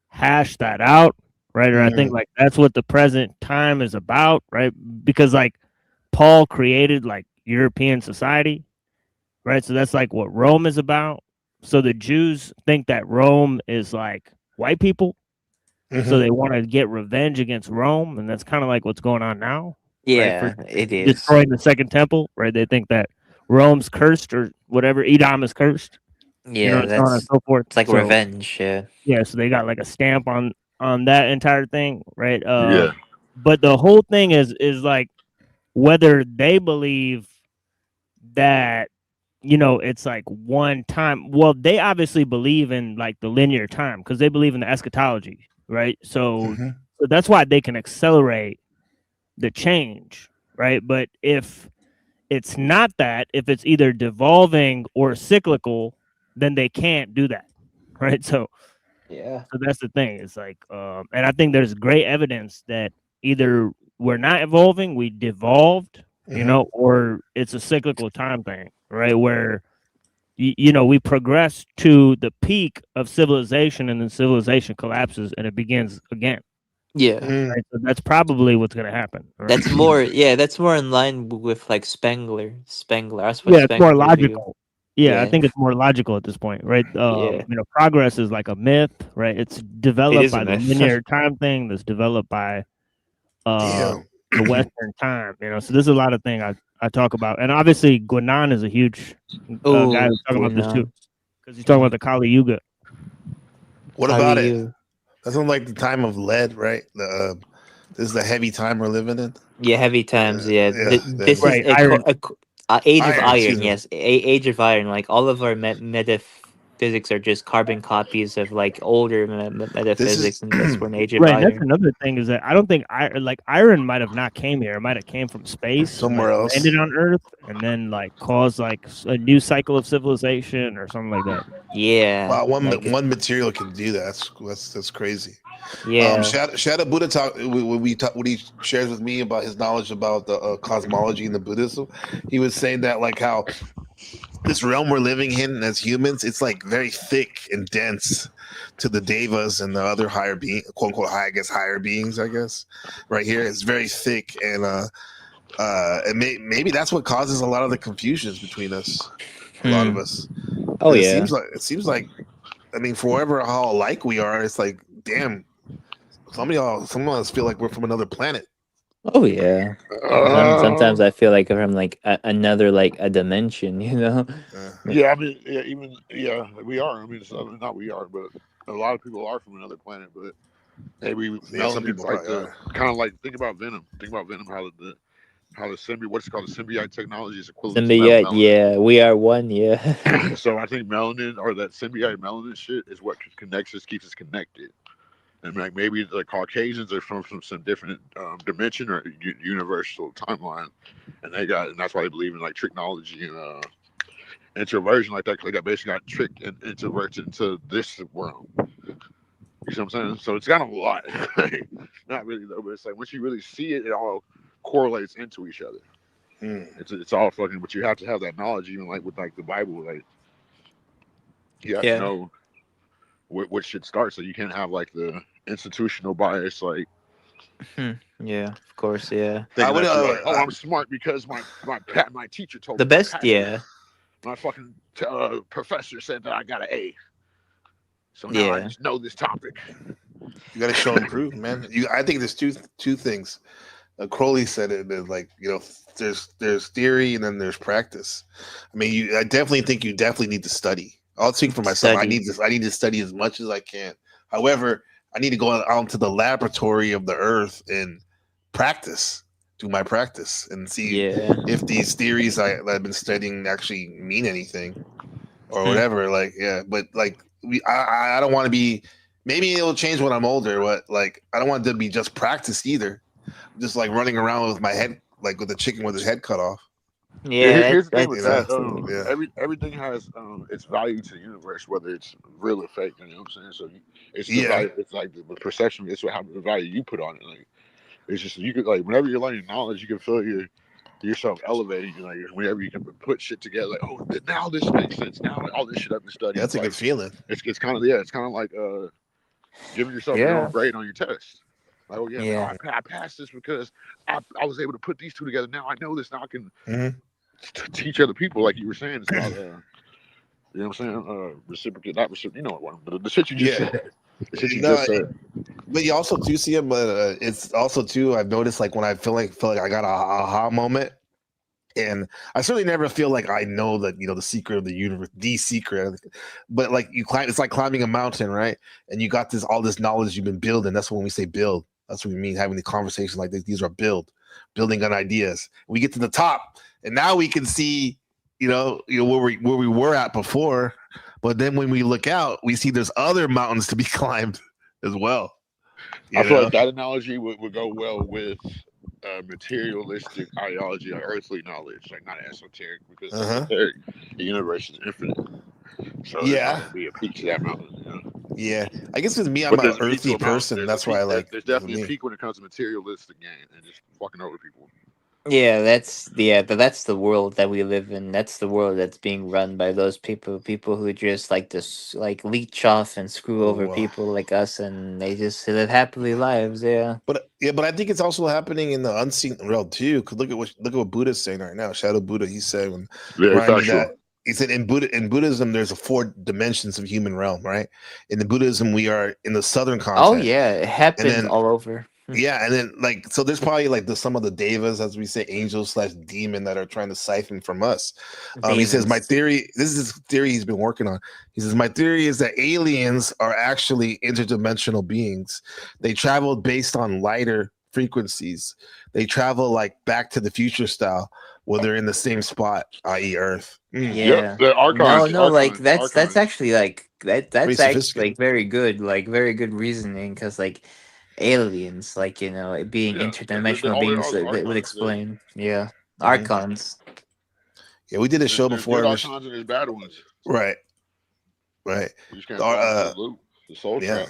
hash that out, right? Or I think like that's what the present time is about, right? Because like Paul created like European society, right? So that's like what Rome is about. So the Jews think that Rome is like white people, so they want to get revenge against Rome, and that's kind of like what's going on now, right? For Yeah, it is. destroying the second temple, right? They think that Rome's cursed or whatever, Edom is cursed, you know, Yeah, and so on and that's so forth. it's like So revenge. Yeah. yeah, so they got like a stamp on that entire thing, right? Yeah. But the whole thing is like whether they believe that it's like one time. Well, they obviously believe in like the linear time because they believe in the eschatology, right? So that's why they can accelerate the change, right? But if it's not that, if it's either devolving or cyclical, then they can't do that, right? Yeah. So that's the thing. It's like, and I think there's great evidence that either we're not evolving, we devolved, or it's a cyclical time thing, right? Where we progress to the peak of civilization, and then civilization collapses and it begins again. Yeah. Right? So that's probably what's going to happen. Right? That's more. Yeah, that's more in line with like Spengler. That's what Yeah, it's more Spengler view. logical. Yeah, I Yeah. think it's more logical at this point, right? Yeah. Progress is like a myth, right? It's It developed is a by the myth. linear time thing that's developed by uh Damn. the Western time, So there's a lot of things I talk about, and obviously Guanan is a huge guy Oh, who's talking about this too, Guinan. because he's talking about the Kali Yuga. What How about do it? you? That's not like the time of lead, right? This is the heavy time we're living in. Yeah, heavy times. Yeah, this is Right, iron. age of Iron, excuse iron. me. Yes, age of iron. Like all of our metaphysics are just carbon copies of like older This is metaphysics, and that's when age of Right, that's iron. another thing is that I don't think iron might have not came here. It might have came from space and somewhere like else. landed on Earth and then like caused like a new cycle of civilization or something like that. Yeah. Wow, like, one material can do that. That's crazy. Yeah. Shout out Buddha talk when he shares with me about his knowledge about the cosmology and the Buddhism. He was saying that like how this realm we're living in as humans, it's like very thick and dense to the devas and the other higher being, quote unquote, higher beings. I guess right here it's very thick and maybe that's what causes a lot of the confusions between us, a lot of us. Oh It yeah. seems like, I mean, for whatever how alike we are, it's like, damn, some of us feel like we're from another planet. Oh yeah. Sometimes I feel like I'm like another like a dimension. Yeah, I mean, we are. I mean, it's not we are, but a lot of people are from another planet. But maybe some melanin's people like probably kind of like think about Venom. Think about Venom. How the symbiote, what's called the symbiote technology is equivalent to Symbiote. melanin. Yeah, we are one. Yeah. So I think melanin or that symbiote melanin shit is what connects us, keeps us connected. And like maybe the Caucasians are from some different dimension or universal timeline, and that's why they believe in like technology and introversion like that. Because they basically got tricked and introverted into this world. You see what I'm saying? So it's kind of a lot. Not really though, but it's like once you really see it, it all correlates into each other. It's all fucking, but you have to have that knowledge, even like with like the Bible, like you have to know what should start, so you can't have like the institutional bias, like Yeah, of course, yeah. thinking that you're like, oh, I'm smart because my teacher told The me. best, yeah. My fucking professor said that I got an A, so now I just know this topic. You got to show and prove, man. I think there's two things. Crowley said it, like, there's theory and then there's practice. I mean, I definitely think you definitely need to study. I'll speak for myself. I need to study as much as I can. However, I need to go out into the laboratory of the earth and do my practice and see if these theories that I've been studying actually mean anything or whatever. Like, yeah, but like I don't want to be Maybe it'll change when I'm older. But like, I don't want it to be just practice either. Just like running around with my head, like with the chicken with his head cut off. Yeah, Here's the thing that with You know? that. that's Yeah. Everything has its value to the universe, whether it's real or fake. You know what I'm saying? So it's the Yeah. value. It's like the perception. It's what how the value you put on it. Like it's just you could like whenever you're learning knowledge, you can feel yourself elevating. Like whenever you can put shit together, like oh now this makes sense. Now like, all this shit I've been Yeah, studying. that's a Like good feeling. it's kind of it's kind of like giving yourself your own yeah, grade on your test. Like, oh yeah, yeah, now I passed this because I was able to put these two together. Now I know this. Now I can Mhm. teach other people. Like you were saying, it's about you know what I'm saying? Reciprocate, not reciprocate. You know what? But the shit you just Yeah. said. The shit you No, just said. but you also do see it. But it's also too. I've noticed like when I feel like I got a aha moment, and I certainly never feel like I know that the secret of the universe, the secret. But like you climb, it's like climbing a mountain, right? And you got all this knowledge you've been building. That's when we say build. That's what we mean having the conversation like this. These are building on ideas. We get to the top, and now we can see, where we were at before. But then when we look out, we see there's other mountains to be climbed as well. I You feel know? like that analogy would go well with materialistic ideology or earthly knowledge, like not esoteric, because Uh-huh. esoteric, the universe is infinite. So there's not Yeah. going to be a peak to that mountain. You know? Yeah. I guess with me, I'm But an there's a peak to earthy a mountain. person. There's a That's why peak. I like There's for definitely a me. peak when it comes to materialistic gain and just fucking over people. but that's the world that we live in. That's the world that's being run by those people who just like this, like leech off and screw over Wow. people like us, and they just live happily lives. Yeah, But I think it's also happening in the unseen realm too. Cause look at what Buddha's saying right now. Shadow Buddha, he said Very reminding me factual. that he said in Buddhism there's a 4 dimensions of human realm, right? In the Buddhism we are in the southern oh content, yeah, it and happens then all over. yeah, and then like so there's probably like some of the devas, as we say, angels/demon that are trying to siphon from us. He says my Demons. theory. This is his theory he's been working on. He says my theory is that aliens are actually interdimensional beings. They travel based on lighter frequencies. They travel like Back to the Future style, where they're in the same spot, i.e., Earth. Yep, Yeah. the No, archons, no, like that's archons. actually like Pretty that's actually sophisticated. like very good reasoning, because like aliens, like it being Yeah, they interdimensional all beings, are the that would archons. explain. Yeah, Mhm. archons. Yeah, we did a show There's before good on this. archons and there's bad ones. Right, right. You just can't Our, fall into the loop, the soul yeah, trap.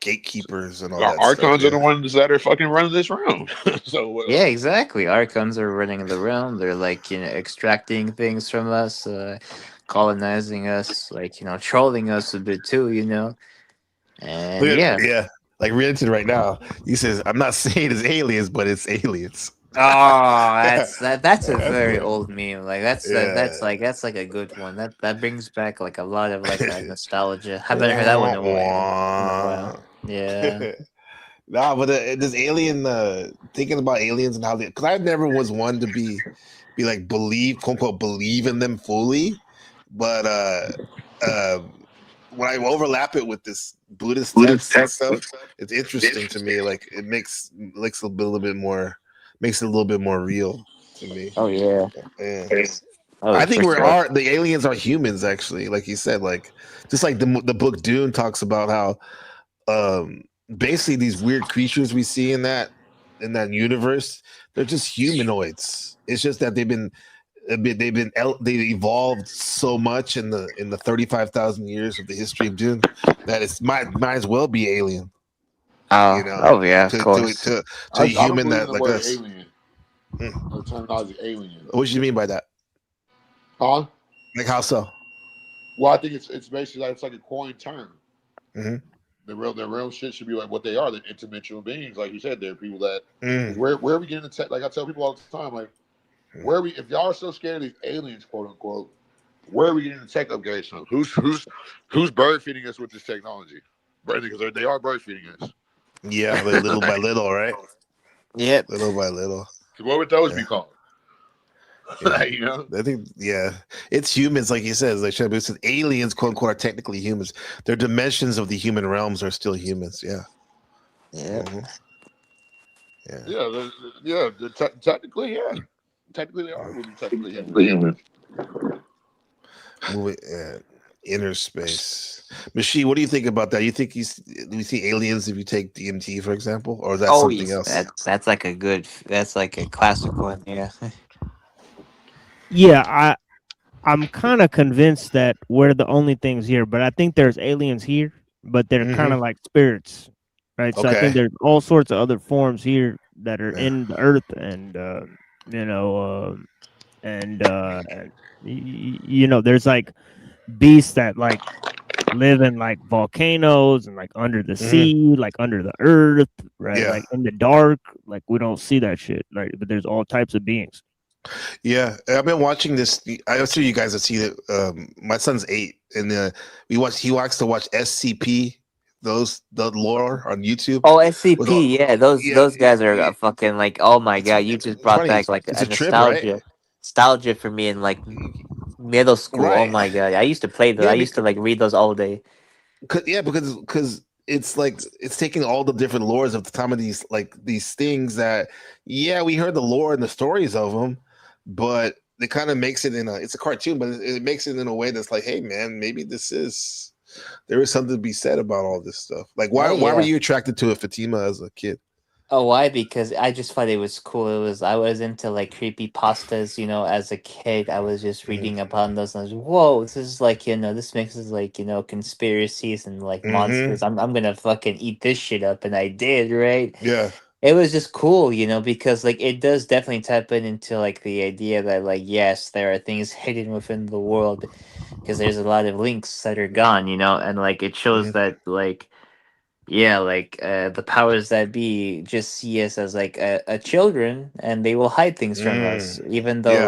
gatekeepers and all Our that stuff. archons are the Yeah. ones that are fucking running this round. So Yeah, exactly. Archons are running the realm. They're like extracting things from us, colonizing us, like trolling us a bit too. And Look at yeah. yeah, like Renton right now. He says, "I'm not saying it's aliens, but it's aliens." Oh, That's that's a very the old meme. Like yeah. that's like a good one. That brings back like a lot of like nostalgia. Haven't heard that one Wah, in a wah. while. Yeah. Nah, but does alien thinking about aliens and how they? Because I never was one to be like believe, quote unquote, believe in them fully, but when I overlap it with this Buddhist text and stuff, it's interesting to me. Like it makes a little bit more, makes it a little bit more real to me. Oh yeah. Yeah. Oh, I think for sure. the aliens are humans actually, like you said, like just like the book Dune talks about how basically these weird creatures we see in that universe, they're just humanoids. It's just that they've evolved so much in the 35,000 years of the history of Dune that it's might as well be alien, Oh, oh yeah, of course. to a I don't human believe in that the like word us. alien. The terminology alien. What do you mean by that? Huh? Like how so? Well, I think it's basically like it's like a coined term. Mm-hmm. The real shit should be like what they are. They're interdimensional beings, like you said. They're people that Mm. where are we getting the tech? Like I tell people all the time, like where are we? If y'all are so scared of these aliens, quote unquote, where are we getting the tech upgrades from? Who's bird feeding us with this technology? Because they are bird feeding us. Yeah, like little by little, right? Yep. Little by little. What would those Yeah. be called? Yeah. You know, I think it's humans, like he says. Like Shabu said, aliens, quote unquote, are technically humans. Their dimensions of the human realms are still humans. Yeah. Yeah. Mhm. Yeah. technically, yeah, technically they are. Would be technically human. Moving. Yeah. Inner space. Mashi, what do you think about that? You think do you see aliens if you take DMT, for example, or is that Oh, something yes, else? that's like a good. That's like a classic one. Yeah. Yeah, I'm kind of convinced that we're the only things here, but I think there's aliens here, but they're kind Mm-hmm. of like spirits, right? So I think Okay. there's all sorts of other forms here that are Yeah. in the earth, and you know, and you know, there's like beasts that like live in like volcanoes and like under the Mm-hmm. sea, like under the earth, right? Yeah. Like in the dark, like we don't see that shit, right? But there's all types of beings. Yeah, I've been watching this. I'm sure you guys have seen it. My son's 8, and he likes to watch SCP, the lore on YouTube. Oh, With all, SCP. Yeah, yeah, those guys are fucking like. Oh my god, you just it's brought funny. back like It's a a trip, right? nostalgia for me in like middle school. Oh Right. my god, I used to play those. I Yeah, used to like read those all day. because it's like it's taking all the different lores of the time of these things that we heard the lore and the stories of them, but it kind of makes it it's a cartoon, but it makes it in a way that's like, hey man, maybe there is something to be said about all this stuff. Like Oh why were yeah. you attracted to it, Fatima, as a kid? Oh, why? Because I just thought it was cool. I was into like creepy pastas, as a kid. I was just reading upon those and I was, whoa, this is like, this mixes like, conspiracies and like Mm-hmm. monsters. I'm gonna fucking eat this shit up, and I did, right? Yeah. It was just cool, because like it does definitely tap into like the idea that like yes, there are things hidden within the world because there's a lot of links that are gone, and like it shows Mm-hmm. that like yeah, like the powers that be just see us as like a children, and they will hide things from us, Yeah. even though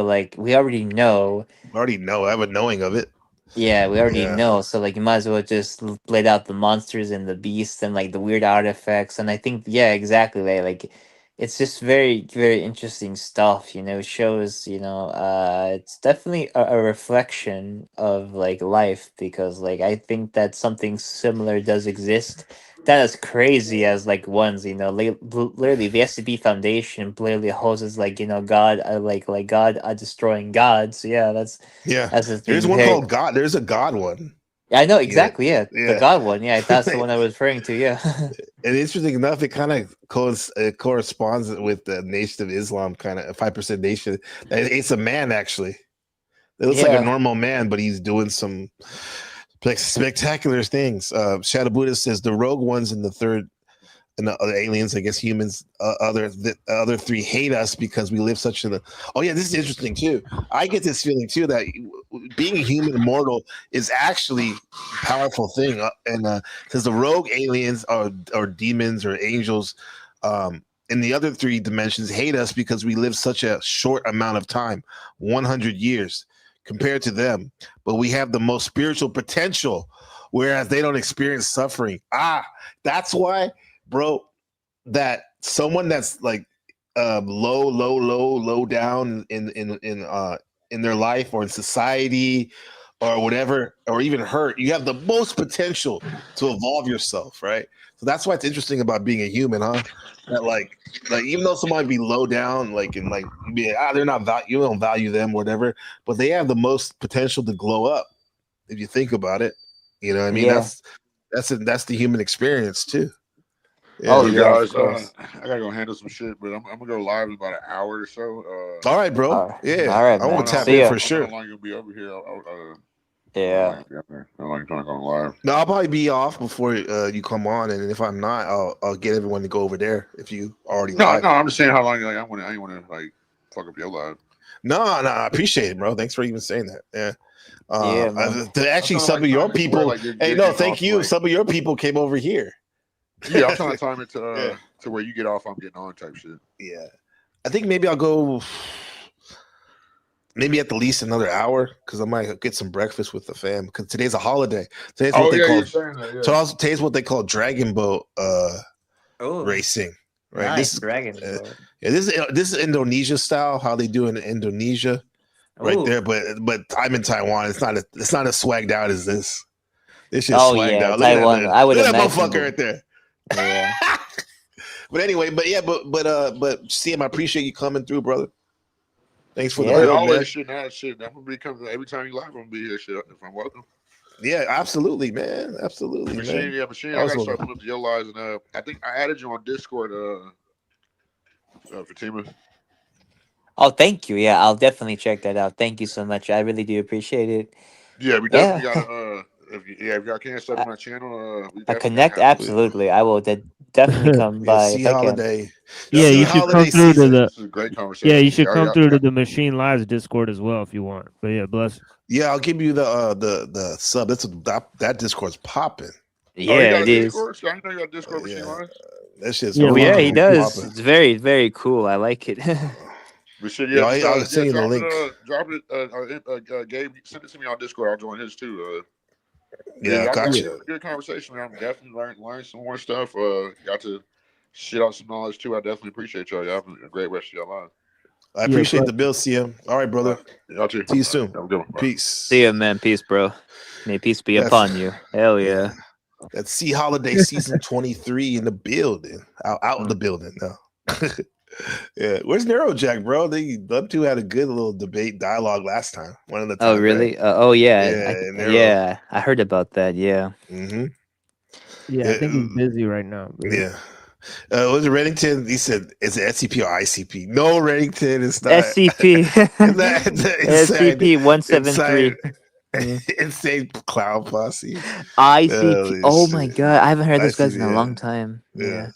like we already know. I already know. I have a knowing of it. Yeah, we already Yeah. know. So like you might as well just let out the monsters and the beasts and like the weird artifacts. And I think yeah, exactly. Like it's just very, very interesting stuff, It shows, it's definitely a reflection of like life because like I think that something similar does exist. That as crazy as like ones, literally the SCP Foundation literally houses like, God like God destroying God. So yeah, Yeah. that's the There's thing. one Very called God. There's a God one. yeah, I know Yeah. exactly. Yeah, the Yeah. God one. Yeah, that's the one I was referring to. Yeah. And interesting enough, it kind of corresponds with the Nation of Islam, kind of 5% Nation. It's a man, actually. It looks like a Yeah. normal man, but he's doing some like spectacular things. Shadow Buddha says the rogue ones in the third, and the other aliens, I guess humans, the other 3 hate us because we live such a. Oh yeah, this is interesting too. I get this feeling too that being a human immortal is actually a powerful thing, and because the rogue aliens or demons or angels, in the other 3 dimensions hate us because we live such a short amount of time, 100 years compared to them, but we have the most spiritual potential, whereas they don't experience suffering. That's why, bro, that someone that's like low down in their life or in society or whatever, or even hurt, you have the most potential to evolve yourself, right? So that's why it's interesting about being a human, huh? That like even though someone might be low down, like and like they're not you don't value them, whatever, but they have the most potential to glow up if you think about it. You know what I mean? Yeah. That's the human experience too. Oh Yeah. Hey yeah, of guys, course. I gotta go handle some shit, but I'm gonna go live in about an hour or so. All right, bro. Yeah, All right, I want man. to tap See in ya. for I don't know sure. how long you'll be over here. How long Yeah. you'll be up there? How long you trying to go live? No, I'll probably be off before you come on, and if I'm not, I'll get everyone to go over there if you already No, live. no, I'm just saying how long. Like, I ain't want to like fuck up your live. No, I appreciate it, bro. Thanks for even saying that. Yeah. Yeah, man. Actually, I'm some trying of to your time it to where people. like you're Hey, no, getting thank off. you. Like, Some of your people came over here. yeah, I'm trying to time it Yeah. to where you get off. I'm getting on type shit. Yeah, I think maybe I'll go. Maybe at the least another hour because I might get some breakfast with the fam because today's a holiday. Today's what Oh they yeah, call. you're saying that. Yeah. Today's what they call Dragon Boat Oh, racing. Right. nice This is dragon. Boat. yeah, this is Indonesia style, how they do in Indonesia, right Ooh. there. But I'm in Taiwan. It's not as swagged out as this. This shit's Oh swagged yeah, out. Look at that Taiwan. man. I would Look at that imagine. motherfucker right there. Yeah. But anyway, but CM, I appreciate you coming through, brother. Thanks for the Yeah. Hey, build, man. always shit. Now shit. I'm gonna be coming every time you live. I'm gonna be here. Shit, if I'm welcome. Yeah, absolutely, man. Absolutely, Machine, man. yeah, machine. I Always gotta start welcome. pulling up to your lives, and I think I added you on Discord. Fatima. Oh, thank you. Yeah, I'll definitely check that out. Thank you so much. I really do appreciate it. Yeah, we definitely Yeah. gotta. If y'all can't sub a, in my channel, we a definitely gotta connect, have some. absolutely. I will definitely come Yeah, by C if I can. holiday. Yeah, Definitely C you gotta should have. come holiday through to season. the This is a great yeah, conversation. you should come through Y'all, to the Machine Lives Discord as well if you want. But yeah, bless. Yeah, I'll give you the sub. That Discord's popping. oh, you Yeah, got it a is. Discord? So I didn't know you got a Discord machine Yeah, lines. that shit's Yeah, Oh we yeah, he do. fucking does. popping. It's very, very cool. I like it. But shit, Yeah, yeah, just I'll yeah, send you the link. drop it. Gabe, send it to me on Discord. I'll join his too. Yeah, Yeah, y'all got gotcha. a good conversation. Man. I'm definitely learn some more stuff. Got to shit out some knowledge too. I definitely appreciate y'all. Y'all have a great rest of your life. I Yeah, appreciate the bill, CM. All right, brother. Y'all too. See you soon. Have a good one. Bye. Peace. See ya, man. Peace, bro. May peace be That's upon you. Hell yeah. yeah. That's C holiday season 23 in the building. Out in the Mm. building now. Yeah, where's Neurojack, bro? Them two had a good little debate dialogue last time. One of the Oh time, really? right? Oh yeah. Yeah, Neuro. Yeah. I heard about that. Yeah. Mm-hmm. Yeah, I think he's busy right now. But Yeah. Was it Reddington? He said, "Is it SCP or ICP?" No, Reddington. It's not. SCP. Inside, SCP-173. insane clown posse. ICP. Holy Oh my shit. god, I haven't heard those guys ICP, in a long time. yeah. Yeah.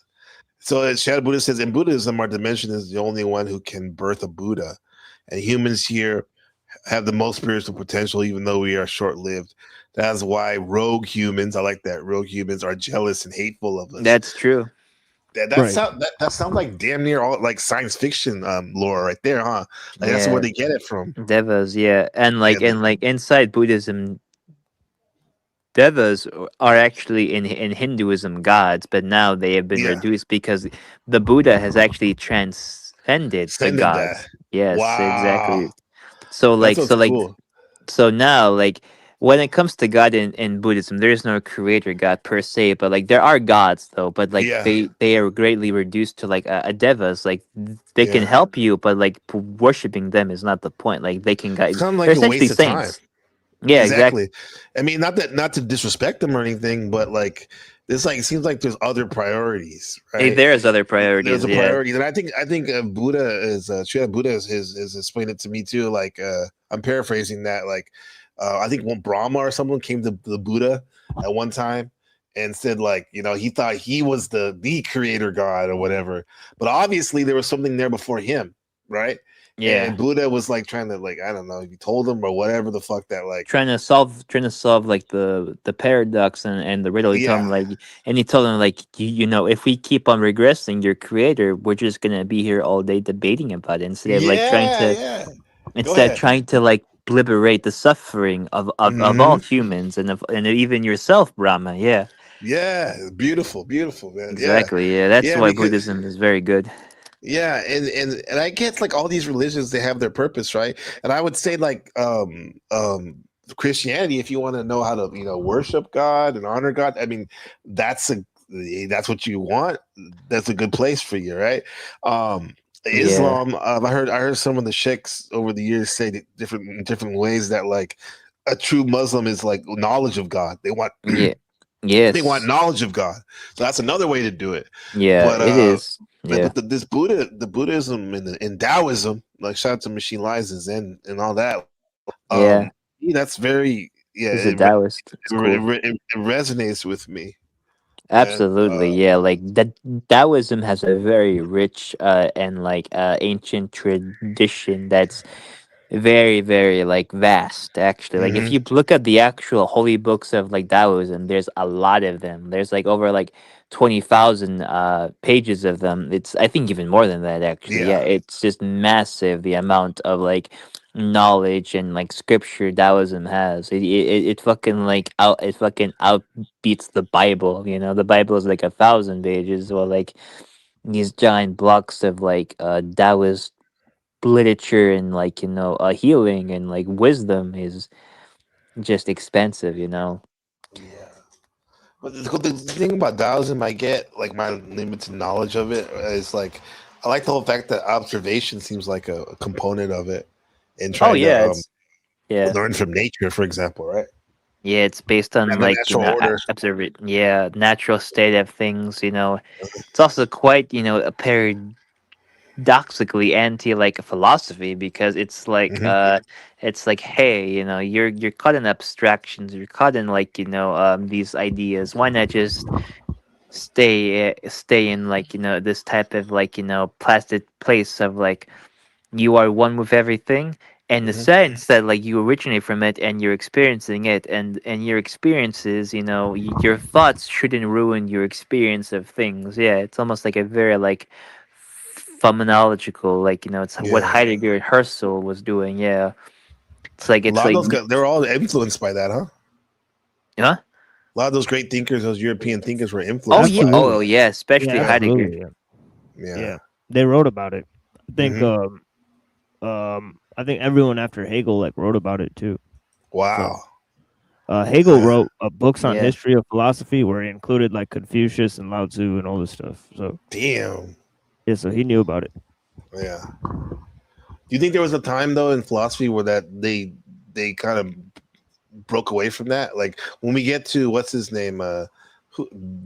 So Shadow Buddha says, in Buddhism, our dimension is the only one who can birth a Buddha, and humans here have the most spiritual potential, even though we are short-lived. That's why rogue humans, I like that, rogue humans are jealous and hateful of us. That's true. That sounds like damn near all like science fiction lore right there, huh? Like that's where they get it from. Devas, yeah. And like Yeah, and like inside Buddhism, devas are actually in Hinduism gods, but now they have been reduced because the Buddha has actually transcended the Sended gods. that. Yes, exactly. Wow. So That's like what's so like cool. so now like when it comes to God in Buddhism, there is no creator God per se, but like there are gods though, but like Yeah. they are greatly reduced to like a devas. Like they can help you, but like worshiping them is not the point. Like they can guide. It's kind of They're like a essentially waste of time. saints. Yeah, exactly. I mean, not to disrespect them or anything, but like it's like it seems like there's other priorities, Hey, right? there's other priorities. There's a Yeah. priority, and I think Buddha is Srila Buddha is explained it to me too. Like I'm paraphrasing that. Like I think when Brahma or someone came to the Buddha at one time and said like he thought he was the creator god or whatever, but obviously there was something there before him, right? Yeah. And Buddha was like trying to like I don't know, he told him or whatever the fuck that like trying to solve like the paradox and the riddle. He told him like, and he told him like you know if we keep on regressing your creator, we're just gonna be here all day debating about it instead of like trying to like liberate the suffering of all humans and even yourself, Brahma. Yeah. Yeah, beautiful, man. Exactly. Yeah, that's why because Buddhism is very good. yeah, and I guess like all these religions they have their purpose, right? And I would say like Christianity, if you want to know how to worship God and honor God, I mean that's what you want. That's a good place for you, right? Islam, I heard some of the sheikhs over the years say that different ways that like a true Muslim is like knowledge of God. They want they want knowledge of God. So that's another way to do it. Yeah, But it is. Yeah. But this Buddhism and Taoism, like shout out to Machine Lies and Zen and all that. Yeah. That's very He's a Taoist. It's cool. It resonates with me. Absolutely, yeah. Like that Taoism has a very rich and like ancient tradition that's very, very like vast actually. Like if you look at the actual holy books of like Taoism, there's a lot of them. There's like over like 20,000 pages of them. It's I think even more than that actually. Yeah, it's just massive the amount of like knowledge and like scripture Taoism has. It fucking like outbeats the Bible. You know, the Bible is like 1,000 pages, or like these giant blocks of like Taoist literature and like healing and like wisdom is just expensive. But the thing about Taoism, I get like my limited knowledge of it is like I like the whole fact that observation seems like a component of it, and Oh trying yeah, to it's yeah. learn from nature, for example, right? Yeah, it's based on And the like natural order. observe it. Yeah, natural state of things. It's also quite a paradoxically anti like philosophy because Hmm. it's like hey you're caught in abstractions, you're caught in like these ideas. Why not just stay in like this type of like plastic place of like you are one with everything, and the Hmm. sense that like you originate from it and you're experiencing it, and your experiences, your thoughts shouldn't ruin your experience of things. Yeah, it's almost like a very like phenomenological, like it's what Yeah, Heidegger and Husserl was doing. Yeah, it's like a it's lot of like those guys, they were all influenced by that, huh? huh. A lot of those great thinkers, those European thinkers, were Oh influenced yeah, by it. oh Absolutely. yeah, Yeah, especially Yeah, Heidegger. absolutely. Yeah. yeah. Yeah. They wrote about it. I think Hmm. I think everyone after Hegel like wrote about it too. So Wow. Hegel Yeah. wrote books on Yeah. history of philosophy where he included like Confucius and Lao Tzu and all this stuff. So Damn. yeah, so he knew about it. Yeah. Do you think there was a time though in philosophy where that they kind of broke away from that? Like when we get to what's his name,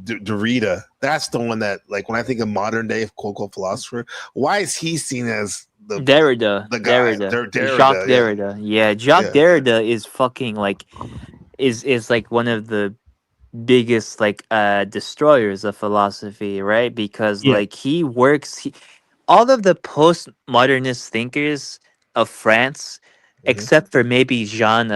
Derrida. That's the one that, like, when I think of modern day quote unquote philosopher, why is he seen as Derrida, the guy? Derrida, Jacques Derrida, yeah, Derrida. Yeah, Jacques yeah. Derrida is fucking like is like one of the biggest like destroyers of philosophy, right? Because Yeah. like all of the postmodernist thinkers of France, Mm-hmm. except for maybe Jean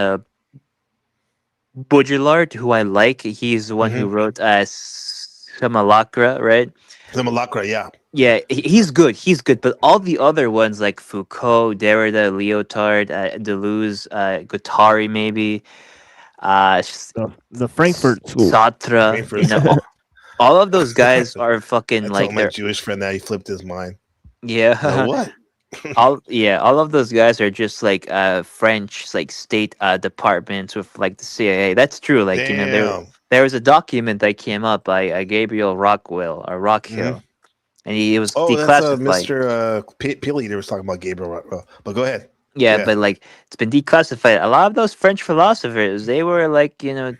Baudrillard, who I like. He's the one who Mm-hmm. wrote Simulacra, right? Simulacra, yeah. Yeah, he's good. He's good, but all the other ones like Foucault, Derrida, Lyotard, Deleuze, Guattari, maybe, The Frankfurt School. Sartre, Frankfurt. all of those guys are fucking I told like my they're Jewish friend that he flipped his mind. You know yeah. what? All of those guys are just like French like state departments with like the CIA. That's true. Like Damn. there was a document that came up by Gabriel Rockwell or Mhm. Rockhill, and he was Oh, that's declassified. Mr. Peely. They was talking about Gabriel. But go ahead. Yeah, Yeah. but like it's been declassified. A lot of those French philosophers, they were like, uh,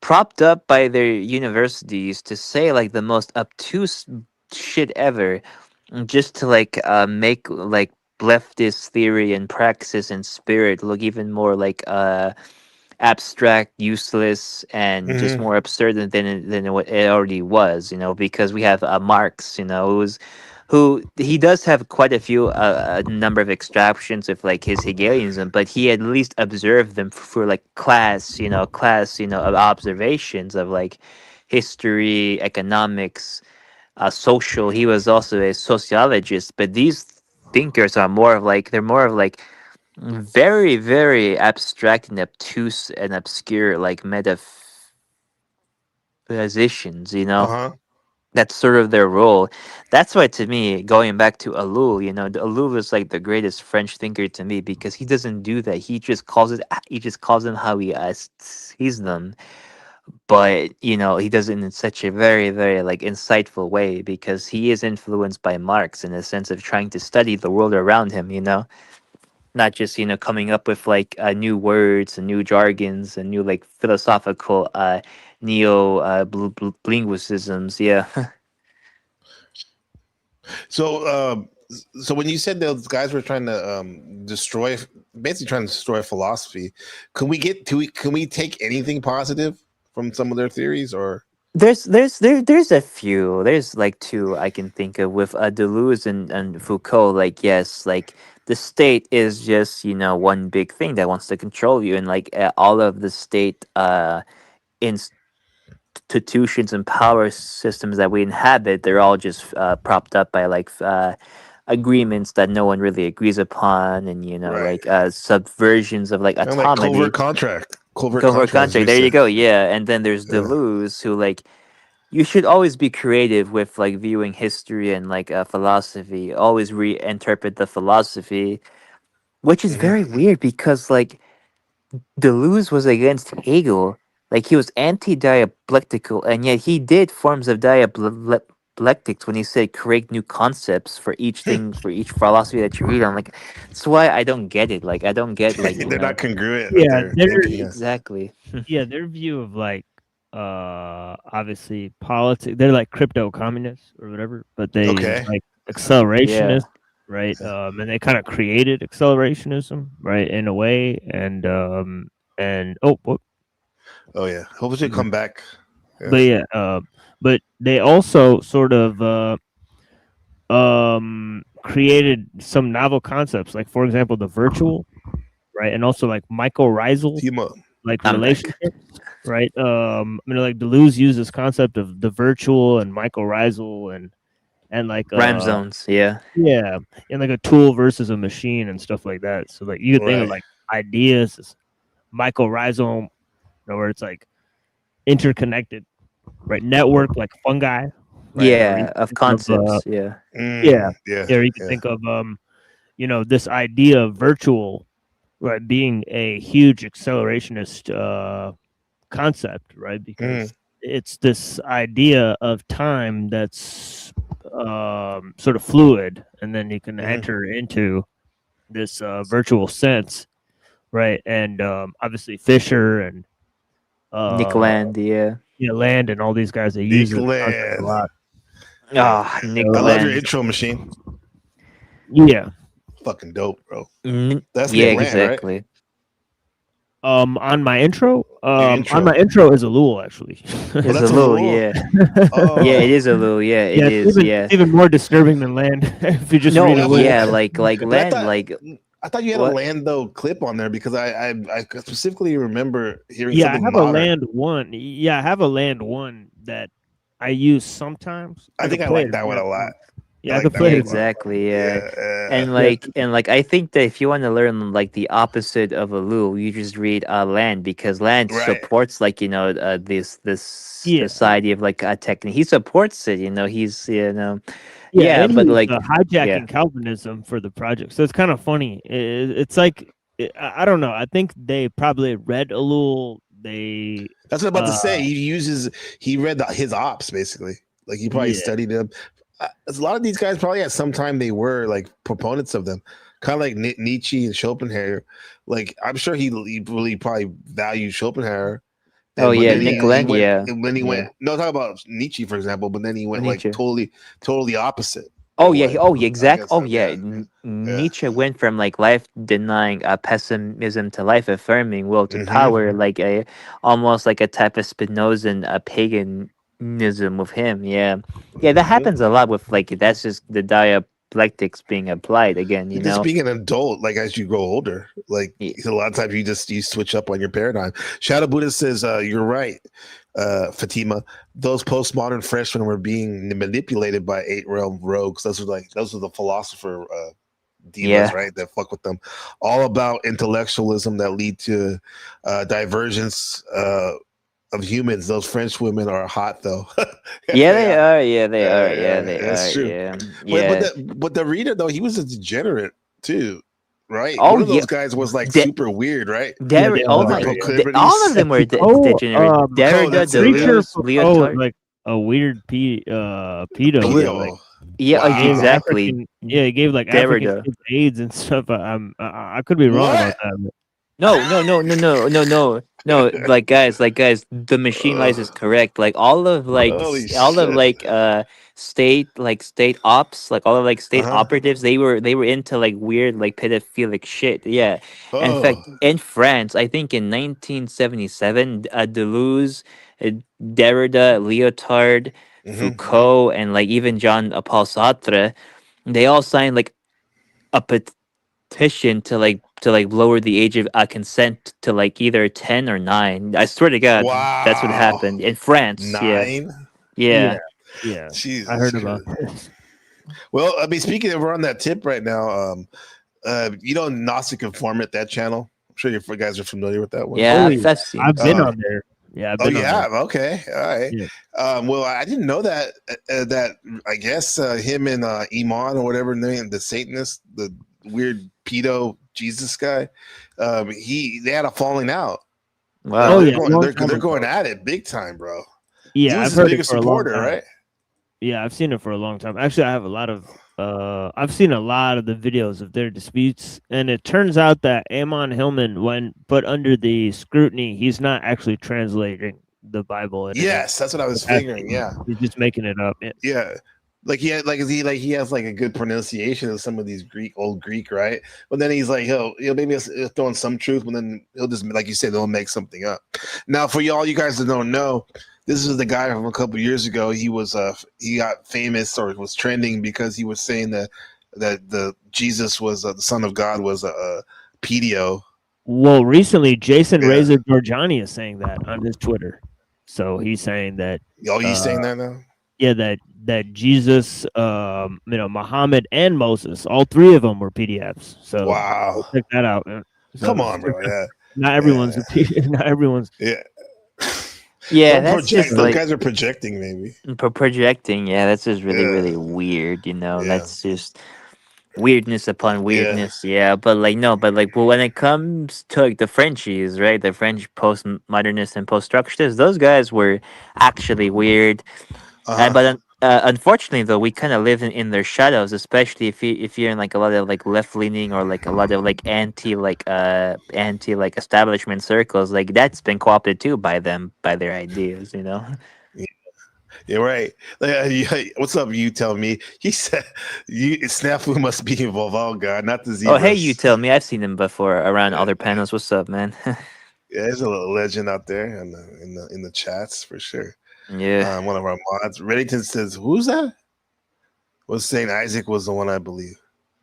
propped up by their universities to say like the most obtuse shit ever, just to like make like leftist theory and praxis and spirit look even more like abstract, useless, and just Hmm. more absurd than what it already was. Because we have Marx, who he does have quite a few a number of extractions of like his Hegelianism, but he at least observed them for like of observations of like history, economics, social. He was also a sociologist, but these thinkers are more of like they're more of like very, very abstract and obtuse and obscure, like metaphysicians, Uh huh. That's sort of their role. That's why, to me, going back to Ellul, Ellul is like the greatest French thinker to me because he doesn't do that. He just calls them how he sees them. But, he does it in such a very, very like insightful way because he is influenced by Marx in the sense of trying to study the world around him. Not just coming up with like new words and new jargons and new like philosophical neo linguicisms. Yeah. So, so when you said those guys were trying to destroy, basically trying to destroy philosophy, can we take anything positive from some of their theories, or? There's a few. There's like two I can think of with Deleuze and Foucault. Like yes, like the state is just one big thing that wants to control you, and like all of the state institutions and power systems that we inhabit, they're all just propped up by like agreements that no one really agrees upon, and Right. like subversions of like Kind of like autonomy. covert Covert contract, as contract. you There you said. go. Yeah, and then there's Yeah. Deleuze, who like you should always be creative with like viewing history and like philosophy. Always reinterpret the philosophy, which is Hmm. very weird because like Deleuze was against Hegel. Like he was anti-dialectical, and yet he did forms of dialectics when he said create new concepts for each thing, for each philosophy that you read on. Like, that's why I don't get it. Like, I don't get like They're not congruent with Yeah, their they're thinking. Yeah. exactly. yeah, their view of like obviously politics, they're like crypto communists or whatever, but they Okay. like Yeah. accelerationists, right? And they kind of created accelerationism, right, in a way, and what? Oh yeah. Hopefully Mhm. come back. But yeah, but they also sort of created some novel concepts, like for example, the virtual, right, and also like mycorrhizal, Timo. like I'm back. relationships, right? I mean, like Deleuze used this concept of the virtual and mycorrhizal and like Rhyme zones. Yeah. yeah, and like a tool versus a machine and stuff like that. So like you could think of Right. like ideas as mycorrhizal, where it's like interconnected, right? Network like fungi, right? Or you Yeah. Of think concepts. Yeah. yeah, Yeah. or you can think of this idea of virtual, right, being a huge accelerationist concept, right? Because it's this idea of time that's sort of fluid, and then you can enter into this virtual sense, right? And obviously Fisher and Nick uh, Land. Yeah. Land and all these guys, they use Nick this concept a Land. lot. Ah, Nick I love your Land. intro machine. Yeah. Fucking dope, bro. Mm, That's yeah. Nick Land, right? Exactly. On my intro, intro. on my intro is a Lul actually. It's that's a a little. Lul. Yeah. Oh. Yeah. It is a little. Yeah. It is. It's even more disturbing than Land if you just No. read a Lul. Yeah. Like But Land. Like. I thought you had What? a Lando clip on there because I specifically remember hearing Yeah, I something have modern. a Land 1. Yeah, I have a Land 1 that I use sometimes. I think could I play like it that if one you a have lot. one. Yeah, I I could like that play Yeah, it. exactly. Yeah. And Yeah. like I think that if you want to learn like the opposite of a Lul, you just read Land, because Land Right. supports like this idea of like a technique. He supports it. He's Yeah, and but he's like hijacking Calvinism for the project. So it's kind of funny. It's like I don't know. I think they probably read Elul. That's what I'm about to say. He read his ops basically. Like he probably studied them. A lot of these guys probably at some time they were like proponents of them, kind of like Nietzsche and Schopenhauer. Like I'm sure he really probably valued Schopenhauer. Oh, yeah, then Nick Land, yeah. When he went, no, talk about Nietzsche for example, but then he went Nietzsche. like totally opposite. Oh yeah, exactly. guess Oh so, yeah, yeah. Nietzsche went from like life denying pessimism to life affirming, will to power, like almost like a type of Spinozan paganism with him. Yeah, that happens a lot with like that's just the dialectics being applied again. You Just know, being an adult, like as you grow older, like a lot of times you switch up on your paradigm. Shadow Buddha says, "You're right, Fatima. Those postmodern freshmen were being manipulated by 8-realm rogues. Those are the philosopher divas, right? That fuck with them. All about intellectualism that lead to divergence of humans. Those French women are hot though. Yeah, they are. Yeah, they are. Yeah, Yeah, they that's are. true. Yeah, yeah. But the reader though, he was a degenerate too, right? Oh, One of those yeah. guys was like super weird, right? Derry, oh my, all of them were degenerate. Derrida, Deleuze, Leotard. like a weird pedo. Pedo. Yeah, Wow. exactly. He gave like Derrida. African kids AIDS and stuff. I could be wrong about that. No. Like guys, the machine lies is correct. Like all of state ops, like all of like state operatives, they were into like weird like pedophilic shit. Yeah. In fact, in France, I think in 1977, Deleuze, Derrida, Lyotard, Foucault, and like even Jean Paul Sartre, they all signed like a petition to lower the age of consent to like either 10 or 9. I swear to God, that's what happened in France. 9? Yeah. Jesus, I heard about this. Well, I mean, speaking of, we're on that tip right now. Gnostic Informant, that channel. I'm sure you guys are familiar with that one. Yeah, I've been on there. Yeah, I've been on there. Okay, all right. Yeah. Well, I didn't know that. That I guess him and Iman or whatever name, the Satanist, the weird pedo Jesus guy, they had a falling out. Wow. They're going at it big time, bro. Yeah, he was I've his heard it biggest for a long supporter, time. right? Yeah, I've seen it for a long time. Actually, I have a lot of I've seen a lot of the videos of their disputes, and it turns out that Amon Hillman, when put under the scrutiny, he's not actually translating the Bible. Yes, that's what I was figuring. Yeah, he's just making it up. yeah. Like he had, he has like a good pronunciation of some of these old Greek, right? But then he's like he'll maybe he'll throw in some truth, but then he'll just, like you said, they'll make something up. Now, for you guys that don't know, this is the guy from a couple years ago. He was he got famous or was trending because he was saying that the Jesus was the Son of God was a pedo. Well, recently Jason Razor Georgiani is saying that on his Twitter. So he's saying that. Oh, he's saying that now? Yeah, that Jesus, Muhammad and Moses, all three of them were PDFs. So wow, check that out. Man. So, come on, bro. Yeah, not everyone's a PDF. Not everyone's. Yeah. Yeah, that's just those like guys are projecting, maybe. Projecting. Yeah, that's just really weird. That's just weirdness upon weirdness. Yeah, but when it comes to like the Frenchies, right? The French postmodernists and post-structuralists, those guys were actually weird. But unfortunately, though, we kind of live in their shadows, especially if you're in like a lot of like left-leaning or like a lot of like anti establishment circles. Like that's been co-opted too by them, by their ideas. Yeah, right. What's up? You tell me. He said, Snafu must be involved. Oh God, not the zebras. Oh, hey, you tell me. I've seen him before around other panels. What's up, man? Yeah, there's a little legend out there in the chats for sure. Yeah. One of our mods, Reddington says, "Who's that?" Was saying Isaac was the one, I believe.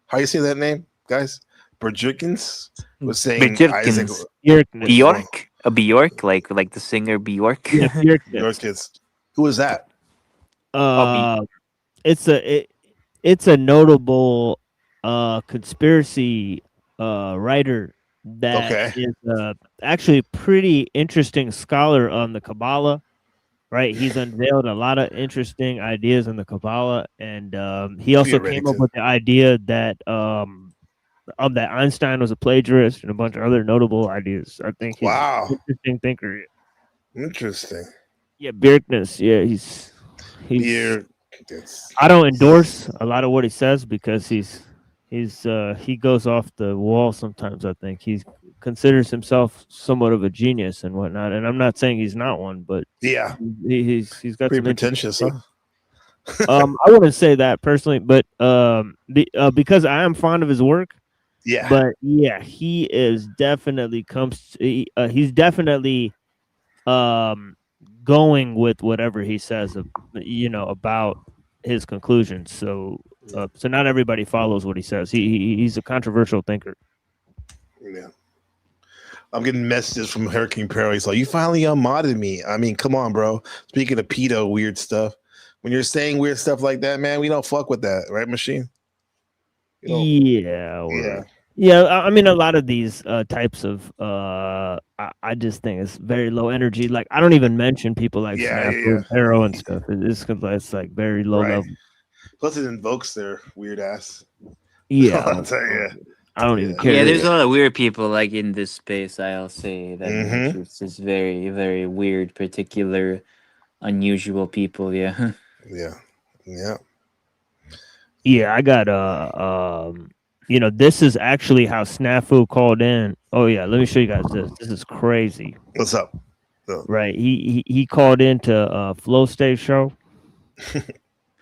How you say that name, guys? Bjorkins was saying Isaac. Bjork, a Bjork, like the singer Bjork. Yeah, Bjorkins. Who is that? It's a notable conspiracy writer that is actually a pretty interesting scholar on the Kabbalah. Right, he's unveiled a lot of interesting ideas in the Kabbalah, and he also came up with the idea that that Einstein was a plagiarist and a bunch of other notable ideas. I think he's an interesting thinker. Interesting. Yeah, Bjorkness. Yeah, he's. I don't endorse a lot of what he says because he goes off the wall sometimes. I think he considers himself somewhat of a genius and whatnot, and I'm not saying he's not one, but yeah, he's got pretty some pretentious, huh? I wouldn't say that personally, but because I am fond of his work. Yeah, but yeah, he is definitely he's definitely going with whatever he says, about his conclusions. So not everybody follows what he says. He's a controversial thinker. Yeah. I'm getting messages from Hurricane Perry. He's like, you finally unmodded me. I mean, come on, bro. Speaking of pedo weird stuff, when you're saying weird stuff like that, man, we don't fuck with that, right, Machine? Yeah. I mean, a lot of these types of I just think it's very low energy. Like I don't even mention people like Snafu and Arrow and stuff. It's like very low level. Plus, it invokes their weird ass. Yeah, I'll tell you. I don't even care. Yeah, there's a lot of weird people like in this space. I'll say that it's just very, very weird, particular, unusual people. Yeah. Yeah, I got this is actually how Snafu called in. Oh yeah, let me show you guys this. This is crazy. What's up? Right, he called into Flow State show.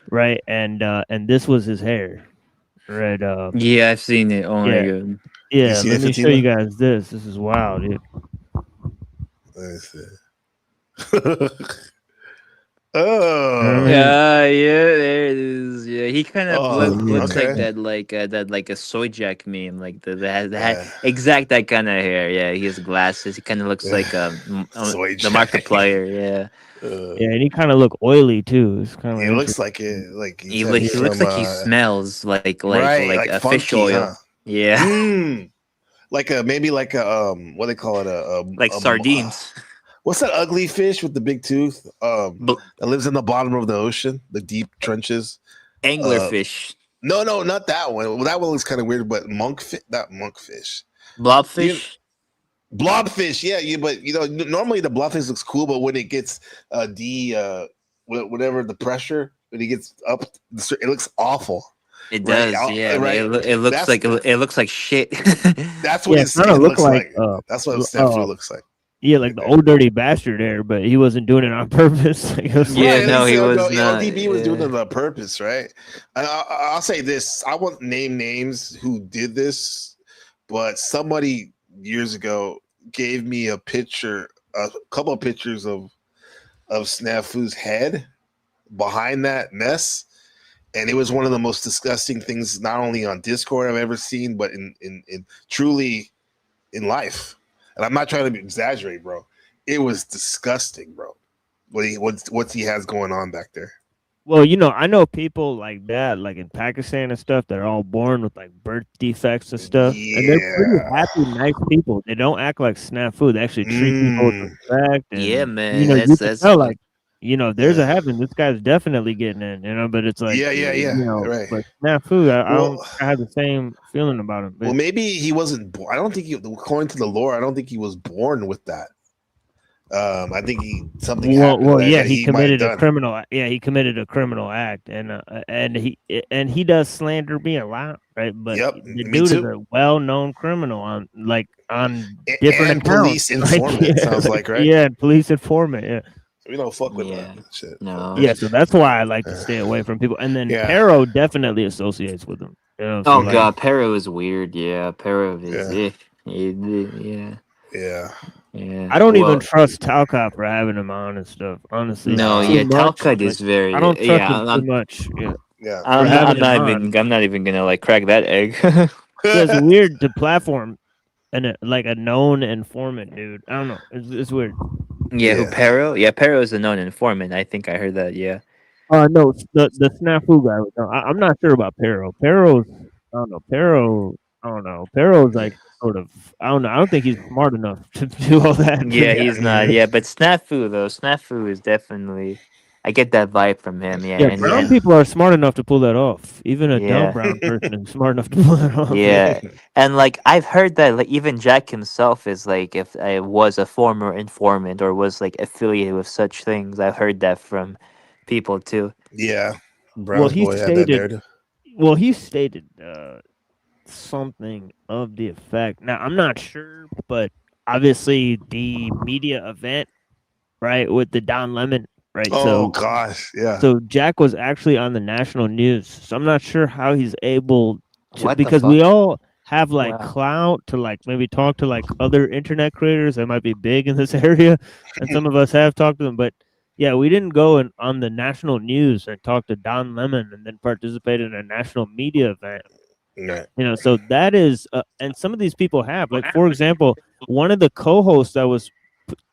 Right, and this was his hair. Right. Yeah, I've seen it. Oh my god. Yeah, let me show you guys this. This is wild, dude. Let me see. Oh. Yeah, there it is. Yeah, he kind of looks like that, a soy jack meme, like that exact that kind of hair. Yeah, he has glasses. He kind of looks like the Markiplier. Yeah. Yeah, and he kind of look oily too. It's kind of. He looks like it. Like he looks like he smells like a fish funky, oil. Huh? Yeah. Maybe like a what they call it like sardines. What's that ugly fish with the big tooth that lives in the bottom of the ocean, the deep trenches? Anglerfish. No, not that one. Well, that one looks kind of weird, but monkfish. Blobfish. Blobfish, yeah. But normally the blobfish looks cool, but when it gets whatever the pressure, when he gets up, it looks awful. It Right, does, yeah. right. It looks That's- like it looks like shit. That's what Yeah, his it kinda skin look looks like. That's what Snafu looks like. Yeah, like the old dirty bastard there, but he wasn't doing it on purpose. Yeah, Right, no, he was not. LDB was doing Yeah. it on purpose, right? And I'll say this: I won't name names who did this, but somebody years ago gave me a couple of pictures of Snafu's head behind that mess, and it was one of the most disgusting things, not only on Discord I've ever seen, but in truly in life. And I'm not trying to exaggerate, bro. It was disgusting, bro. What he has going on back there. Well, I know people like that, like in Pakistan and stuff, that are all born with like birth defects and stuff, and they're pretty happy, nice people. They don't act like snafu. They actually treat people with respect. And, Yeah, man. you That's can that's tell, like, there's a heaven. This guy's definitely getting in, but it's like, right. But snafu, I Well- don't have the same feeling about him. But Well, maybe he wasn't born. I don't think according to the lore, I don't think he was born with that. I think something happened. Well, like, yeah, that he might have committed a done. criminal. Yeah, he committed a criminal act, and he does slander me a lot, right? But Yep, the me dude is too. a well-known criminal on different And accounts. police informant, Yeah, sounds like, right? Yeah, police informant. Yeah, We don't fuck with that shit. No. yeah. So that's why I like to stay away from people. And then Yeah. Pero definitely associates with him. So Oh like, god, Pero is weird. Yeah, Pero is Yeah. yeah. Yeah. Yeah. I don't even Well, trust Talcott for having him on and stuff. Honestly, No, Too yeah, much, Talcott is like, very. I don't trust yeah, him too much. Yeah. Yeah. I'm having not him on. even. I'm not even gonna like crack that egg. Yeah, it's weird to platform like a known informant, dude. I don't know. It's weird. Yeah, who Pero? Yeah, Pero is a known informant. I think I heard that. Yeah. No, the snafu guy. No, I'm not sure about Pero. Pero's, I don't know. I don't know. Pero's like sort of. I don't know. I don't think he's smart enough to do all that. Yeah, he's not. Yeah, but Snafu though. Snafu is definitely. I get that vibe from him. Yeah, Yeah, and brown people are smart enough to pull that off. Even a Yeah. dumb brown person is smart enough to pull that off. Yeah, and like I've heard that like even Jack himself is like if I was a former informant or was like affiliated with such things. I've heard that from people too. Yeah. Well, Brown's he boy had that stated. narrative. Well, he stated something of the effect. Now, I'm not sure, but obviously the media event, right, with the Don Lemon, right? Oh gosh, yeah. So Jack was actually on the national news. So I'm not sure how he's able to, What the because we fuck? all have like Wow. clout to like maybe talk to like other internet creators that might be big in this area, and some of us have talked to them, but yeah, we didn't go on the national news and talk to Don Lemon and then participate in a national media event. Right. So that is, and some of these people have, like, for example, one of the co-hosts that was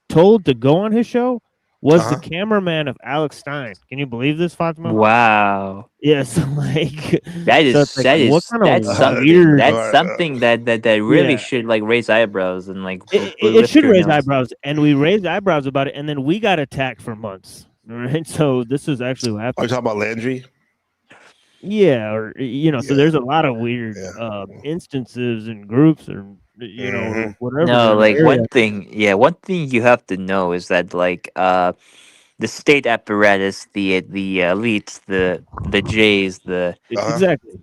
told to go on his show was the cameraman of Alex Stein. Can you believe this, Fatima? Wow. Yeah, so like That is so it's like, what kind of that's something weird? that's something that really Yeah. should like raise eyebrows and like It lift should your raise nose. eyebrows, and we raised eyebrows about it, and then we got attacked for months. All right, so this is actually what Are you happened. talking about Landry? Yeah, or so there's a lot of weird Yeah. instances and groups, or or whatever. No, in the like area. one thing you have to know is that like the state apparatus, the elites, the Jays, the Exactly.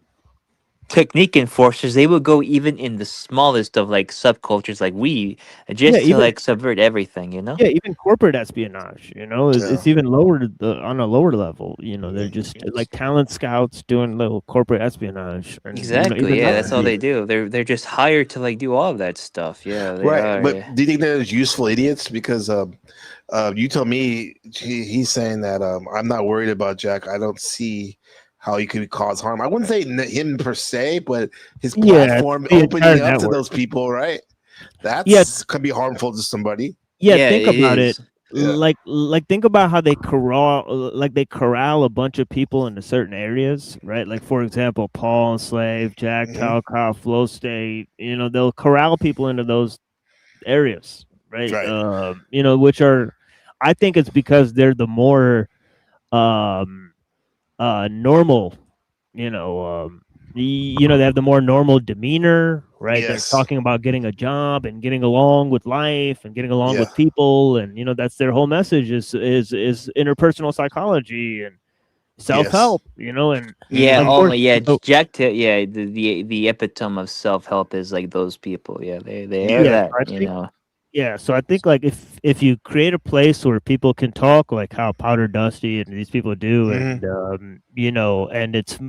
technique enforcers, they will go even in the smallest of like subcultures like we just to even- like subvert everything, you know? Yeah, even corporate espionage, it's even lower on a lower level. They're just like talent scouts doing little corporate espionage. And, Exactly. even Yeah, that that's would all be- they do. They're just hired to like do all of that stuff. Yeah, they Right. are, But yeah. do you think there's useful idiots? Because you told me he's saying that I'm not worried about Jack. I don't see how he could cause harm. I wouldn't say him per se, but his Yeah, platform the opening entire up to network. those people, right? That's Yes. could be harmful to somebody. Yeah, Yeah, think it about is. it. Like think about how they corral a bunch of people into certain areas, right? Like for example, Paul and Slave, Jack, Talcott, Flow State. They'll corral people into those areas, right? Right. Which are, I think it's because they're the more normal, they have the more normal demeanor, right? Yes. They're talking about getting a job and getting along with life and getting along Yeah. with people, and that's their whole message is interpersonal psychology, and self help, you know, and Yeah, oh my, unfortunately, yeah, so, Jack. Yeah, the epitome of self help is like those people. Yeah, they are yeah, that. so I You think know. yeah, so I think like if you create a place where people can talk like how Powder Dusty and these people do, and you know, and it's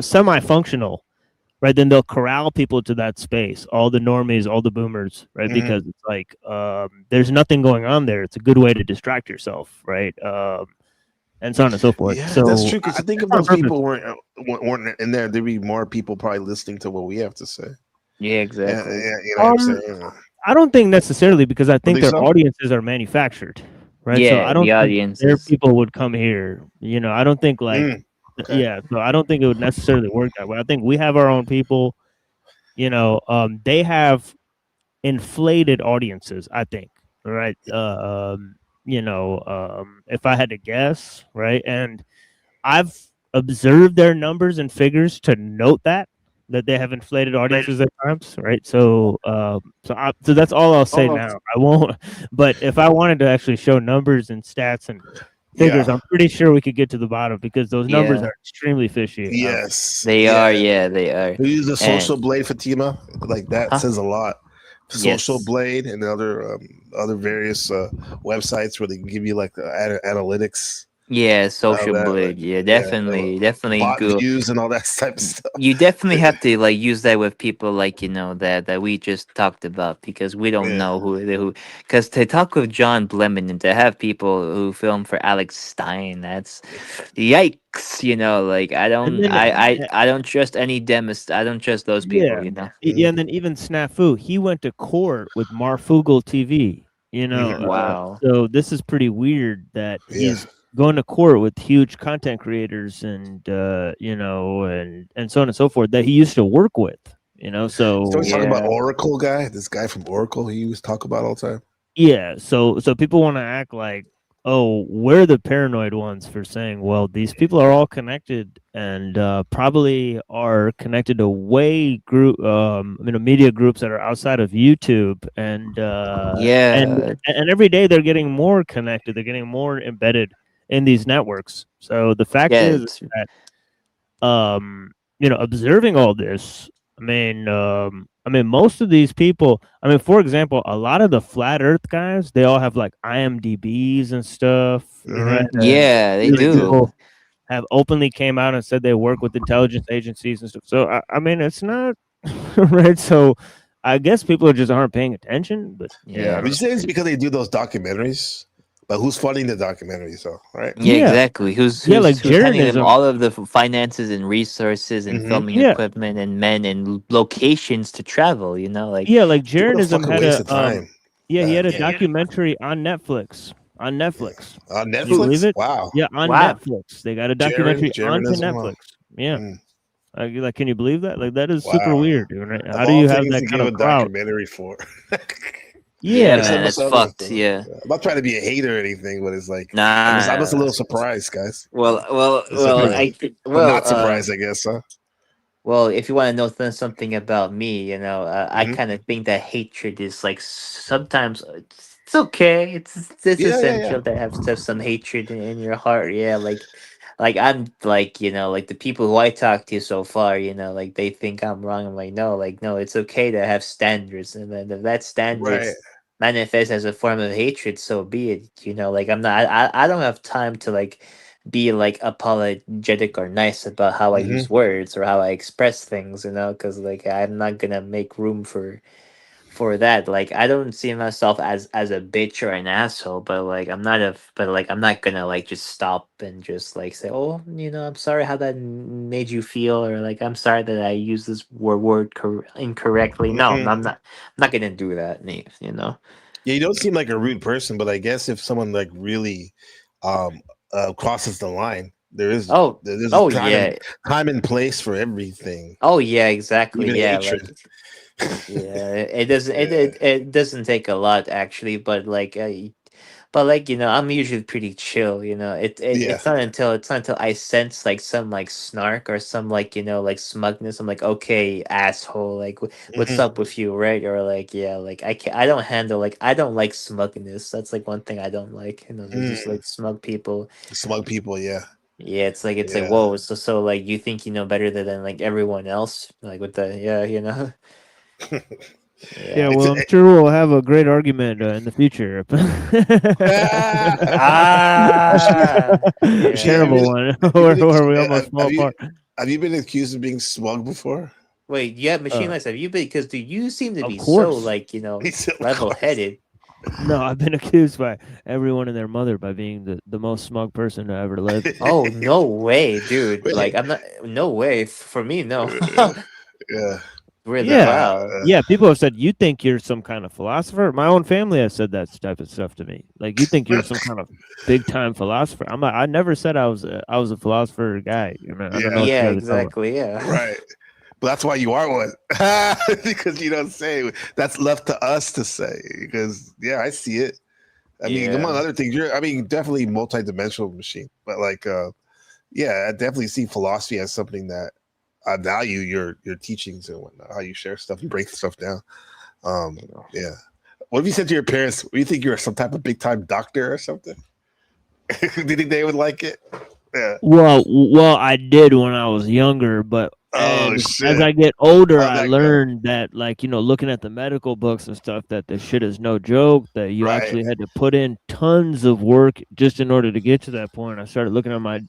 semi functional, right? Then they'll corral people to that space, all the normies, all the boomers, right? Because it's like there's nothing going on there. It's a good way to distract yourself, right? And so on and so forth. Yeah, that's So true. Because you think if on those purpose. people weren't in there, there'd be more people probably listening to what we have to say. Yeah, Yeah, exactly. yeah, you know what I'm saying? I don't think necessarily because I Don't think think their so? audiences are manufactured, right? So I Yeah, don't the think their audiences. people would come here. You know, I don't think like Okay. yeah. So I don't think it would necessarily work that way. I think we have our own people. You know, they have inflated audiences. I think, right? You know, if I had to guess, right, and I've observed their numbers and figures to note that they have inflated audiences at times, right? So, so that's all I'll say now. I won't, but if I wanted to actually show numbers and stats and figures, Yeah. I'm pretty sure we could get to the bottom because those numbers Yeah, are extremely fishy. Yes. they are. Yeah. Yeah, they are. We use the And social blade, Fatima. Like that huh? says a lot. Social Yes. blade and other various websites where they can give you like analytics. Yeah, All social that, blade. like Yeah, yeah, definitely bot go. views and all that type of stuff. You definitely have to like use that with people like that we just talked about because we don't Yeah. know who because to talk with John Blemon and to have people who film for Alex Stein, that's yikes. Like And then, I don't trust any demist. I don't trust those yeah, people. You know. yeah, and then even Snafu, he went to court with Marfugal TV. You know, Wow. so this is pretty weird that Yeah. he's going to court with huge content creators and you know, and so on and so forth that he used to work with. You know, So so he's talking about Yeah. Oracle guy, this guy from Oracle he used to talk about all the time. yeah, so people want to act like, oh, we're the paranoid ones for saying, well, these people are all connected and probably are connected to media groups that are outside of YouTube, Yeah. and every day they're getting more connected, they're getting more embedded in these networks. So the fact Yeah. is that you know, observing all this, I mean, most of these people, I mean, for example, a lot of the flat Earth guys, they all have like IMDb's and stuff, right? And Yeah, they these do. people have openly came out and said they work with intelligence agencies and stuff. So I mean, it's not right. So I guess people just aren't paying attention. But yeah, I Yeah. Would you say it's because they do those documentaries? But who's funding the documentaries though, right? Yeah, yeah, exactly. yeah, like Who's handing them Jeranism. all of the finances and resources and filming Yeah, equipment and men and locations to travel? Like yeah, like What a Jeranism fucking had waste a of time. yeah, he had a Yeah. documentary on Netflix. On Netflix. On Can you believe Netflix? it? Wow. Yeah, on wow. Netflix. They got a documentary onto Jeranism. Wow. Netflix. Yeah. Like, can you believe that? Like, that is super Wow. weird, dude. Right? Of How do all you have things that to kind give of a clout? documentary for. Yeah, Yeah. There's so man, much that's other fucked. stuff. Yeah. I'm not trying to be a hater or anything, but it's like I'm just a Nah. little surprised, guys. Just Well, surprised. But not surprised, I guess, huh? well, if you want to know something about me, I Mhm. kind of think that hatred is like sometimes it's okay. It's Yeah, yeah, yeah. essential to have some hatred in your heart. Yeah, like I'm like like the people who I talk to so far, like they think I'm wrong. I'm like no, it's okay to have standards, and then if that Right. standards manifest as a form of hatred, so be it. Like I'm not. I don't have time to like be like apologetic or nice about how I hmm use words or how I express things, because like I'm not gonna make room for that. Like I don't see myself as a bitch or an asshole, but like I'm not gonna like just stop and just like say, oh, I'm sorry how that made you feel, or like I'm sorry that I used this word incorrectly. No, I'm not gonna do that, Nate. Yeah, you don't seem like a rude person, but I guess if someone like really um crosses the line, Oh, there's a oh yeah. time and place for everything, Oh yeah, exactly. even Yeah, hatred. like yeah, it doesn't Yeah. it doesn't take a lot actually, but like I'm usually pretty chill. Yeah. It's not until I sense like some like snark or some like like smugness. I'm like, okay, asshole, like what's hmm up with you, right? Or like yeah, like I don't handle like I don't like smugness. That's like one thing I don't like. There's just like smug people. Smug people, yeah. Yeah, it's like Yeah. whoa. So like you think you know better than like everyone else, like with the Yeah, yeah. It's well, I'm sure we'll have a great argument in the future. Ah, Machine, yeah. Terrible one, have you been, where we almost fall have you apart. have you been accused of being smug before? Wait, yeah, machine Uh, lights. Have you been? Because dude, you seem to of be so course. like He said, of level course. headed. No, I've been accused by everyone and their mother by being the most smug person to ever live. Oh no way, dude! Like Wait. I'm not. No way for me. No. Yeah. Really? Yeah, Wow. yeah. People have said you think you're some kind of philosopher. My own family has said that type of stuff to me. Like you think you're some kind of big time philosopher. I'm like, I never said I was a philosopher guy. You know, I don't know Yeah. what you Yeah, guys are talking about. exactly. Yeah. Right. But that's why you are one. Because you don't say. That's left to us to say. Because yeah, I see it. I mean, among Yeah. other things, you're definitely multidimensional machine. But like yeah, I definitely see philosophy as something that I value your teachings and whatnot, how you share stuff and break stuff down. Yeah. What have you said to your parents? Do you think you're some type of big time doctor or something? Do you think they would like it? Yeah. Well, I did when I was younger, but Oh as shit. I get older, How'd I that go? learned that, like, looking at the medical books and stuff, that the shit is no joke. That you Right. actually had to put in tons of work just in order to get to that point. I started looking at my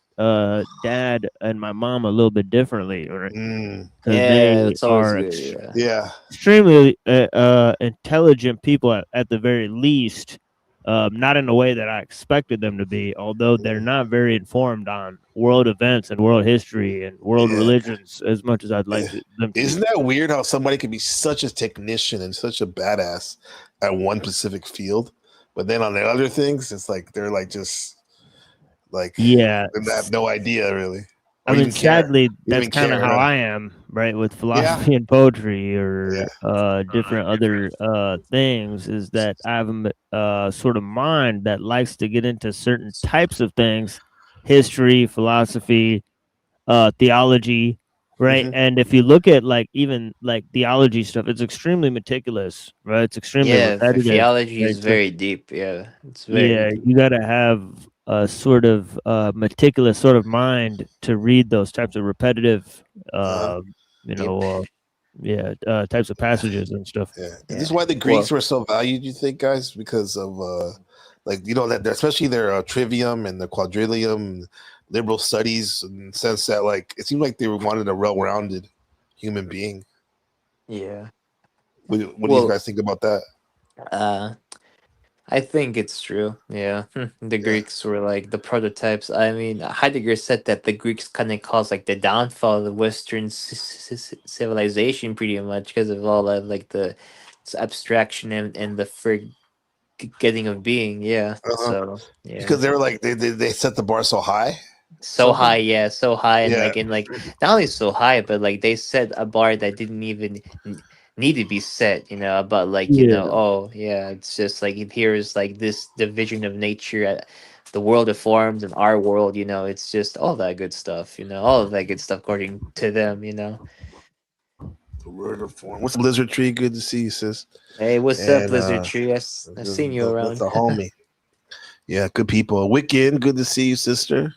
dad and my mom a little bit differently, right? Mm, Because Yeah, they it's always are good. Yeah. yeah. extremely intelligent people at the very least. Not in the way that I expected them to be, although they're not very informed on world events and world history and world Yeah. religions as much as I'd like them to Isn't be. that weird how somebody can be such a technician and such a badass at one specific field, but then on the other things, it's like they're like just like Yeah. they have no idea really, I or mean, even care, sadly, that's even kind of care. how Huh? I am, right, with Yeah, philosophy and poetry or yeah, different other things. Is that I have a sort of mind that likes to get into certain types of things, history, philosophy, theology, right? hmm And if you look at like even like theology stuff, it's extremely meticulous, right? It's extremely Yeah, repetitive, theology right? is So very deep. Yeah, it's very yeah, deep. you got to have a sort of meticulous sort of mind to read those types of repetitive, uh-huh. uh, you Yep. know, types of passages and stuff. Yeah. Is Yeah. this why the Greeks Well, were so valued? You think, guys, because of like that especially their trivium and the quadrillium, liberal studies, in the sense that like it seemed like they wanted a well-rounded human being. yeah. What do you Well, guys think about that? uh, I think it's true. Yeah, the Yeah. Greeks were like the prototypes. I mean, Heidegger said that the Greeks kind of caused like the downfall of the Western civilization, pretty much because of all that, like the abstraction and the forgetting of being. Yeah. Uh-huh. So yeah. Because they were like they set the bar so high. So Something. high, yeah, so high, Yeah. and like not only so high, but like they set a bar that didn't even need to be set, but like Yeah, oh yeah, it's just like here's like this division of nature, the world of forms and our world, it's just all that good stuff, all of that good stuff according to them. The word of form. What's the lizard tree? Good to see you, sis. Hey, what's up, And Lizard Tree? I've seen you that's around. a homie. Yeah, good people. Wiccan, good to see you, sister.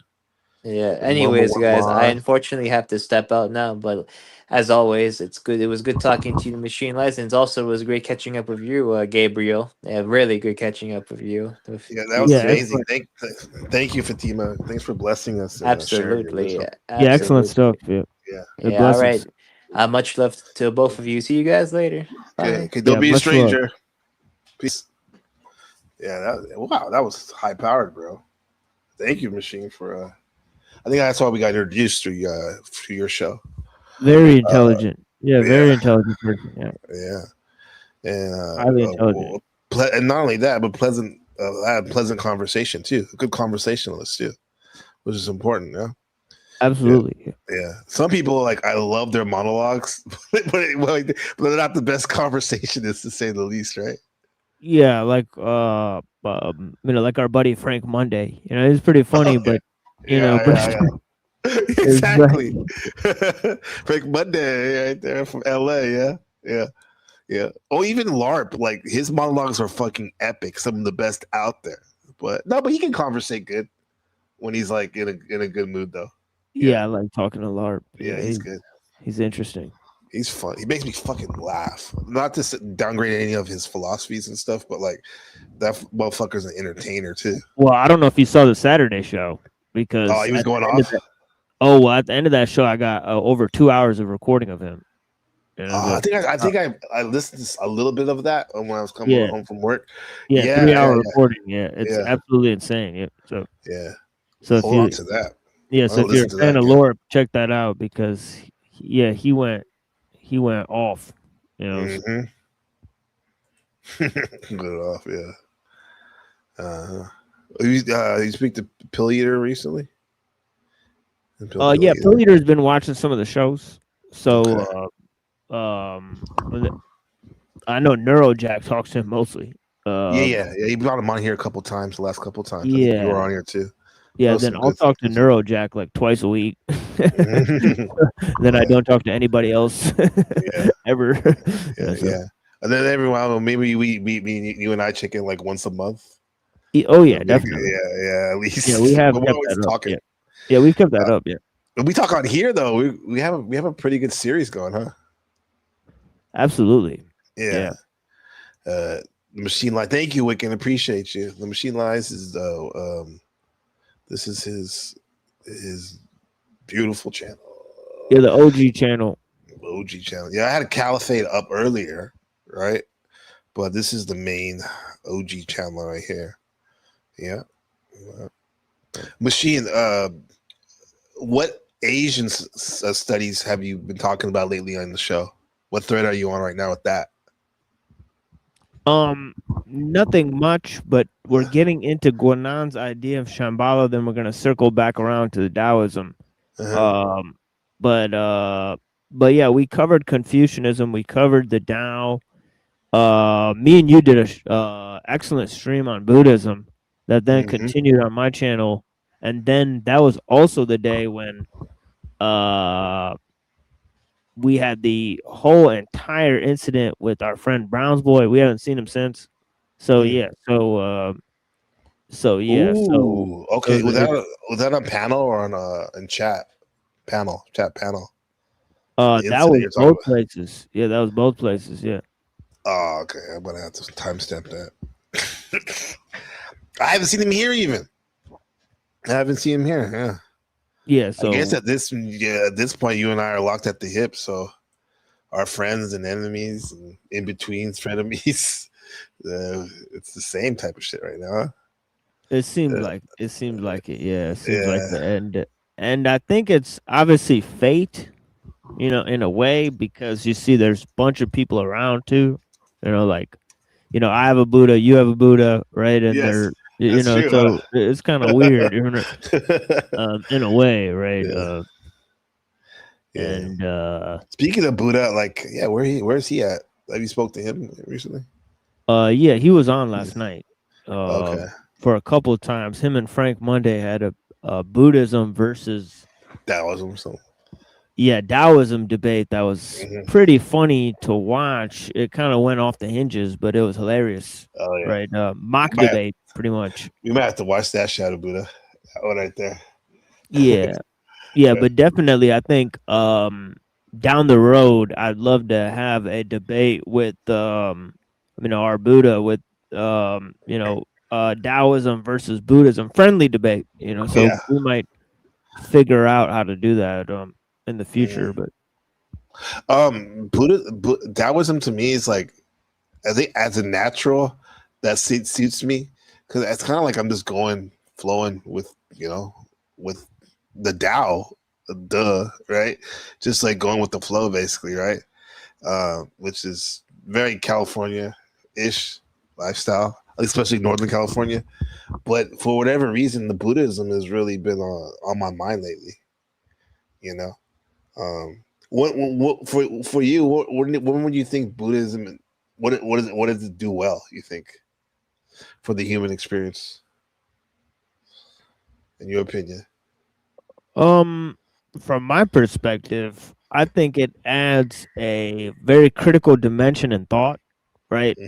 Yeah. And Mama Anyways, guys, I Warmod. unfortunately have to step out now, but as always, it's good. It was good talking to you, Machine License. Also, it was great catching up with you, Gabriel. Yeah, really good catching up with you. Yeah, that was yeah, amazing. excellent. Thank you, Fatima. Thanks for blessing us and sharing your Absolutely, wisdom. Yeah, excellent stuff. absolutely. Yeah, Yeah. good Yeah. All right. blessings. Much love to both of you. See you guys later. Okay. Bye. Okay. Don't Yeah, be a much love. stranger. Peace. Yeah. Wow. That was high powered, bro. Thank you, Machine, for. I think that's why we got introduced through your show. Very intelligent. Yeah, very Yeah. intelligent person. Yeah, Yeah. And highly intelligent. and not only that, but pleasant. Had pleasant conversation too. A good conversationalist too, which is important. Yeah. Absolutely. Yeah, some people like I love their monologues, but they're not the best conversationists to say the least, right? Yeah, like like our buddy Frank Monday. He's pretty funny, Oh, but but yeah. it's like, Exactly. Frank Monday right there from LA. Yeah. Oh, even LARP, like his monologues are fucking epic. Some of the best out there. But no, but he can conversate good. when he's like in a good mood though. Yeah, I like talking to LARP. Yeah, he's good. He's interesting. He's fun. He makes me fucking laugh. Not to downgrade any of his philosophies and stuff, but like that motherfucker's an entertainer too. Well, I don't know if you saw the Saturday show because he was going off. At the end of that show, I got over 2 hours of recording of him. I think I listened to a little bit of that when I was coming home from work. Yeah, 3 hour recording. Yeah, it's absolutely insane. Yeah, so hold on to that. Yeah, so if you're a fan of LARP, check that out because he went off. You know, good off. Yeah. You speak to Pill Eater recently? Pill Eater's been watching some of the shows. So I know Neurojack talks to him mostly. He brought him on here a couple times. The last couple times. Yeah, you were on here too. Yeah, then I'll talk to Neurojack like twice a week. Then I don't talk to anybody else ever. Yeah. And then every while, maybe you and I check in like once a month. Oh yeah, definitely. Yeah, at least. Yeah, we have kept that talking. Up. Yeah, we've kept that up. Yeah. When we talk on here though, we have a pretty good series going, huh? Absolutely. Yeah. The Machine Lie. Thank you, Wiccan. Appreciate you. The Machine Lies is this is his beautiful channel. Yeah, the OG channel. OG channel. Yeah, I had a Caliphate up earlier, right? But this is the main OG channel right here. Yeah. Machine, what Asian studies have you been talking about lately on the show? What thread are you on right now with that? Nothing much, but we're getting into Guanan's idea of Shambhala. Then we're gonna circle back around to the Taoism. But yeah, we covered Confucianism. We covered the Tao. Me and you did a excellent stream on Buddhism that then continued on my channel, and then that was also the day when we had the whole entire incident with our friend Brown's boy. We haven't seen him since. So yeah, so yeah. Ooh, okay. Was that on panel or on in chat panel? Chat panel. That was both places. Yeah, that was both places. Yeah. Oh, okay. I'm gonna have to timestamp that. I haven't seen him here even. I haven't seen him here. Yeah. Yeah, so I guess at this point, you and I are locked at the hip. So our friends and enemies and in betweens, frenemies, it's the same type of shit right now. Huh? It seems like it. Yeah, it seems like the end. And I think it's obviously fate, you know, in a way, because you see there's a bunch of people around too. You know, like, you know, I have a Buddha, you have a Buddha, right? And they're you know, true, so it's kind of weird, you know, in a way, right? And speaking of Buddha, like, where's he at? Have you spoke to him recently? Yeah, he was on last night. Okay. For a couple of times, him and Frank Monday had a Buddhism versus Taoism. So Taoism debate that was pretty funny to watch. It kind of went off the hinges, but it was hilarious. Oh yeah, right? Mock debate, pretty much. We might have to watch that Shadow Buddha. That one right there. Yeah, but definitely, I think down the road, I'd love to have a debate with our Buddha with Taoism versus Buddhism, friendly debate. You know, so we might figure out how to do that in the future. But Taoism to me is like, I think as a natural that suits me, because it's kind of like I'm just flowing with the Tao, right? Just like going with the flow, basically, right? Which is very California-ish lifestyle, especially Northern California. But for whatever reason, the Buddhism has really been on my mind lately. You know, what for you? When would you think Buddhism? What does it do well? You think for the human experience, in your opinion? From my perspective, I think it adds a very critical dimension in thought, right?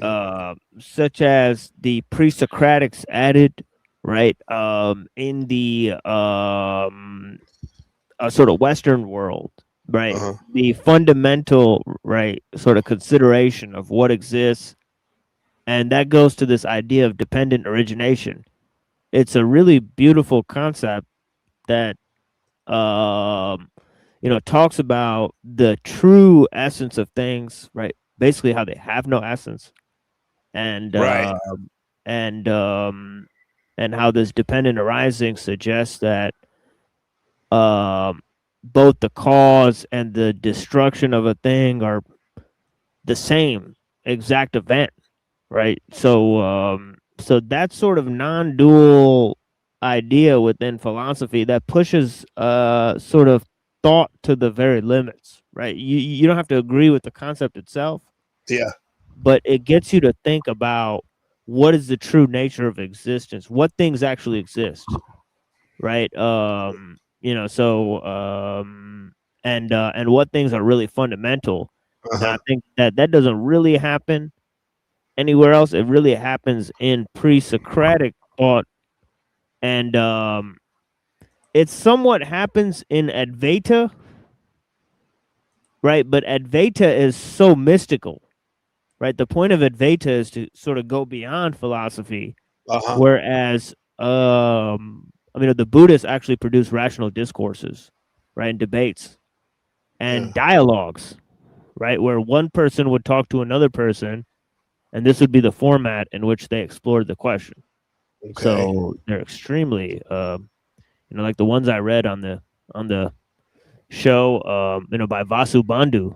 Such as the pre-Socratics added right? In the sort of Western world, right? Uh-huh. The fundamental, right, sort of consideration of what exists, and that goes to this idea of dependent origination. It's a really beautiful concept that talks about the true essence of things, right? Basically, how they have no essence, and Right. and um, and how this dependent arising suggests that um, both the cause and the destruction of a thing are the same exact event, right? So that sort of non-dual idea within philosophy that pushes sort of thought to the very limits, right? You don't have to agree with the concept itself, Yeah. but it gets you to think about what is the true nature of existence, what things actually exist, right? And what things are really fundamental. And I Uh-huh. think that doesn't really happen anywhere else. It really happens in pre-Socratic thought, and it somewhat happens in Advaita, right? But Advaita is so mystical, right? The point of Advaita is to sort of go beyond philosophy, Uh-huh. whereas the Buddhists actually produce rational discourses, right, and debates and Yeah. dialogues, right, where one person would talk to another person, and this would be the format in which they explored the question. Okay. So they're extremely, like the ones I read on the show, by Vasu Bandhu.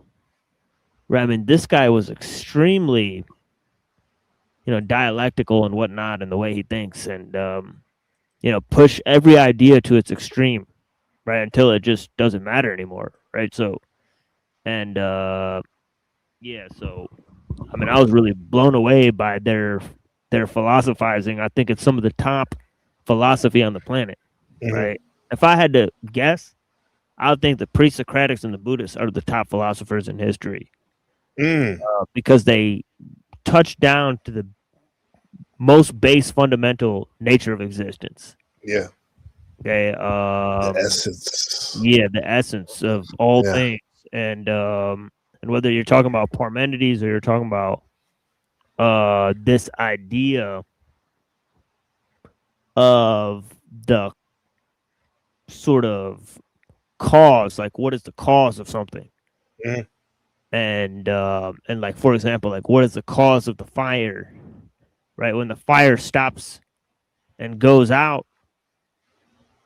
Right, I mean, this guy was extremely, dialectical and whatnot, in the way he thinks, and push every idea to its extreme, right, until it just doesn't matter anymore, right? So, and yeah, so I mean, I was really blown away by their philosophizing. I think it's some of the top philosophy on the planet, Mhm. right? If I had to guess, I would think the pre-Socratics and the Buddhists are the top philosophers in history, Mm. because they touch down to the most base fundamental nature of existence. Yeah. Okay, The essence. yeah, the essence of all Yeah. things, and whether you're talking about Parmenides or you're talking about this idea of the sort of cause, like what is the cause of something, Mhm. and like, for example, like what is the cause of the fire, right? When the fire stops and goes out,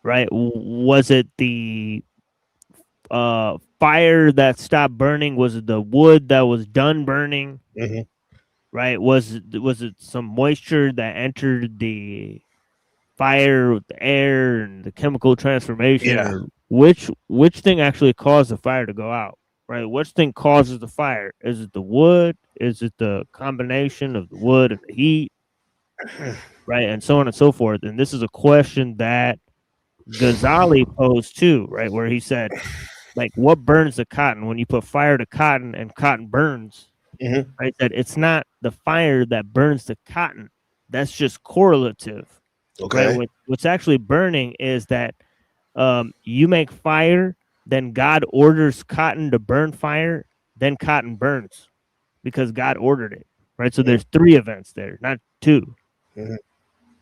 right? Was it the fire that stopped burning? Was it the wood that was done burning? Mhm. Right? Was it some moisture that entered the fire with the air and the chemical transformation, Yeah. or which thing actually caused the fire to go out? Right? Which thing causes the fire? Is it the wood? Is it the combination of the wood and the heat? Right? And so on and so forth. And this is a question that Ghazali posed too, right? Where he said, like, what burns the cotton? When you put fire to cotton and cotton burns, Mhm. right? That it's not the fire that burns the cotton. That's just correlative, right? Okay. What's actually burning is that you make fire, then God orders cotton to burn fire, then cotton burns because God ordered it, right? So there's three events there, not two, Mhm.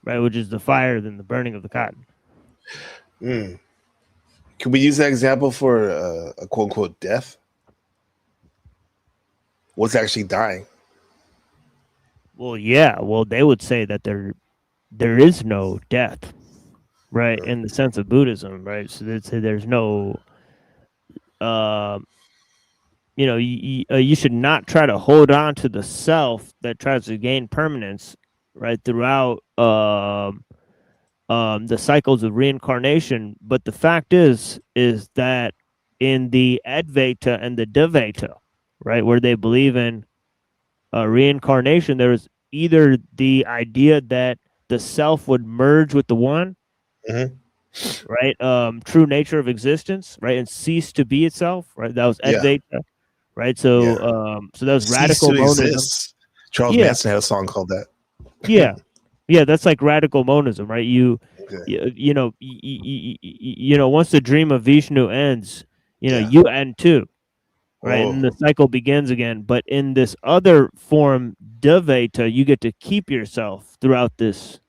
right? Which is the fire, then the burning of the cotton. Mm. Can we use that example for a quote unquote death? What's actually dying? Well, yeah. Well, they would say that there is no death, right? In the sense of Buddhism, right? So there's no, uh, you should not try to hold on to the self that tries to gain permanence, right, throughout the cycles of reincarnation. But the fact is that in the Advaita and the Dvaita, right, where they believe in reincarnation, there is either the idea that the self would merge with the one, Mhm. right, true nature of existence, right, and cease to be itself, right. That was Yeah. Advaita, right. Yeah. So that was Cease radical to monism. exist. Charles Yeah, Manson had a song called that. yeah. Yeah, that's like radical monism, right? Okay. Once the dream of Vishnu ends, Yeah. you end too, right? And Oh. the cycle begins again. But in this other form, Dvaita, you get to keep yourself throughout this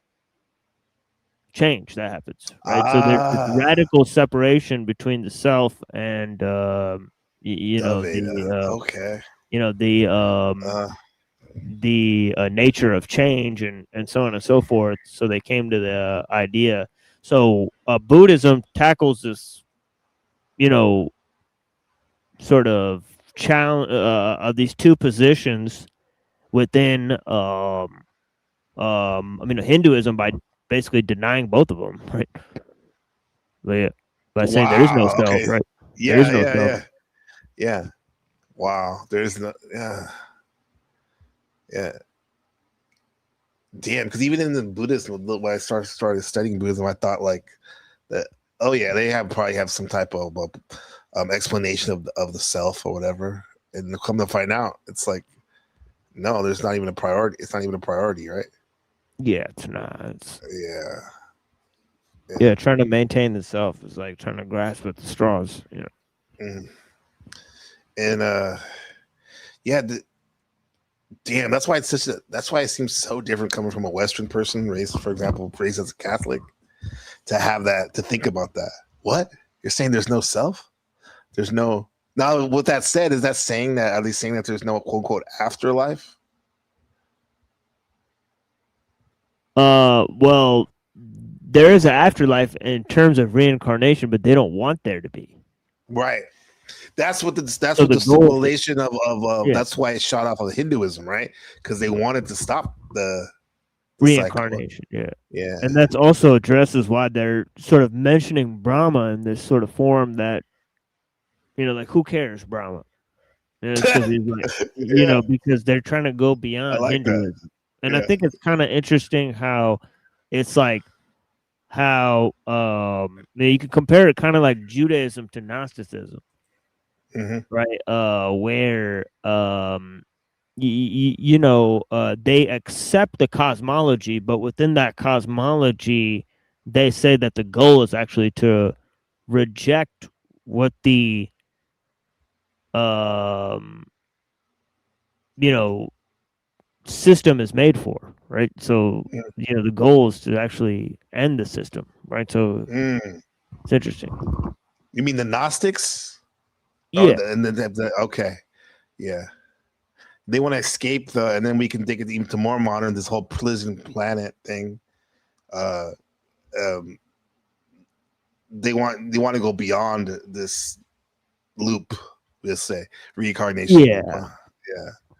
change that happens, right? So there's this Ah. radical separation between the self and Veda. Okay. the Uh. nature of change and so on and so forth. So they came to the idea. So Buddhism tackles this, sort of challenge of these two positions within Hinduism by basically denying both of them, right? By saying there is no Wow. self, Okay. right? There is Yeah. no Yeah. self. Yeah. Yeah. Wow. There's no. Yeah. Yeah. Damn. Because even in the Buddhism, when I started studying Buddhism, I thought like that. Oh yeah, they probably have some type of explanation of the self or whatever. And come to find out, it's like no, there's not even a priority. It's not even a priority, right? Yeah, it's not. It's, Yeah. trying to maintain the self is like trying to grasp at the straws. Mm. And yeah, damn, that's why that's why it seems so different coming from a Western person raised, for example, raised as a Catholic, to have that, to think about that. What? You're saying there's no self? There's no. Now, with that said, is that saying that, at least saying that there's no quote unquote afterlife? Well, there is an afterlife in terms of reincarnation, but they don't want there to be. Right. That's what the So the goal- civilization of Yeah. that's why it shot off of Hinduism, right? Because they wanted to stop the Reincarnation, cycle. Yeah. And that's also addresses why they're sort of mentioning Brahma in this sort of form that, like who cares, Brahma? And it's because he's like, Yeah. because they're trying to go I beyond like that. Hinduism. And I Yeah. think it's kind of interesting how it's like how you can compare it kind of like Judaism to Gnosticism, right? Where they accept the cosmology, but within that cosmology, they say that the goal is actually to reject what the system is made for, right? So the goal is to actually end the system, right? So it's interesting. You mean the Gnostics? Yeah. Okay. Yeah. They want to escape and then we can take it even to more modern, this whole prison planet thing. They want to go beyond this loop, let's say, reincarnation. Yeah. Loop, huh?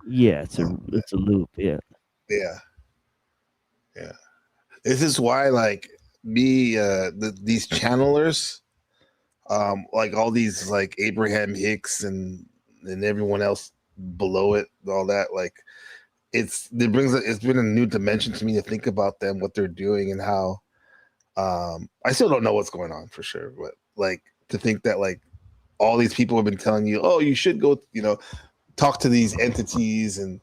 Yeah, it's a loop. Yeah. Yeah. This is why, like these channelers, like all these like Abraham Hicks and everyone else below it, all that, like it's been a new dimension to me to think about them, what they're doing, and how I still don't know what's going on for sure, but like to think that like all these people have been telling you, oh, you should go, talk to these entities and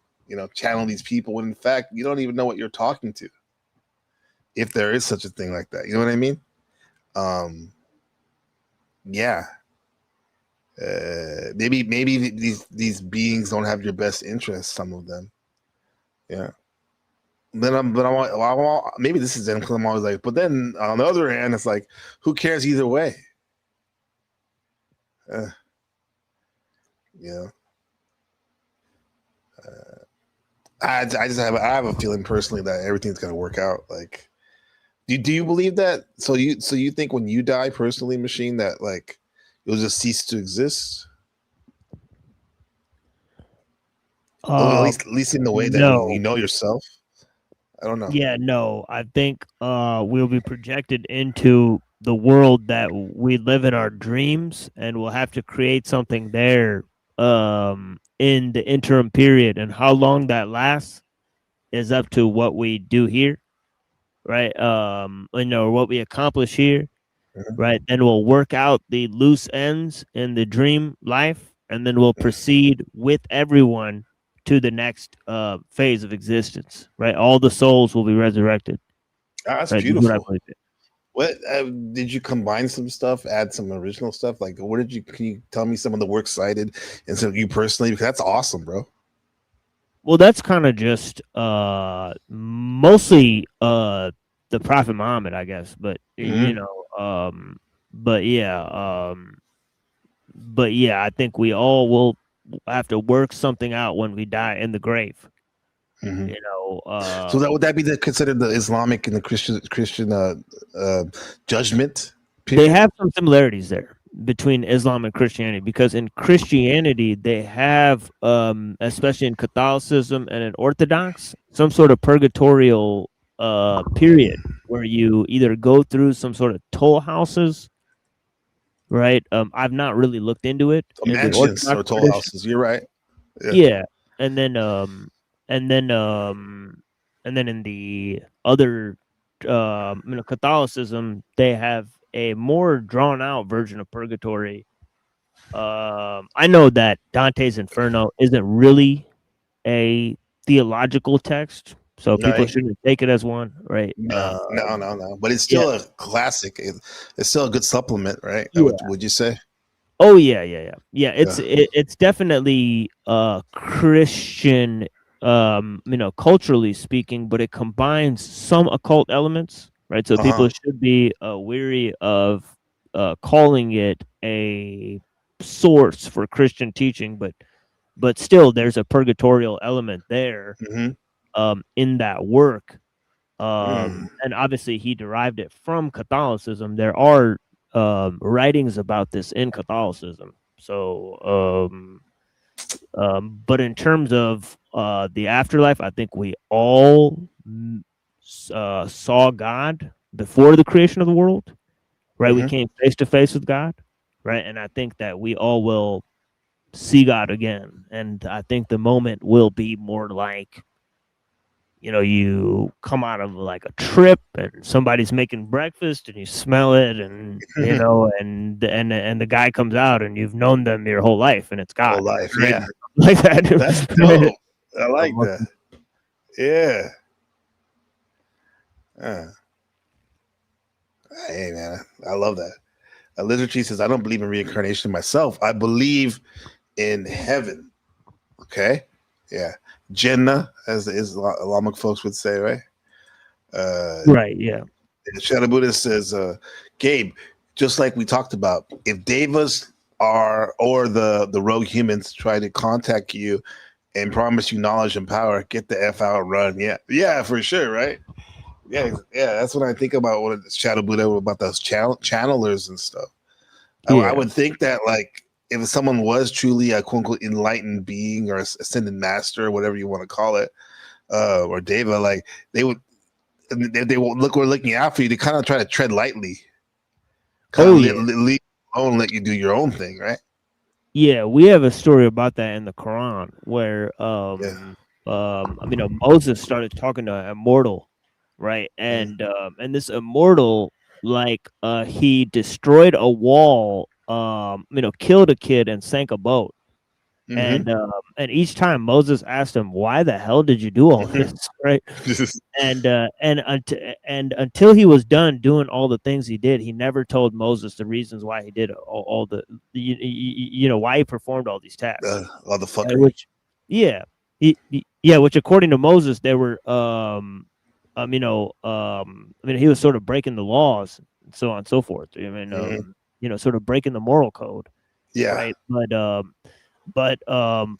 channel these people, when in fact you don't even know what you're talking to, if there is such a thing like that. You know what I mean? Yeah. Maybe these beings don't have your best interests. Some of them. Yeah. Maybe this is them, because I'm always like, but then on the other hand, it's like, who cares either way? Yeah. I have a feeling personally that everything's gonna work out. Like, do you believe that? So you think when you die personally, Machine, that like you'll just cease to exist? At least in the way that you know yourself. I don't know. Yeah, no. I think we'll be projected into the world that we live in our dreams, and we'll have to create something there in the interim period. And how long that lasts is up to what we do here, right? What we accomplish here, right? Then we'll work out the loose ends in the dream life, and then we'll proceed with everyone to the next phase of existence, right? All the souls will be resurrected. That's right? This is what I beautiful. believe. What did you combine some stuff, add some original stuff? Like, what did you? Can you tell me some of the works cited and so you personally? Because that's awesome, bro. Well, that's kind of just mostly the Prophet Muhammad, I guess. But you know, but yeah, I think we all will have to work something out when we die in the grave. Mhm. You know, So that would that be considered the Islamic and the Christian judgment period? they have some similarities there between Islam and Christianity, because in Christianity they have, especially in Catholicism and in Orthodox, some sort of purgatorial period where you either go through some sort of toll houses, right? I've not really looked into it in the Mansions Orthodox or toll tradition. houses. You're right. Yeah, and then and then and then in the other you know, Catholicism, they have a more drawn out version of purgatory. I know that Dante's Inferno isn't really a theological text, so people Right. shouldn't take it as one, right? No. But it's Yeah. still a classic. It's still a good supplement, right? Yeah. Would you say? Oh yeah. It's definitely Christian, you know, culturally speaking, but it combines some occult elements, right? So people should be weary of calling it a source for Christian teaching, but still there's a purgatorial element there in that work. And obviously he derived it from Catholicism. There are writings about this in Catholicism. So, but in terms of the afterlife, I think we all saw God before the creation of the world, right? We came face to face with God, right? And I think that we all will see God again. And I think the moment will be more like, you know, you come out of like a trip and somebody's making breakfast and you smell it, and you know, and the guy comes out and you've known them your whole life and it's God. Whole life, right? yeah. Like that. That's dope. I like that. Yeah. Hey man, I love that. Liturgy says, I don't believe in reincarnation myself. I believe in heaven. Okay. Yeah. Jannah, as the Islamic folks would say, right? Right, yeah. Shadow Buddha says, Gabe, just like we talked about, if devas are, or the rogue humans try to contact you and promise you knowledge and power, get the F out, run. Yeah, for sure, right? Yeah, that's what I think about what Shadow Buddha, about those channelers and stuff. I would think that, like, if someone was truly a quote unquote enlightened being or ascended master or whatever you want to call it, or deva, like they would, they won't look, we're looking after you to kind of try to tread lightly, leave alone, let you do your own thing, right? Yeah, we have a story about that in the Quran where you know, Moses started talking to an immortal, right? And this immortal, like, he destroyed a wall, you know, killed a kid and sank a boat. And each time Moses asked him, why the hell did you do all this, right? and until he was done doing all the things he did, he never told Moses the reasons why he did all the you know, why he performed all these tasks, all the fuckery. which which according to Moses, they were you know, I mean, he was sort of breaking the laws and so on and so forth. I mean, you know, sort of breaking the moral code. Yeah. Right. But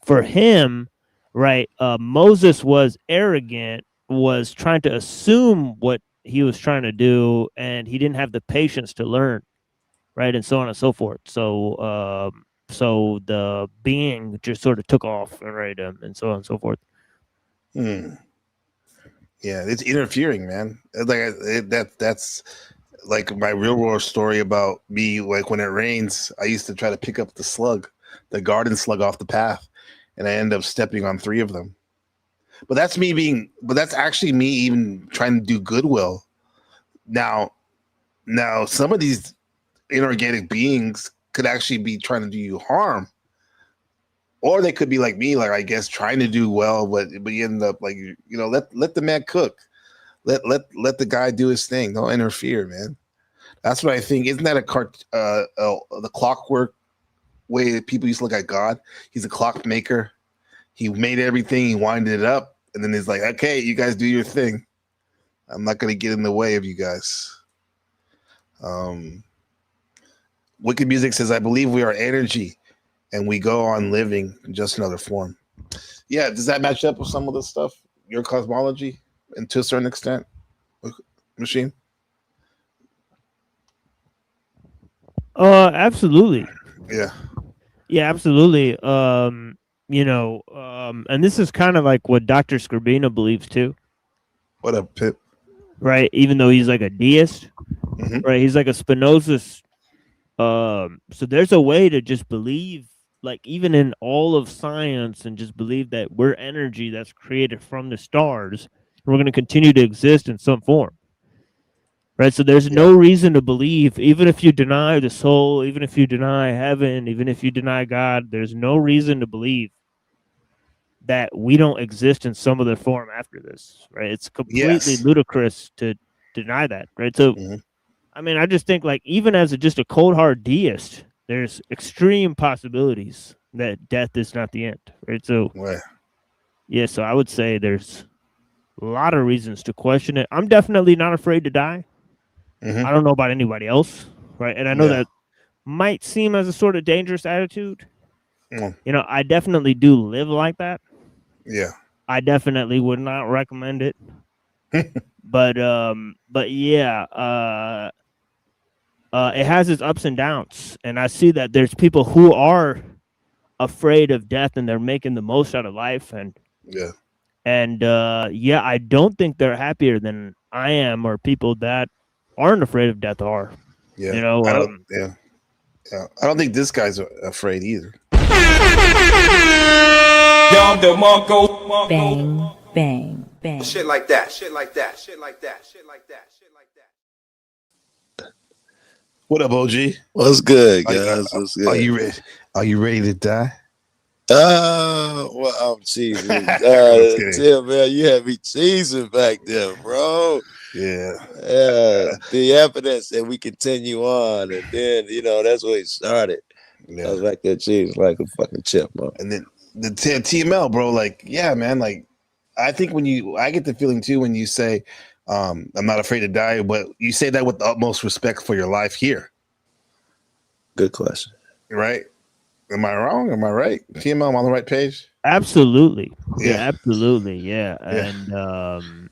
for him, right, Moses was arrogant, was trying to assume what he was trying to do, and he didn't have the patience to learn, right, and so on and so forth. So so the being just sort of took off, right, and so on and so forth. Yeah, it's interfering, man. Like that's like my real world story about me. Like when it rains, I used to try to pick up the garden slug off the path, and I end up stepping on 3 of them. But that's actually me even trying to do goodwill. Now some of these inorganic beings could actually be trying to do you harm, or they could be like me, like I guess trying to do well, but you end up like let the man cook, let the guy do his thing. Don't interfere, man. That's what I think. Isn't that the clockwork way that people used to look at God? He's a clock maker. He made everything. He winded it up, and then he's like, "Okay, you guys do your thing. I'm not going to get in the way of you guys." Wicked Music says, "I believe we are energy, and we go on living in just another form." Yeah, does that match up with some of the stuff, your cosmology, and to a certain extent, Machine? Absolutely. Yeah. Yeah, absolutely. And this is kind of like what Dr. Scribina believes too. What up, Pip? Right, even though he's like a deist, right? He's like a Spinozist. So there's a way to just believe, like even in all of science, and just believe that we're energy that's created from the stars. We're going to continue to exist in some form. Right, so there's no reason to believe, even if you deny the soul, even if you deny heaven, even if you deny God, there's no reason to believe that we don't exist in some other form after this, right? It's completely ludicrous to deny that, right? So, I mean, I just think like even as just a cold hard deist, there's extreme possibilities that death is not the end, right? So, yeah, so I would say there's a lot of reasons to question it. I'm definitely not afraid to die. I don't know about anybody else, right? And I know that might seem as a sort of dangerous attitude. I definitely do live like that. Yeah. I definitely would not recommend it. but yeah, it has its ups and downs. And I see that there's people who are afraid of death and they're making the most out of life. And I don't think they're happier than I am, or people that aren't afraid of death are. Yeah. I don't think this guy's afraid either. Bang, bang, bang. Shit like that. Shit like that. Shit like that. Shit like that. Shit like that. What up, OG? What's good, guys? What's good? Are you ready to die? Well, I'm cheesing. Tim, man, you had me cheesing back there, bro. Yeah. The evidence that we continue on, and then that's where it started. I was back there cheesing like a fucking chipmunk. And then the TML, bro, like, yeah, man, like, I think I get the feeling too when you say, I'm not afraid to die, but you say that with the utmost respect for your life here. Good question. Right? Am I wrong? Am I right? TML, I'm on the right page? Absolutely. Yeah, absolutely. Yeah. And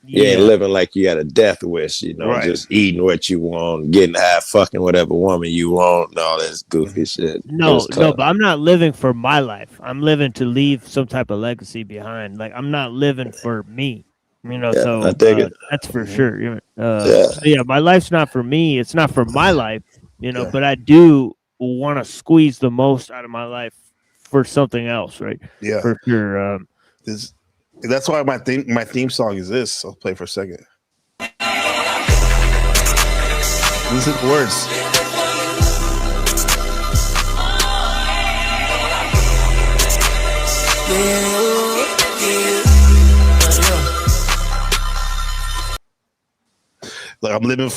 living like you got a death wish, just eating what you want, getting high, fucking whatever woman you want, and all this goofy shit. No, but I'm not living for my life. I'm living to leave some type of legacy behind. Like, I'm not living for me. So I dig it. That's for sure. My life's not for me. It's not for my life, but I do want to squeeze the most out of my life for something else, right? Yeah. For sure. That's why my theme song is this. I'll play for a second. Listen to the words. Like I'm living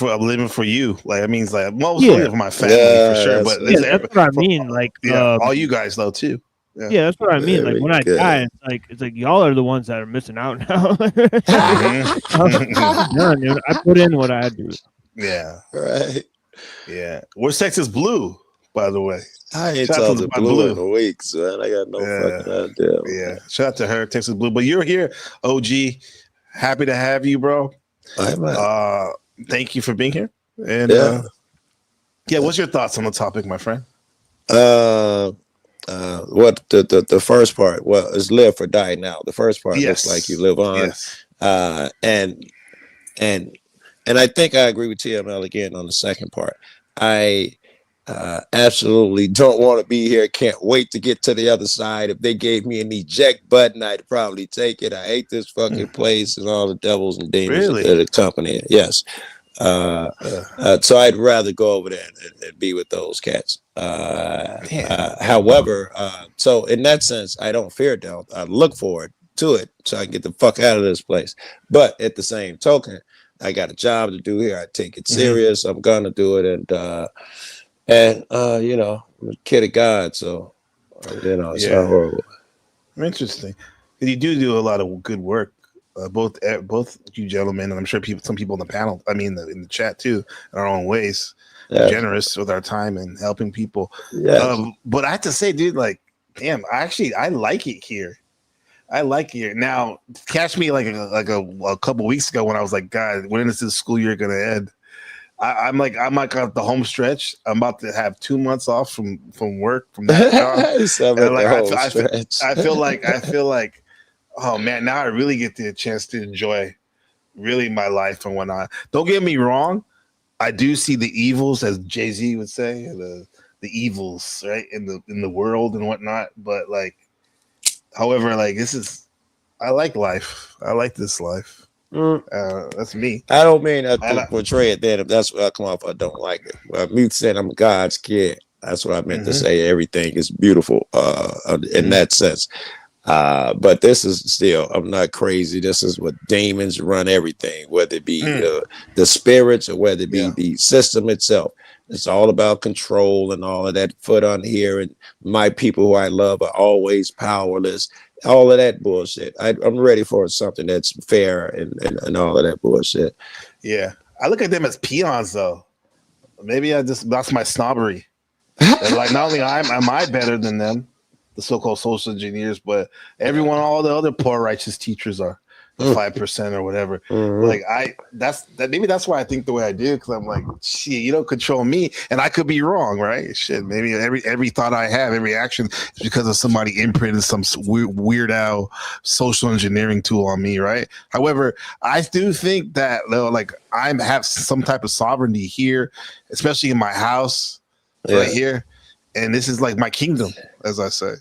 for you. Like it means like mostly for my family for sure. But that's what I mean. Like all you guys though too. Yeah, that's what I mean. Like when I die, it's like y'all are the ones that are missing out now. Dude, I put in what I do. Yeah. Right. Yeah. Where's Texas Blue, by the way? I ain't talked to Blue in a week, man. I got no fucking idea. Yeah. Shout out to her, Texas Blue. But you're here, OG. Happy to have you, bro. Thank you for being here. And what's your thoughts on the topic, my friend? What the first part? Well, is live or die now. The first part looks like you live on. Yes. And I think I agree with TML again on the second part. I absolutely don't want to be here. Can't wait to get to the other side. If they gave me an eject button, I'd probably take it. I hate this fucking place and all the devils and demons that accompany it. Yes. So I'd rather go over there and be with those cats. However, so in that sense, I don't fear death. I look forward to it so I can get the fuck out of this place. But at the same token, I got a job to do here. I take it serious. I'm gonna do it, and you know, I'm a kid of God, so you know, it's not horrible. Interesting. You do a lot of good work. Both you gentlemen, and I'm sure some people in the panel, I mean, in the chat too, in our own ways, generous with our time and helping people. But I have to say, dude, like, damn, I like it here. I like it. Now, catch me like a couple weeks ago when I was like, God, when is this school year gonna end? I'm like at the home stretch. I'm about to have 2 months off from work from that job. And like, I feel like, oh man, now I really get the chance to enjoy really my life and whatnot. Don't get me wrong, I do see the evils, as Jay-Z would say, the evils, right, in the world and whatnot. But like, however, like I like life. I like this life. That's me. I don't mean to portray it that if that's what I come off, I don't like it. Me saying I'm God's kid. That's what I meant to say. Everything is beautiful in that sense. But this is still, I'm not crazy. This is what demons run everything, whether it be the spirits or whether it be the system itself. It's all about control and all of that foot on here. And my people who I love are always powerless. All of that bullshit. I'm ready for something that's fair and all of that bullshit. Yeah. I look at them as peons though. Maybe that's my snobbery. And like, not only am I better than them, the so-called social engineers, but all the other poor righteous teachers are 5% or whatever. Like maybe that's why I think the way I do, because I'm like, shit, you don't control me, and I could be wrong, right? Shit, maybe every thought I have, every action is because of somebody imprinted some weird out social engineering tool on me, right? However, I do think that like I have some type of sovereignty here, especially in my house right here, and this is like my kingdom, as I say.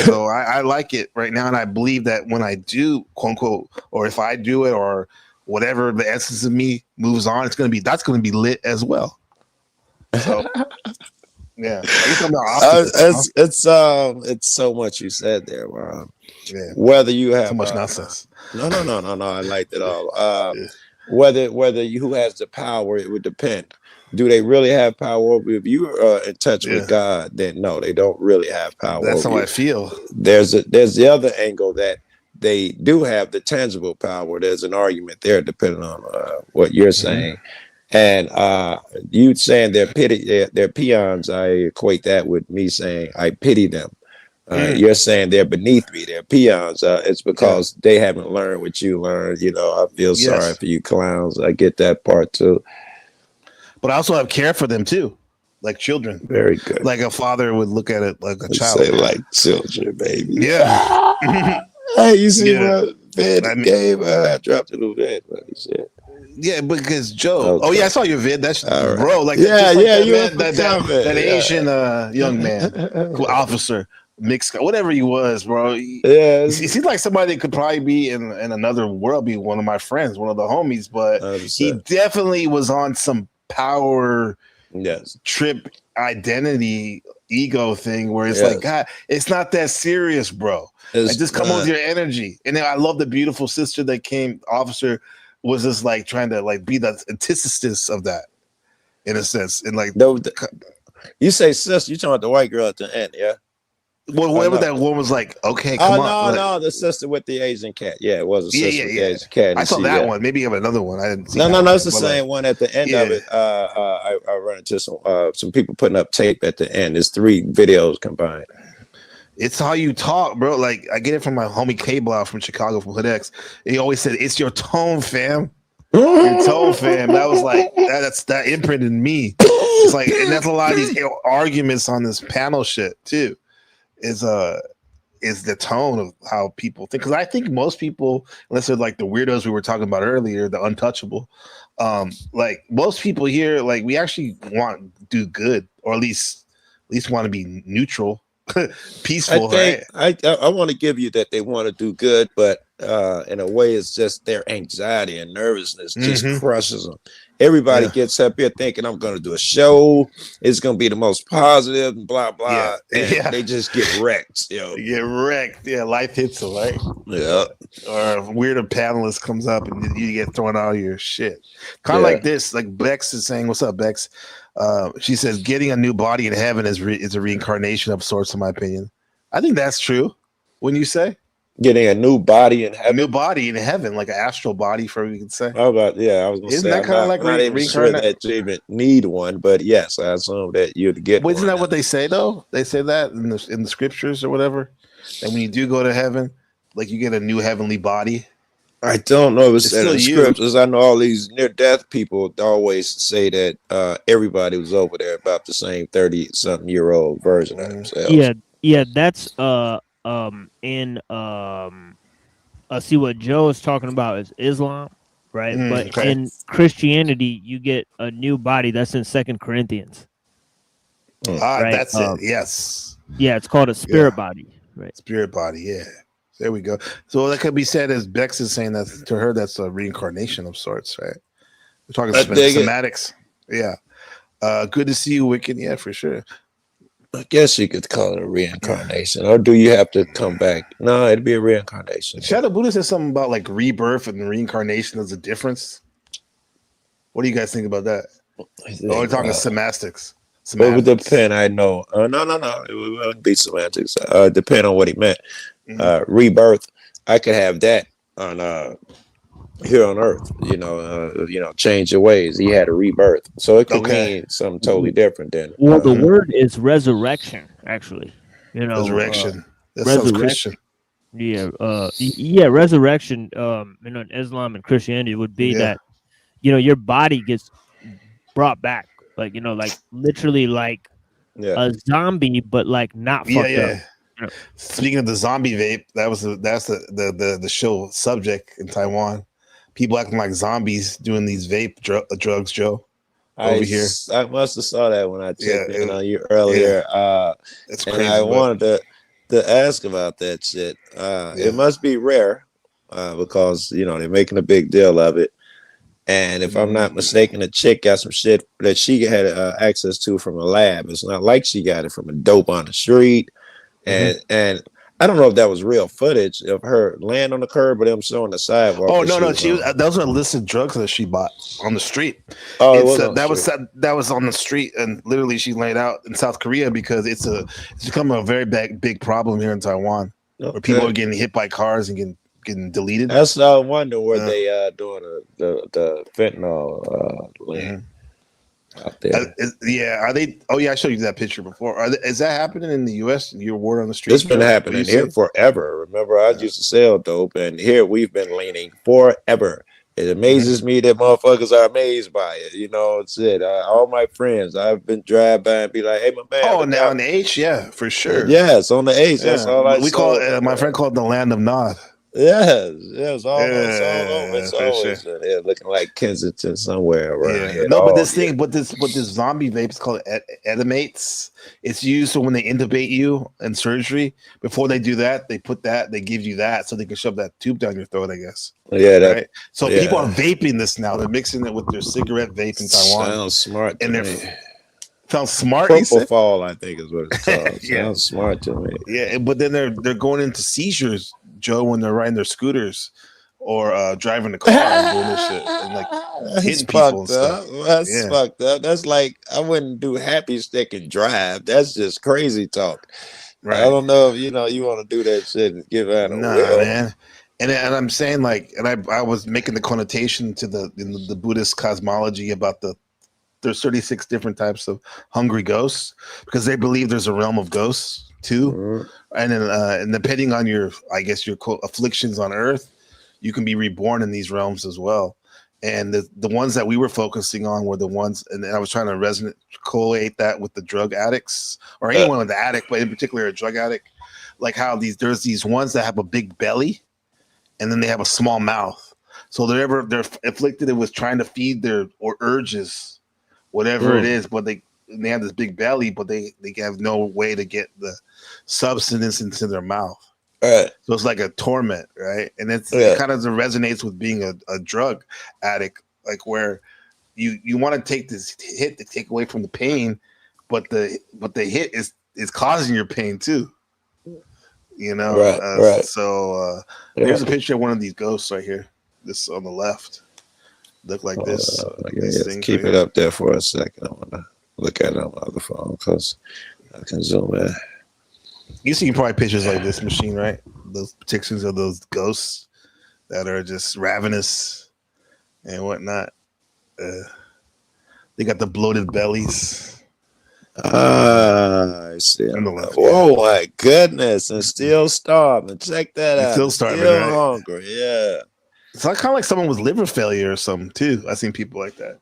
So I like it right now, and I believe that when I do, quote unquote, or if I do it, or whatever the essence of me moves on, that's gonna be lit as well. So yeah, it's so much you said there, Ron. Yeah. Whether you have so much nonsense. No, I liked it all. Whether who has the power, it would depend. Do they really have power? If you are in touch with God, then no, they don't really have power. That's how I feel. There's the other angle that they do have the tangible power. There's an argument there, depending on what you're saying. And you saying they're peons, I equate that with me saying I pity them. You're saying they're beneath me, they're peons. It's because they haven't learned what you learned. You know, I feel sorry for you clowns. I get that part too. But I also have care for them too, like children. Very good. Like a father would look at it like a child. Say like children, baby. Yeah. Hey, you see what vid gave? I dropped a little vid. Yeah, because Joe. Oh yeah, I saw your vid. That's bro. Like that Asian young man, officer, mixed, whatever he was, bro. He seems like somebody that could probably be in another world, be one of my friends, one of the homies. But 100%. He definitely was on some power trip identity ego thing where it's like, God, it's not that serious, bro. Like, just come with your energy. And then I love the beautiful sister that came. Officer was just like trying to like be the antithesis of that in a sense. And like you say sister, you talking about the white girl at the end, yeah? Well, whoever that one was like, okay, come on. No, the sister with the Asian cat. Yeah, it was a sister with the Asian cat. I saw that one. Maybe you have another one. I didn't see No, it's the same one at the end of it. I run into some people putting up tape at the end. There's 3 videos combined. It's how you talk, bro. Like I get it from my homie K-Blow from Chicago, from Hood X. He always said, "It's your tone, fam." Your tone, fam. That was like that imprinted me. It's like, and that's a lot of these arguments on this panel shit too. Is the tone of how people think, because I think most people, unless they're like the weirdos we were talking about earlier, the untouchable, like most people here, like we actually want to do good, or at least want to be neutral, peaceful. I want to give you that they want to do good, but in a way, it's just their anxiety and nervousness just Mhm. crushes them. Everybody Yeah. gets up here thinking I'm going to do a show. It's going to be the most positive and blah blah, and Yeah. they just get wrecked. You get wrecked. Yeah, life hits them, right? Yeah. Or a weirder panelist comes up and you get thrown out of your shit. Kind of Yeah. like this. Like Bex is saying, "What's up, Bex?" She says, "Getting a new body in heaven is a reincarnation of sorts." In my opinion, I think that's true. When you say Getting a new body in a heaven. new body in heaven, like an astral body, for we could say. How about I was gonna Isn't say that kind of like I'm not even sure reincarnate? that you even need one, but yes, I assume that you'd get But isn't one. that what they say though? They say that in the scriptures or whatever. That when you do go to heaven, like you get a new heavenly body. I don't know if it's It's said in still the you. scriptures. I know all these near death people always say that everybody was over there about the same 30-something-year-old version of themselves. Yeah, that's in see what Joe is talking about is Islam, right? But Okay. in Christianity, you get a new body. That's in Second Corinthians. Right? That's it. Yes. Yeah, it's called a spirit body. Right. Spirit body. Yeah. There we go. So that could be said as Bex is saying that to her, that's a reincarnation of sorts, right? We're talking I dig it. somatics. Yeah. Good to see you, Wicked. Yeah, for sure. I guess you could call it a reincarnation, or do you have to come back? No, it'd be a reincarnation. Shadow Buddha said something about like rebirth and reincarnation as a difference. What do you guys think about that? We're talking semantics. It would depend. I know. No. It wouldn't be semantics. Depend on what he meant. Rebirth. I could have that on here on Earth. Change your ways. He had a rebirth, so it could mean something totally different than. Well, the word is resurrection, actually. Resurrection. That sounds Christian. Yeah, resurrection. In Islam and Christianity would be that, your body gets brought back, like literally like a zombie, but like not fucked up. Speaking of the zombie vape, that's the show subject in Taiwan. People acting like zombies doing these vape drugs, Joe. Over here, I must have saw that when I checked in on you earlier. It's and crazy. I wanted to ask about that shit. It must be rare because they're making a big deal of it. And if I'm not mistaken, the chick got some shit that she had access to from a lab. It's not like she got it from a dope on the street. And I don't know if that was real footage of her laying on the curb or them showing the sidewalk. Oh no, those are illicit drugs that she bought on the street. Oh, that was on the street, and literally she laid out in South Korea because it's become a very big problem here in Taiwan, where people are getting hit by cars and getting deleted. That's I wonder where they doing the fentanyl out there. Are they? Oh yeah, I showed you that picture before. Is that happening in the U.S.? Your word on the street? It's been happening here forever. Remember, I used to sell dope, and here we've been leaning forever. It amazes me that motherfuckers are amazed by it. It's it. All my friends, I've been drive by and be like, "Hey, my man." Oh, now on the H, yeah, for sure. Yes, on the H. That's all I. We call it. My friend called it the land of Nod. Yes, all over. It's always looking like Kensington somewhere around here. No, but this zombie vape is called Edimates. It's used so when they intubate you in surgery, before they do that, they give you that so they can shove that tube down your throat, I guess. Yeah, right. So people are vaping this now. They're mixing it with their cigarette vape in Taiwan. Sounds smart. Sounds smart. Propofol, I think is what it's called. Sounds smart to me. Yeah, but then they're going into seizures, Joe, when they're riding their scooters or driving the car and doing this shit and like hitting people and stuff. That's fucked up. That's like I wouldn't do happy stick and drive. That's just crazy talk. Right. I don't know if you want to do that shit and give out a will. Man. And I'm saying like, and I was making the connotation to the Buddhist cosmology about there's 36 different types of hungry ghosts because they believe there's a realm of ghosts too. And then and depending on your quote afflictions on earth, you can be reborn in these realms as well. And the ones that we were focusing on were the ones, and I was trying to correlate that with the drug addicts or anyone with the addict, but in particular a drug addict, like how there's these ones that have a big belly and then they have a small mouth. So they're afflicted with trying to feed their urges, whatever it is, but they have this big belly, but they have no way to get the substance into their mouth. Right. So it's like a torment, right? And it Yeah. kind of resonates with being a drug addict, like where you want to take this hit to take away from the pain, but the hit is causing your pain too. You know, Right. Right. there's a picture of one of these ghosts right here. This on the left look like this. These things Keep right it here. up there for a second. I want to look at it on my other phone because I can zoom in. You see probably pictures like this machine, right? Those pictures of those ghosts that are just ravenous and whatnot. They got the bloated bellies. I see. On the left, oh my goodness! And still starving. Check that and out. still starving, Still right? hungry. Yeah. It's like kind of like someone with liver failure or something too. I've seen people like that.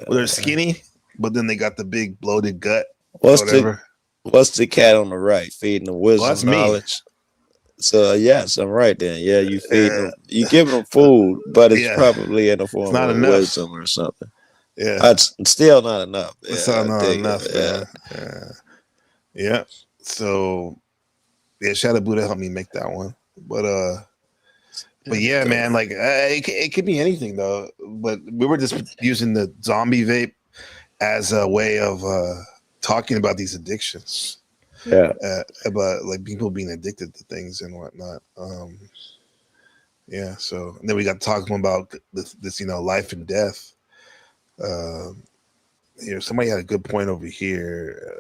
Where they're skinny, but then they got the big bloated gut. What's whatever. What's the cat on the right? Feeding them wisdom, that's me. knowledge. So yes, I'm right then. Yeah, you feeding them. You giving them food, but it's probably in the form not of enough. wisdom or something. Yeah, that's still not enough. It's Yeah, not dig enough, it. man. Yeah. So yeah, Shadow Buddha helped me make that one. But yeah, man, like it could be anything though. But we were just using the zombie vape as a way of talking about these addictions. Yeah. About like people being addicted to things and whatnot. Yeah. So and then we got talking about this life and death. Here, somebody had a good point over here.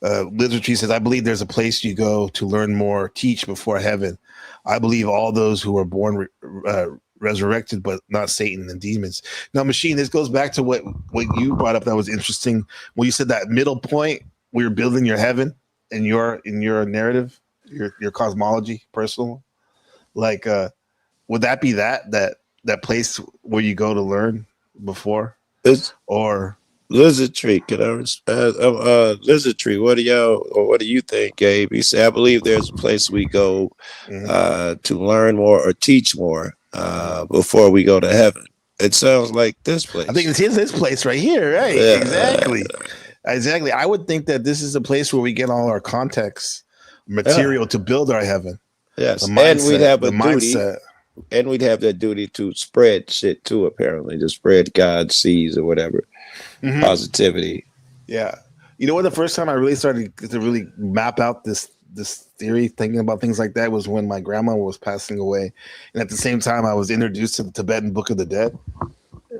Lizard Tree says, I believe there's a place you go to learn more, teach before heaven. I believe all those who are born resurrected, but not Satan and demons. Now, Machine, this goes back to what you brought up that was interesting. When you said that middle point, where you're building your heaven in your narrative, your cosmology, personal. Like, would that be that place where you go to learn before? Lizard Tree, can I Lizard Tree, what do you think, Gabe? He said, I believe there's a place we go to learn more or teach more before we go to heaven. It sounds like this place. I think it's this place right here, right? Yeah. Exactly. I would think that this is a place where we get all our context material to build our heaven. Yes, mindset, and we'd have a duty. Mindset. And we'd have that duty to spread shit too, apparently, to spread God's seeds or whatever. Positivity. Yeah. You know what? The first time I really started to really map out this theory, thinking about things like that, was when my grandma was passing away. And at the same time, I was introduced to the Tibetan Book of the Dead.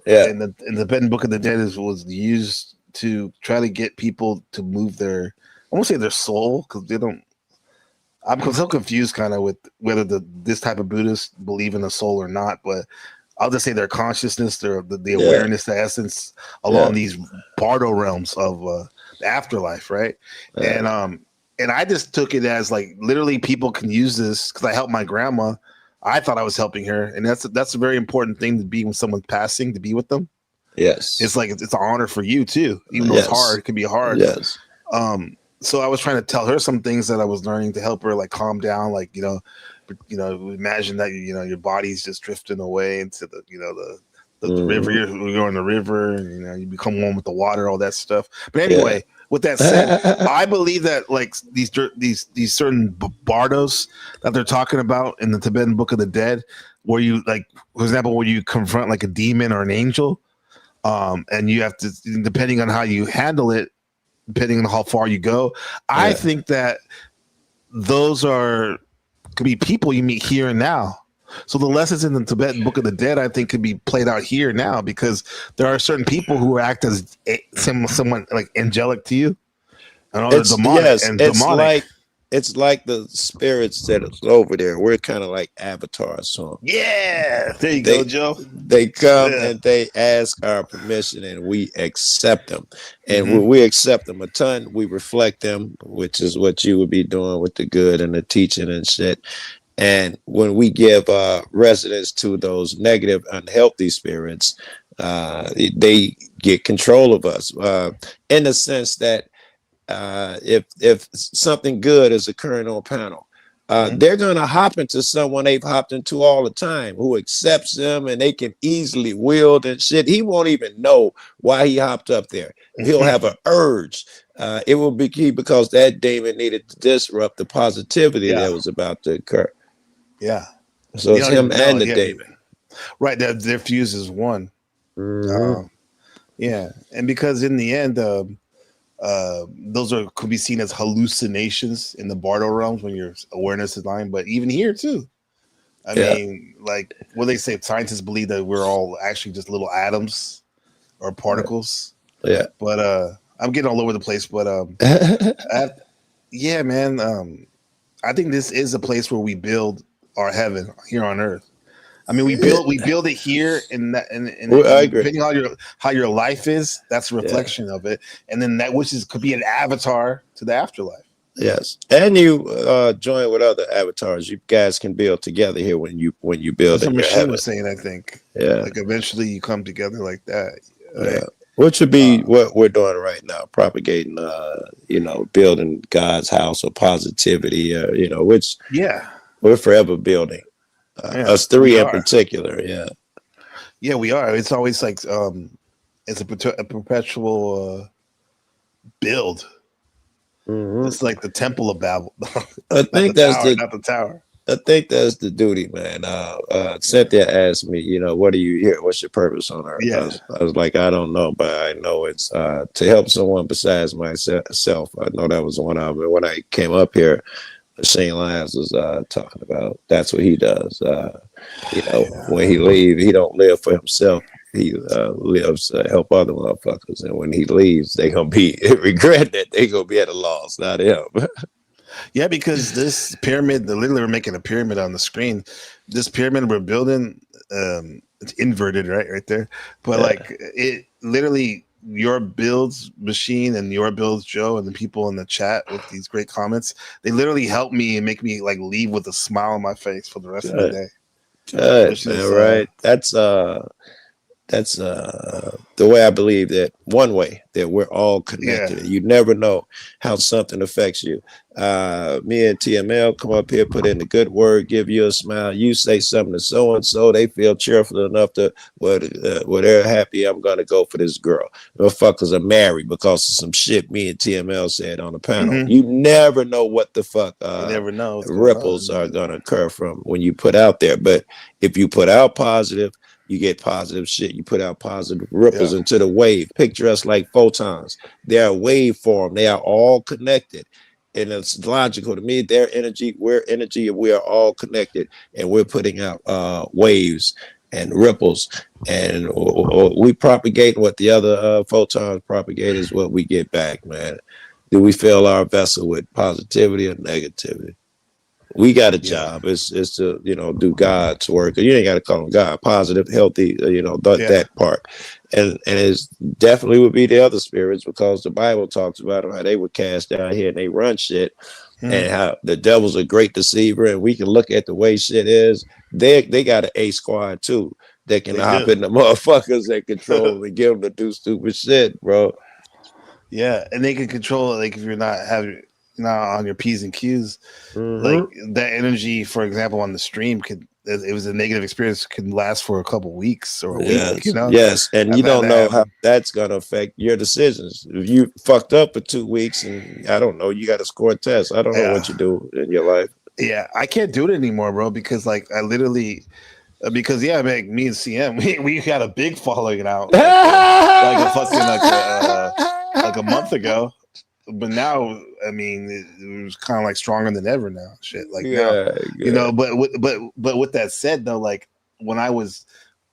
Yeah. And the Tibetan Book of the Dead was used to try to get people to move I won't say their soul, because they don't. I'm so confused kind of with whether this type of Buddhists believe in the soul or not, but I'll just say their consciousness, the awareness, the essence along these bardo realms of the afterlife, right? And I just took it as like literally people can use this because I helped my grandma. I thought I was helping her, and that's a very important thing to be when someone's passing, to be with them. Yes, it's like it's an honor for you too, even though it's hard. It can be hard. Yes. So I was trying to tell her some things that I was learning to help her like calm down, like imagine that your body's just drifting away into the river. You're in the river, and you become one with the water, all that stuff. But anyway, with that said, I believe that like these certain bardos that they're talking about in the Tibetan Book of the Dead, where you like, for example, where you confront like a demon or an angel, and you have to, depending on how you handle it, depending on how far you go, I think that those could be people you meet here and now. So the lessons in the Tibetan Book of the Dead, I think, could be played out here now, because there are certain people who act as someone like angelic to you, and all demonic. It's like the spirits that is over there. We're kind of like avatars. So yeah, there you go, Joe. They come and they ask our permission, and we accept them. And when we accept them a ton, we reflect them, which is what you would be doing with the good and the teaching and shit. And when we give residence to those negative, unhealthy spirits, they get control of us in the sense that if something good is occurring on panel, they're gonna hop into someone they've hopped into all the time, who accepts them and they can easily wield and shit. He won't even know why he hopped up there. He'll have an urge. It will be key because that demon needed to disrupt the positivity that was about to occur. Yeah. So it's him and the demon. Right. Their fuse is one. Yeah. And because in the end, those could be seen as hallucinations in the Bardo realms when your awareness is lying, but even here too. I mean, like what they say, scientists believe that we're all actually just little atoms or particles. Yeah. But I'm getting all over the place. But yeah, man. I think this is a place where we build our heaven here on earth. I mean, we build it here, and I agree. Depending on how your life is, that's a reflection of it, and then that could be an avatar to the afterlife. Yes, and you join with other avatars. You guys can build together here when you build. That's what in your Machine heaven. was saying. I think. Yeah. Like eventually you come together like that. Yeah. Which would be what we're doing right now, propagating, building God's house of positivity. Which we're forever building. Us three in particular, yeah, we are. It's always like it's a perpetual build. It's like the Temple of Babel. I think that's not the tower. I think that's the duty, man. Cynthia asked me, what do you here? What's your purpose on earth? Yeah. I was like, I don't know, but I know it's to help someone besides myself. I know that was one of them. And when I came up here, Shane Lyons was talking about that's what he does. When he leaves, he don't live for himself. He lives to help other motherfuckers. And when he leaves, they gonna be regret that they gonna be at a loss, not him. Yeah, because this pyramid, literally we're making a pyramid on the screen. This pyramid we're building, it's inverted right there. But like it literally, your builds Machine and your builds Joe and the people in the chat with these great comments, they literally help me and make me like leave with a smile on my face for the rest of the day. Good, man, right? That's the way I believe that one way that we're all connected. You never know how something affects you. Me and TML come up here, put in the good word, give you a smile. You say something to so and so, they feel cheerful enough to well, they're happy. I'm gonna go for this girl. Motherfuckers are married because of some shit me and TML said on the panel. You never know what the fuck you never know ripples are gonna occur from when you put out there. But if you put out positive, you get positive shit. You put out positive ripples into the wave. Picture us like photons. They are waveform. They are all connected. And it's logical to me. Their energy, we're energy, and we are all connected. And we're putting out waves and ripples. And we propagate what the other photons propagate is what we get back, man. Do we fill our vessel with positivity or negativity? We got a job. It's to do God's work. You ain't got to call him God. Positive, healthy. That part, and it's definitely would be the other spirits because the Bible talks about them, how they were cast down here and they run shit, and how the devil's a great deceiver. And we can look at the way shit is. They got an A squad too. They can hop in the motherfuckers that control them and get them to do stupid shit, bro. Yeah, and they can control it. Like if you're not on your P's and Q's, like that energy, for example, on the stream it was a negative experience, can last for a couple weeks or a week, Yes, and you don't know how that's gonna affect your decisions. If you fucked up for 2 weeks and I don't know, you got to score a test. I don't know what you do in your life. Yeah, I can't do it anymore, bro, because like I literally because me and CM, we got a big following out like a fucking like a month ago. But now, I mean, it was kind of like stronger than ever now. Shit, like now, But with that said, though, like when I was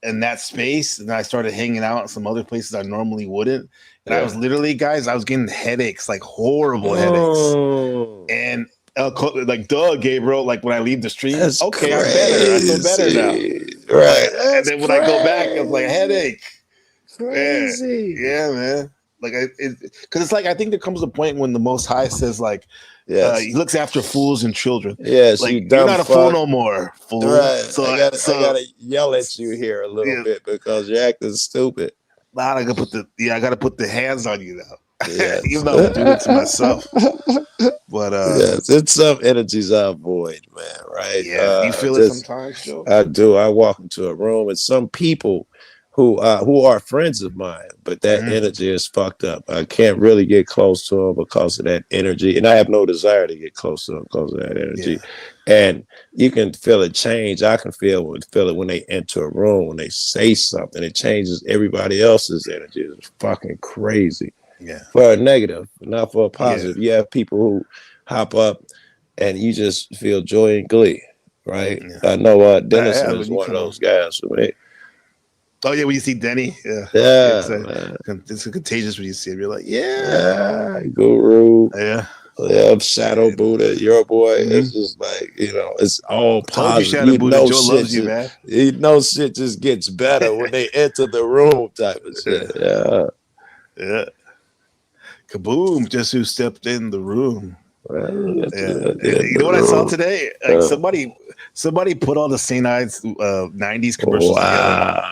in that space and I started hanging out in some other places I normally wouldn't, and I was literally, guys, I was getting headaches, like horrible headaches, and like, duh, Gabriel, like when I leave the stream, I'm better. I feel better now, right? And then when I go back, I was like, headache, crazy, yeah, man. Like, because it's like I think there comes a point when the Most High says, like, he looks after fools and children. Yes, like, you're not a fool no more, fool. Right. So I gotta yell at you here a little bit because you're acting stupid. I gotta put the hands on you now. Yes. Even though I'm doing it to myself. But yes, it's some energies I avoid, man. Right? yeah, you feel it Just sometimes, Joe? I do. I walk into a room and some people who are friends of mine, but that energy is fucked up. I can't really get close to them because of that energy, and I have no desire to get close to them because of that energy. And you can feel it change. I can feel it when they enter a room, when they say something. It changes everybody else's energy. It's fucking crazy. Yeah. For a negative, not for a positive. You have people who hop up and you just feel joy and glee, right? I know Dennison is one of those guys for me. Oh yeah, when you see Denny, Yeah, it's contagious when you see him. You're like, yeah, Guru, yeah, Shadow Buddha, your boy. It's just like it's all Told you, positive. Shadow Buddha. Joe loves you, man. Shit just gets better when they enter the room, type of shit. Yeah. Kaboom! Just who stepped in the room. You know what I saw today? Like somebody put all the St. Ives 90s commercials together.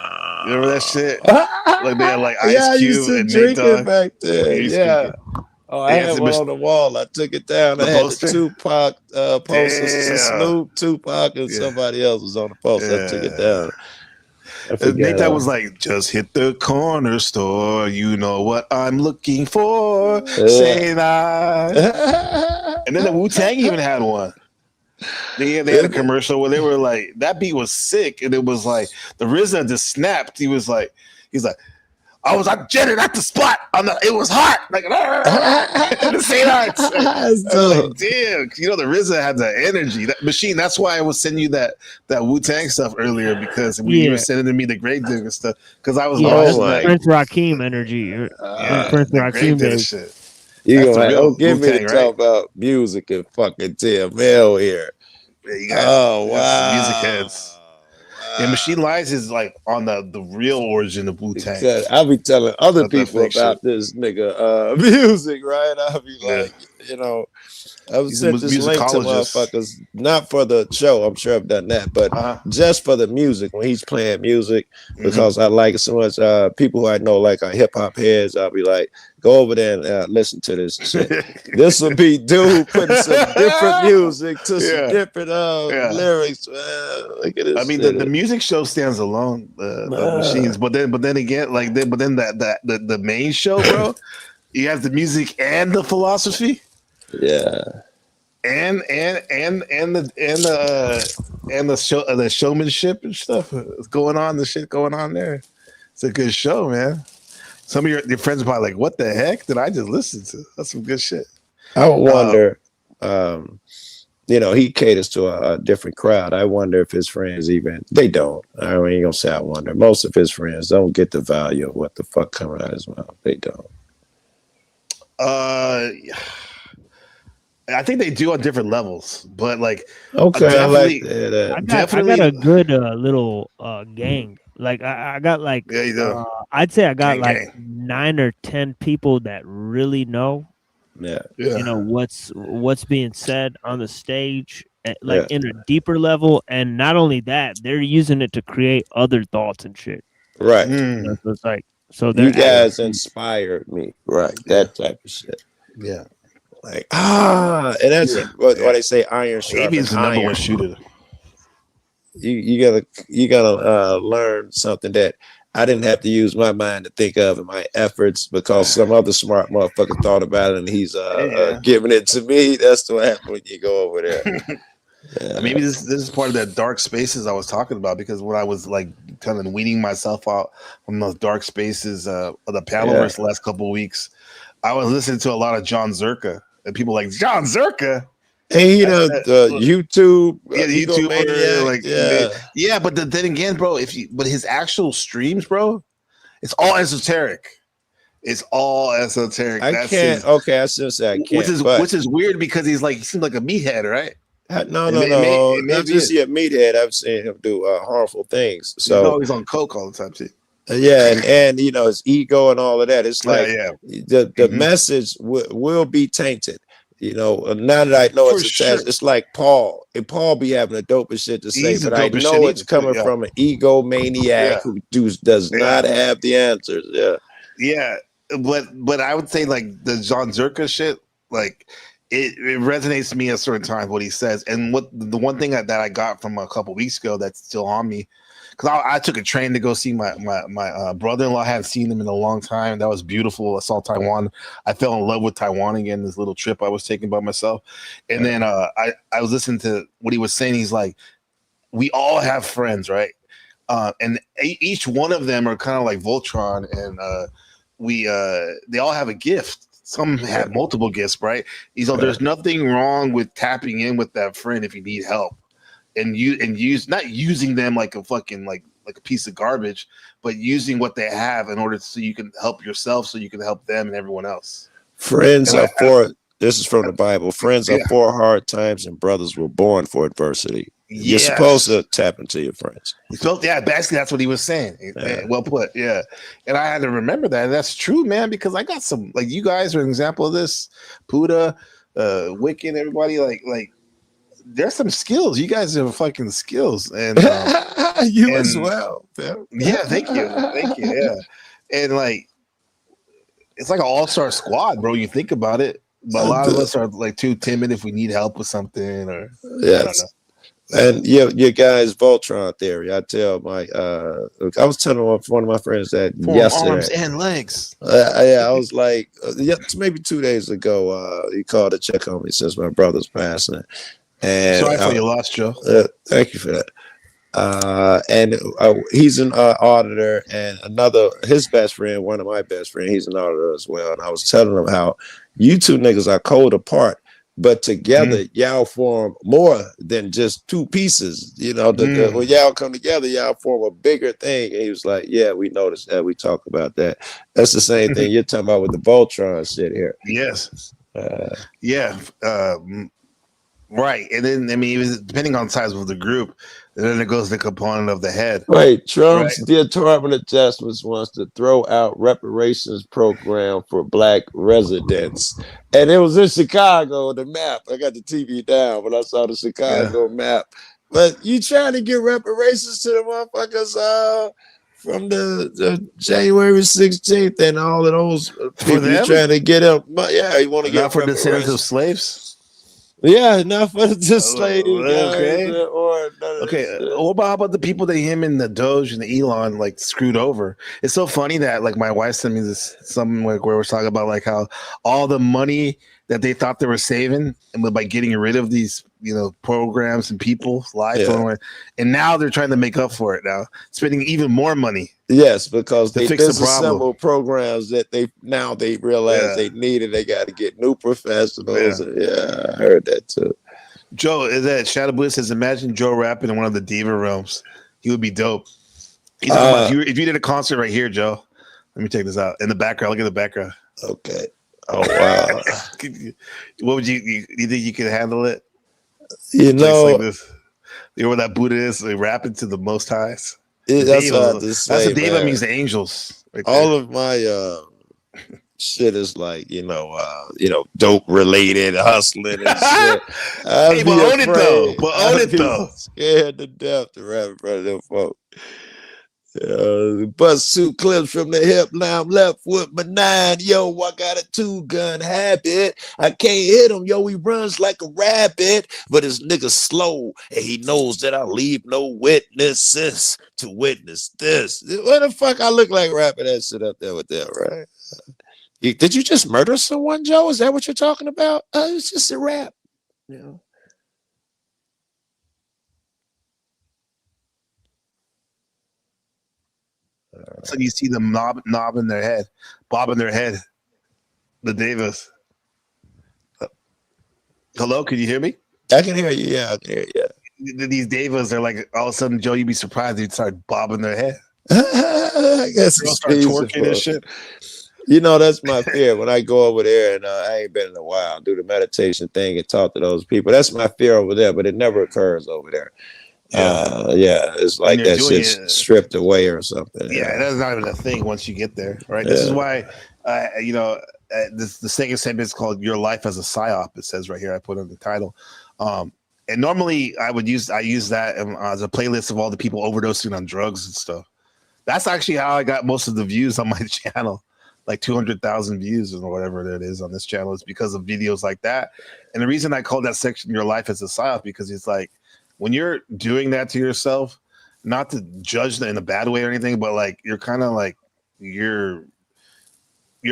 Remember that shit? Like they had like Ice Cube and Nate Dogg back there. I had one on the wall. I took it down. I had the Tupac posters, Snoop, Tupac, and somebody else was on the poster. I took it down. Nate Dogg was like, just hit the corner store. You know what I'm looking for. St. Ives. And then the Wu-Tang even had one. They had a commercial where they were like, that beat was sick, and it was like the RZA just snapped. He's like, I jetted at the spot it was hot, like the St. Ives. I was like, damn, the RZA had that energy, that machine. That's why I was sending you that Wu-Tang stuff earlier, because you were sending to me the Grave Digger stuff, because I was watching that Prince Rakim energy. Prince Rakim days. Shit. You don't give me to talk about music and fucking TML here. Yeah, you guys, wow, music heads. Yeah, Machine Lies is like on the real origin of Wu-Tang. I'll be telling other people about this nigga music, right? I'll be like, I was sent this link to motherfuckers, not for the show. I'm sure I've done that, but just for the music when he's playing music, because I like it so much. People who I know like hip hop heads, I'll be like, go over there and listen to this shit. This will be dude putting some different music to some different lyrics. Look at this. I mean, the music show stands alone, the machines, but then again, the main show, bro, you have the music and the philosophy. Yeah, and the showmanship and stuff is going on. The shit going on there. It's a good show, man. Some of your friends are probably like, "What the heck did I just listen to?" That's some good shit. I wonder. He caters to a different crowd. I wonder if his friends they don't. I ain't gonna say I wonder. Most of his friends don't get the value of what the fuck coming out of his mouth. They don't. I think they do on different levels, but like, okay, I like that. I got a good little gang. Like I got like, I'd say I got like 9 or 10 people that really know. Yeah. What's being said on the stage, like in a deeper level, and not only that, they're using it to create other thoughts and shit. Right. So it's like, you guys inspired me, right? That type of shit. Yeah. Like and that's what they say. Iron sharpens is the number one shooter. You gotta learn something that I didn't have to use my mind to think of in my efforts, because some other smart motherfucker thought about it and he's giving it to me. That's what happens when you go over there. Maybe this is part of that dark spaces I was talking about, because when I was like kind of weaning myself out from those dark spaces of the Paddleverse the last couple of weeks, I was listening to a lot of John Zerka, and people like, John Zerka. Hey, YouTube, YouTuber, but then again, bro, but his actual streams, bro, it's all esoteric. It's all esoteric. I can't. I still say I can't. Which is weird, because he seems like a meathead, right? No. Not just a meathead. I've seen him do harmful things. So he's on coke all the time too. And his ego and all of that. It's like the message will be tainted. Now that I know it's attached, it's like Paul. And Paul be having the dopest shit to say, but I know it's coming from an egomaniac who does not have the answers. Yeah. but I would say like the John Zerka shit, like it resonates to me at certain times what he says. And what the one thing that I got from a couple weeks ago that's still on me, because I took a train to go see my brother-in-law. I hadn't seen him in a long time. That was beautiful. I saw Taiwan. I fell in love with Taiwan again. This little trip I was taking by myself, and then I was listening to what he was saying. He's like, we all have friends, right? And each one of them are kind of like Voltron, and they all have a gift. Some have multiple gifts, right? There's nothing wrong with tapping in with that friend if you need help, and use not using them like a fucking like a piece of garbage, but using what they have in order so you can help yourself, so you can help them and everyone else. Friends are for. This is from the Bible. Friends are for hard times, and brothers were born for adversity. You're supposed to tap into your friends. Basically that's what he was saying. Well put. Yeah. And I had to remember that. And that's true, man, because I got some, like, you guys are an example of this. Puda, Wiccan, everybody, like there's some skills. You guys have fucking skills. And you as well, man. Yeah, thank you. Yeah. And like it's like an all-star squad, bro. You think about it. But a lot of us are like too timid if we need help with something, or I don't know. And your guys' Voltron theory. I tell my I was telling one of my friends that yesterday. Arms and legs. I was like, maybe 2 days ago, he called to check on me since my brother's passing. And sorry for your loss, Joe. Thank you for that. And he's an auditor, and his best friend, one of my best friends, he's an auditor as well. And I was telling him how you two niggas are cold apart, but together y'all form more than just two pieces. You know, when y'all come together, y'all form a bigger thing. And he was like, yeah, we noticed that. We talk about that. That's the same thing you're talking about with the Voltron shit here. Yes. Right. And then, I mean, depending on the size of the group, and then it goes the component of the head. Right. Trump's Department of Justice wants to throw out reparations program for black residents. And it was in Chicago, the map. I got the TV down when I saw the Chicago map. But you trying to get reparations to the motherfuckers from the January 16th and all of those people you trying to get up. Yeah, you want to get for descendants of slaves? Yeah, not for the slave guys. How about the people that him and the Doge and the Elon like screwed over? It's so funny that like my wife sent me this something like where we're talking about like how all the money that they thought they were saving and by getting rid of these, you know, programs and people's lives, and now they're trying to make up for it now, spending even more money. Yes, because they fix the problem. Disassemble programs that they realize they needed. They got to get new professionals. Yeah, I heard that too. Joe, is that Shadow Buddha says, imagine Joe rapping in one of the diva realms. He would be dope. He's if you did a concert right here, Joe. Let me check this out. In the background, look at the background. Okay. Oh wow. What would you think you could handle it? You know, like this. You know what that Buddha is? Like rapping to the Most Highs. That's what that's the Deva means the angels. Right all of my shit is like, dope related, hustling and shit. Hey, but own it though. Scared to death to rap in front of them folks. Bust two clips from the hip, now I'm left with my 9. Yo, I got a 2-gun habit. I can't hit him, yo, he runs like a rabbit. But his nigga slow, and he knows that I leave no witnesses to witness this. What the fuck I look like rapping that shit up there with them, right? Did you just murder someone, Joe? Is that what you're talking about? It's just a rap, you know. So you see them bobbing their head. The Davis. Hello, can you hear me? I can hear you. Yeah, I can hear you. These Davas are like all of a sudden, Joe, you'd be surprised they'd start bobbing their head. I guess they'll start twerking and shit. You know, that's my fear when I go over there, and I ain't been in a while, do the meditation thing and talk to those people. That's my fear over there, but it never occurs over there. It's like that shit's stripped away or something. Yeah, that's not even a thing once you get there, right? This is why, the second sentence is called "Your Life as a Psyop." It says right here. I put in the title, and normally I use that as a playlist of all the people overdosing on drugs and stuff. That's actually how I got most of the views on my channel. like 200,000 views or whatever it is on this channel is because of videos like that. And the reason I call that section your life as a psyop because it's like when you're doing that to yourself, not to judge that in a bad way or anything, but like you're kind of like you're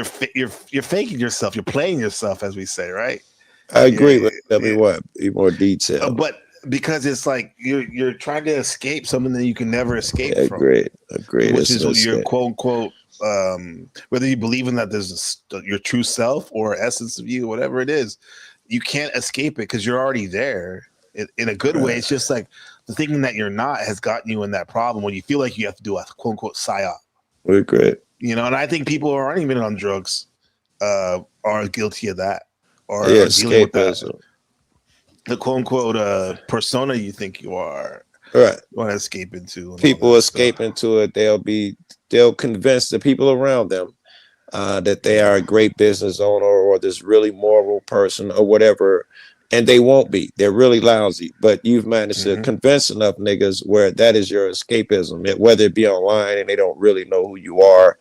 faking yourself, you're playing yourself, as we say, right? I agree, but tell me what, be more detailed. But because it's like you're trying to escape something that you can never escape from. Agreed. Which is what your quote unquote whether you believe in that there's your true self or essence of you, whatever it is, you can't escape it because you're already there. In a good way, it's just like the thinking that you're not has gotten you in that problem when you feel like you have to do a quote unquote psyop. We're great. You know, and I think people who aren't even on drugs are guilty of that or are dealing with that. The quote unquote persona you think you are. Right. Want to escape into. People escape into it. They'll convince the people around them that they are a great business owner or this really moral person or whatever. And they won't be. They're really lousy. But you've managed to convince enough niggas where that is your escapism, whether it be online and they don't really know who you are.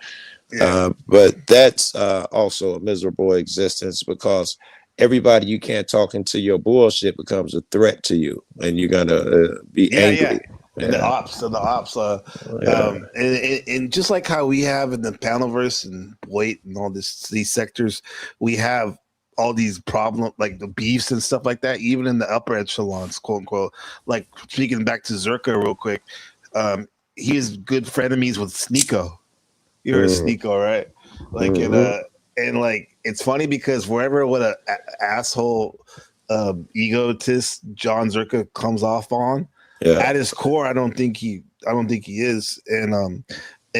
But that's also a miserable existence because everybody you can't talk into your bullshit becomes a threat to you, and you're gonna be angry. And the ops, and just like how we have in the Panelverse and Boyd and all these sectors, we have all these problems like the beefs and stuff like that, even in the upper echelons, quote unquote. Like speaking back to Zerka real quick, he is good frenemies with Sneeko. You heard of Sneeko, right? Like and like it's funny because wherever what a asshole egotist John Zerka comes off on, at his core, I don't think he is, and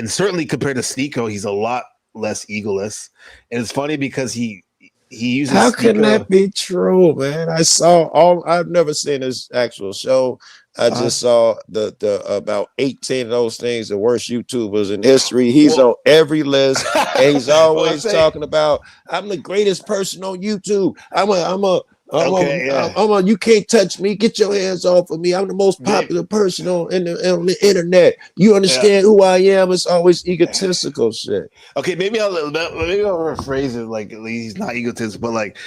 certainly compared to Sneeko, he's a lot less egoless. And it's funny because he uses. How can that be true, man? I've never seen his actual show. I just saw the about 18 of those things, the worst YouTubers in history. He's on every list, and he's always talking about, I'm the greatest person on YouTube. You can't touch me. Get your hands off of me. I'm the most popular person on the internet. You understand who I am? It's always egotistical shit. Okay, maybe I'll rephrase it like he's not egotistical, but like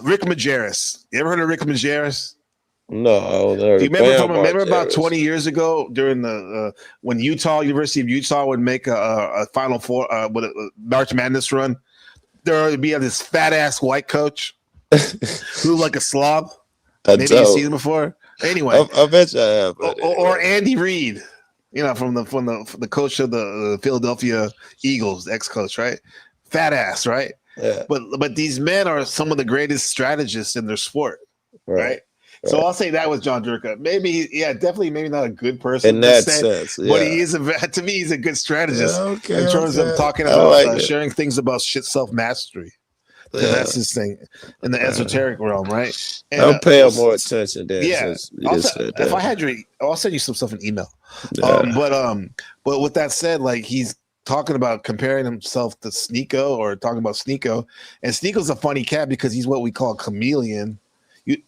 Rick Majerus. You ever heard of Rick Majerus? No. Do you remember about 20 years ago during the when University of Utah would make a Final Four with a March Madness run? There would be this fat ass white coach who like a slob. Maybe you've seen him before. Anyway, I bet you I have. Or Andy Reid, you know, from the coach of the Philadelphia Eagles, ex-coach, right? Fat ass, right? Yeah. But these men are some of the greatest strategists in their sport, right? So I'll say that was John Zerka. Maybe, definitely, maybe not a good person in that sense, but he is to me, he's a good strategist in terms of talking about sharing things about self mastery. That's his thing in the esoteric realm, right? And, I'll pay him more attention than if I had I'll send you some stuff in email. But with that said, like he's talking about comparing himself to Sneeko or talking about Sneeko, and Sneeko's a funny cat because he's what we call a chameleon.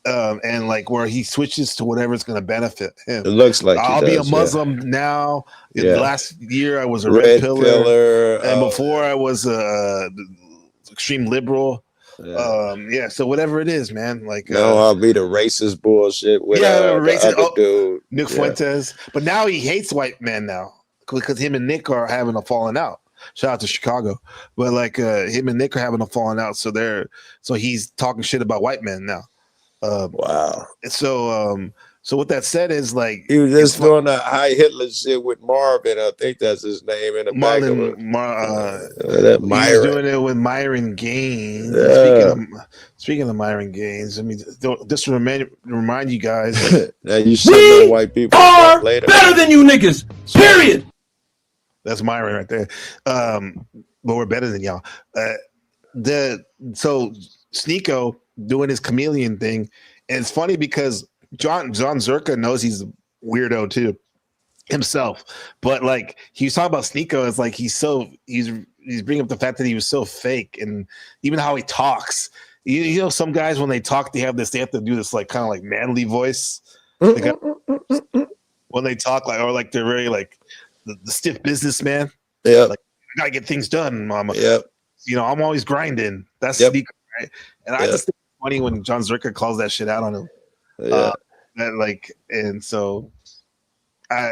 And like where he switches to whatever's going to benefit him. It looks like I'll be a Muslim now. Last year I was a red pillar, and before I was a extreme liberal. So whatever it is, man. Like now I'll be the racist bullshit with the other dude, Nick Fuentes. But now he hates white men now because him and Nick are having a falling out. Shout out to Chicago, but like him and Nick are having a falling out. So he's talking shit about white men now. Wow. So what that said is like he was just doing the high Hitler shit with Marvin. I think that's his name in the He was doing it with Myron Gaines. Yeah. Speaking of Myron Gaines, I mean, just to remind you guys. Now you see white people are later. Better than you niggas. Period. That's Myron right there. But we're better than y'all. So Sneeko doing his chameleon thing, and it's funny because John Zerka knows he's a weirdo too himself, but like he was talking about Sneeko, it's like he's bringing up the fact that he was so fake, and even how he talks. You know, some guys when they talk, they have to do this like kind of like manly voice when they talk, like, or like they're very like the stiff businessman. Yeah, like I gotta get things done, mama. Yep. I'm always grinding. That's Yep. sneaker, right? And I Yeah. just think it's funny when John Zerka calls that shit out on him. Yeah. And so how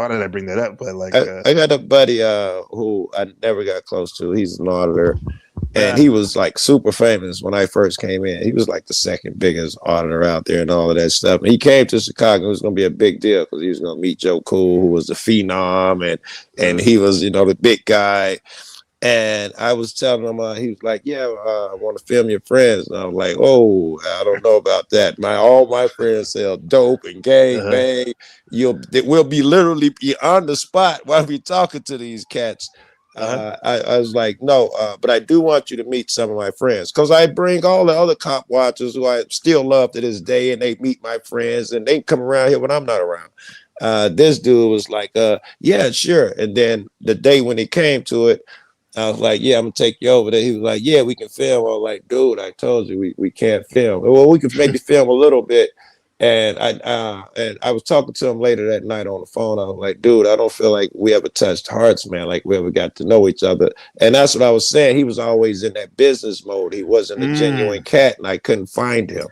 did I bring that up? But I got a buddy who I never got close to. He's an auditor, and Yeah. he was like super famous when I first came in. He was like the second biggest auditor out there and all of that stuff. And he came to Chicago. It was going to be a big deal because he was going to meet Joe Cool, who was the phenom, and he was the big guy. And I was telling him, he was like, "Yeah, I want to film your friends." And I was like, "Oh, I don't know about that. All my friends sell dope and gang bang. We'll be literally be on the spot while we talking to these cats." I was like, "No, but I do want you to meet some of my friends because I bring all the other cop watchers who I still love to this day, and they meet my friends and they come around here when I'm not around." This dude was like, "Yeah, sure." And then the day when he came to it, I was like, "Yeah, I'm gonna take you over there." He was like, "Yeah, we can film." I was like, "Dude, I told you we can't film." Well, we could maybe film a little bit. And I was talking to him later that night on the phone. I was like, "Dude, I don't feel like we ever touched hearts, man. Like we ever got to know each other." And that's what I was saying. He was always in that business mode. He wasn't a genuine cat, and I couldn't find him.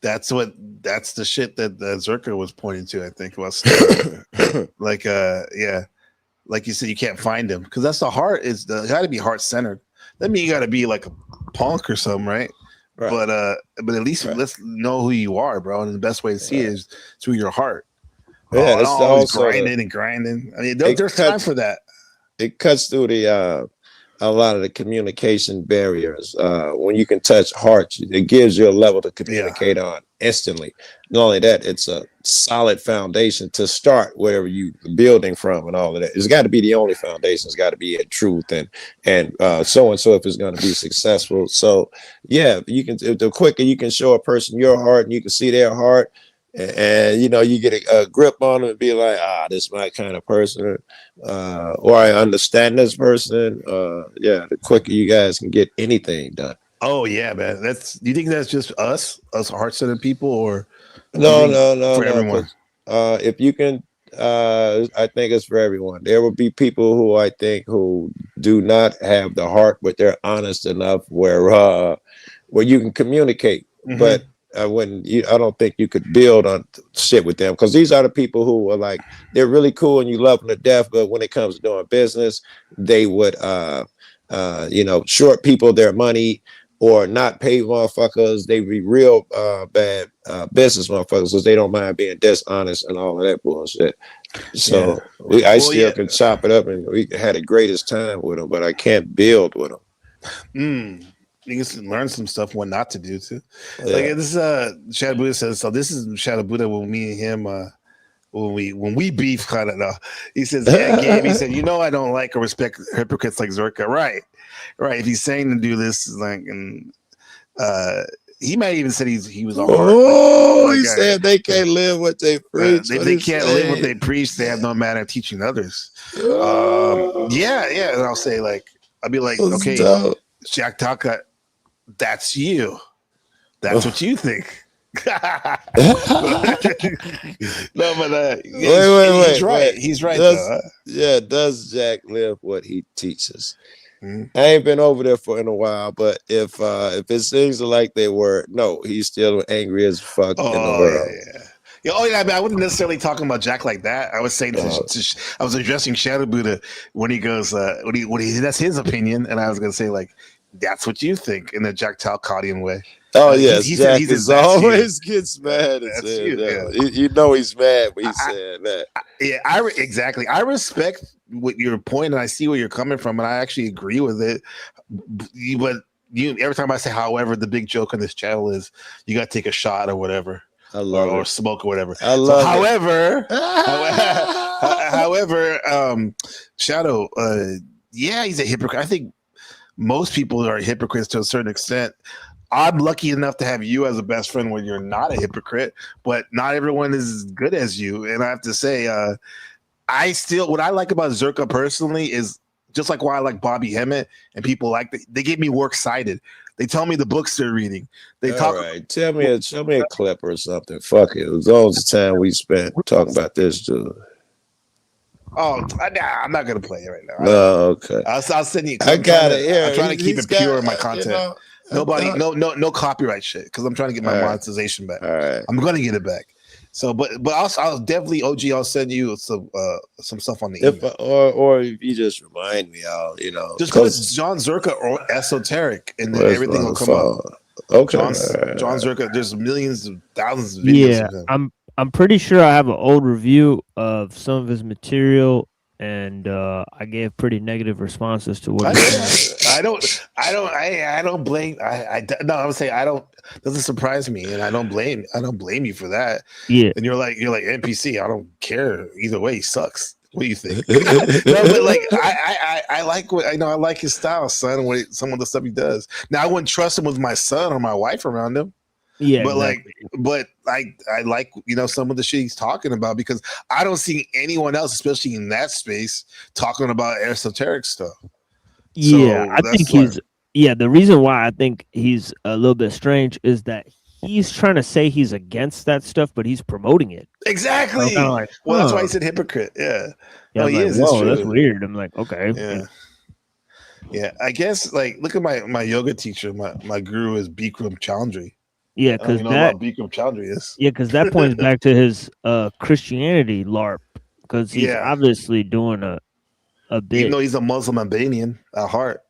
That's the shit that Zerka was pointing to. I think was yeah. Like you said, you can't find him because that's the heart. Got to be heart centered. That means you got to be like a punk or something, right? But at least let's know who you are, bro. And the best way to see it is through your heart. Yeah, that's always also grinding and grinding. I mean, there's time for that. It cuts through a lot of the communication barriers. When you can touch hearts, it gives you a level to communicate on instantly. Not only that, it's a solid foundation to start wherever you building from and all of that. It's got to be the only foundation. It's got to be a truth and so if it's going to be successful. So yeah, the quicker you can show a person your heart and you can see their heart. And you get a grip on them and be like, this is my kind of person, or I understand this person. The quicker you guys can get anything done. Oh yeah, man. Do you think that's just us heart-centered people, or no, for everyone? If you can, I think it's for everyone. There will be people who do not have the heart, but they're honest enough where you can communicate, but. I don't think you could build on shit with them because these are the people who are like they're really cool and you love them to death, but when it comes to doing business, they would short people their money or not pay motherfuckers. They be real bad business motherfuckers because they don't mind being dishonest and all of that bullshit. So I still can chop it up and we had the greatest time with them, but I can't build with them. You can learn some stuff what not to do too. Like this Shadow Buddha says. So this is Shadow Buddha when me and him when we beef kind of. He says, "Yeah, Gabe." He said, I don't like or respect hypocrites like Zerka." Right. If he's saying to do this, like, and he might even said he was a hard. He said they can't live what they preach. They can't live what they preach. They have no manner of teaching others. And I'll say I'll be like, okay, dope. Jack Taka. That's you. That's what you think. No, but he's right. He's right. Does Jack live what he teaches? I ain't been over there in a while, but if it seems like they were, no, he's still angry as fuck in the world. I mean, I wasn't necessarily talking about Jack like that. I was saying I was addressing Shadow Buddha when he goes when he that's his opinion, and I was gonna say that's what you think in the Jack Talcottian way. Oh yes, Jack always gets mad and says you know he's mad when he's saying that. Exactly. I respect what your point, and I see where you're coming from, and I actually agree with it. But every time I say, however, the big joke on this channel is you got to take a shot or whatever. I love or smoke or whatever. I love however, Shadow, he's a hypocrite. I think most people are hypocrites to a certain extent. I'm lucky enough to have you as a best friend where you're not a hypocrite, but not everyone is as good as you. And I have to say, what I like about Zerka personally is just like why I like Bobby Hemmett and people they get me work cited. They tell me the books they're reading. They talk. All right, show me a clip or something. Fuck it. It was all the time we spent talking about this dude. Oh, nah, I'm not gonna play it right now. No, okay. I'll send you. I got it. I'm trying to keep He's it pure got, in my you content. know, Nobody, no copyright shit. Because I'm trying to get my All right. monetization back. All right. I'm gonna get it back. So, but I'll definitely OG. I'll send you some stuff on the If email. or if you just remind me, I'll just put John Zerka or esoteric, and then Where's everything my will come phone? up. Okay. John Zerka. There's millions of thousands of videos Yeah, of him. I'm pretty sure I have an old review of some of his material, and I gave pretty negative responses to what he's saying. I don't blame. No, I would say I don't. Doesn't surprise me, and I don't blame you for that. Yeah, and you're like NPC. I don't care either way. He sucks. What do you think? No, but like I like what I know. I like his style, son. Some of the stuff he does. Now I wouldn't trust him with my son or my wife around him. Yeah, but exactly. but I like some of the shit he's talking about, because I don't see anyone else, especially in that space, talking about esoteric stuff. Yeah, So I think he's. Yeah, the reason why I think he's a little bit strange is that he's trying to say he's against that stuff, but he's promoting it. Exactly. So I'm like, well, that's why he said hypocrite. Yeah. Yeah, no, I'm he like, is. whoa, It's that's true. weird. I'm like, okay. Yeah. Yeah, I guess look at my yoga teacher. My guru is Bikram Chandri. Yeah, I don't because even know what Bikram Chandri is. Yeah, because that points back to his Christianity LARP, because he's obviously doing a bit. Even though he's a Muslim Albanian at heart.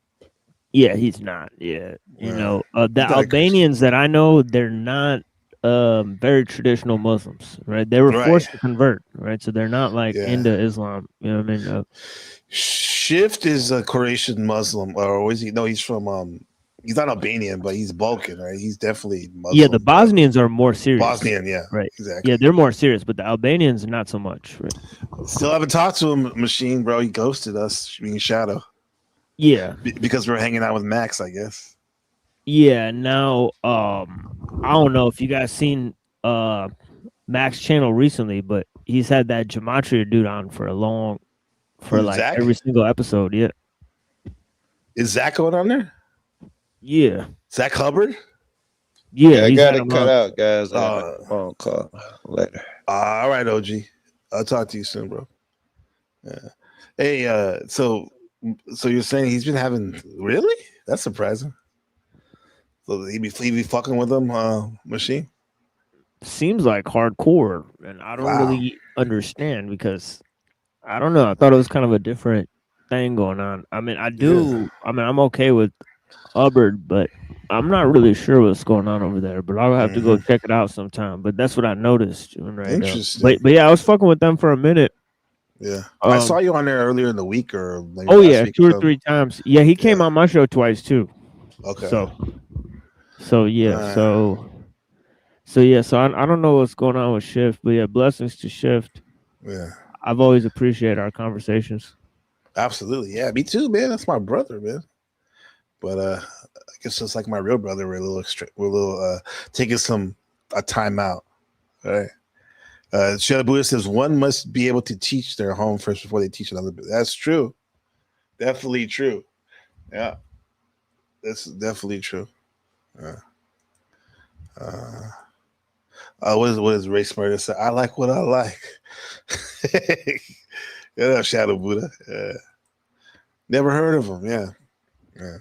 Yeah, he's not. Yeah, Yeah. the He's not a Albanians that I know, they're not very traditional Muslims, right? They were forced to convert, right? So they're not like into Islam. You know what I mean? Shift is a Croatian Muslim, or is he? No, he's from he's not Albanian, but he's Balkan, right? He's definitely Muslim. Yeah, the Bosnians are more serious. Bosnian, yeah, right, exactly. Yeah, they're more serious, but the Albanians not so much. Right? Still haven't talked to him, Machine, bro. He ghosted us, being Shadow. Yeah, because we're hanging out with Max, I guess. Yeah, now I don't know if you guys seen Mac's channel recently, but he's had that gematria dude on for Zach? every single episode. Yeah. Is Zach going on there? Yeah. Zach Hubbard? Yeah, I he's got had it him cut on. out, guys. I got a phone call later. All right, OG. I'll talk to you soon, bro. Yeah. Hey, so you're saying he's been having really? That's surprising. So he be fucking with him, Machine? Seems like hardcore, and I don't really understand, because I don't know. I thought it was kind of a different thing going on. I mean, I mean, I'm okay with Hubbard, but I'm not really sure what's going on over there. But I'll have to go check it out sometime. But that's what I noticed right Interesting. now. But yeah, I was fucking with them for a minute. Yeah, I saw you on there earlier in the week, or maybe oh last yeah, week 2 or something. 3 times. Yeah, he came on my show twice too. Okay. So yeah, so I don't know what's going on with Shift, but yeah, blessings to Shift. Yeah, I've always appreciated our conversations. Absolutely, yeah, me too, man. That's my brother, man. But I guess it's like my real brother. We're a little taking a time out. All right. Shadow Buddha says one must be able to teach their home first before they teach another. That's true. Definitely true. Yeah. That's definitely true. What is Ray Smurder say? I like what I like. Yeah, Shadow Buddha. Never heard of him. Yeah.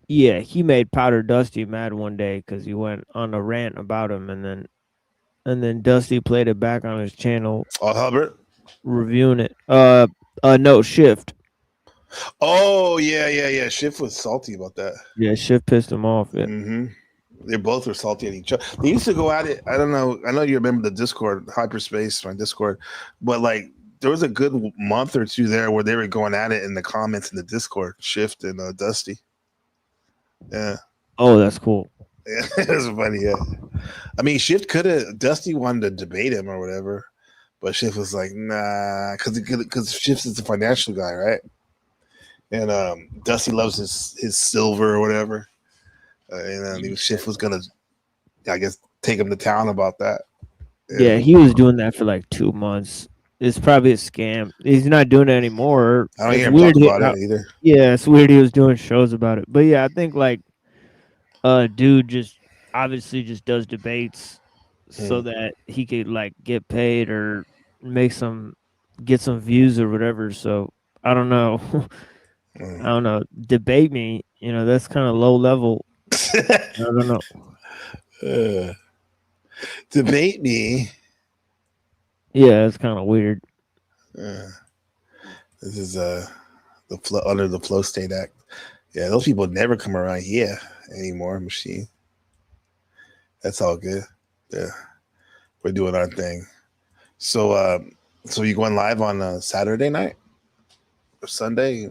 Yeah, he made Powder Dusty mad one day because he went on a rant about him, and then Dusty played it back on his channel. Oh, Hubbard reviewing it. No, Shift. Oh yeah. Shift was salty about that. Yeah, Shift pissed him off. Yeah. Mm-hmm. They both were salty at each other. They used to go at it. I don't know. I know you remember the Discord, Hyperspace, my Discord, but like there was a good month or two there where they were going at it in the comments in the Discord. Shift and Dusty. Yeah. Oh, that's cool. Yeah, it was funny. Yeah. I mean, Shift could have. Dusty wanted to debate him or whatever, but Shift was like, nah, because Shift is the financial guy, right? And Dusty loves his silver or whatever. And Shift was gonna, I guess, take him to town about that. Yeah, he was doing that for like 2 months. It's probably a scam. He's not doing it anymore. I don't hear him talk about it either. Yeah, it's weird he was doing shows about it. But yeah, I think like dude just obviously just does debates so that he could like get paid or make some get some views or whatever. So I don't know. I don't know. Debate me, that's kind of low level. I don't know. Debate me. Yeah, it's kind of weird. This is the flow under the Flow State Act. Yeah, those people never come around here anymore. Machine. That's all good. Yeah, we're doing our thing. So, so you going live on Saturday night or Sunday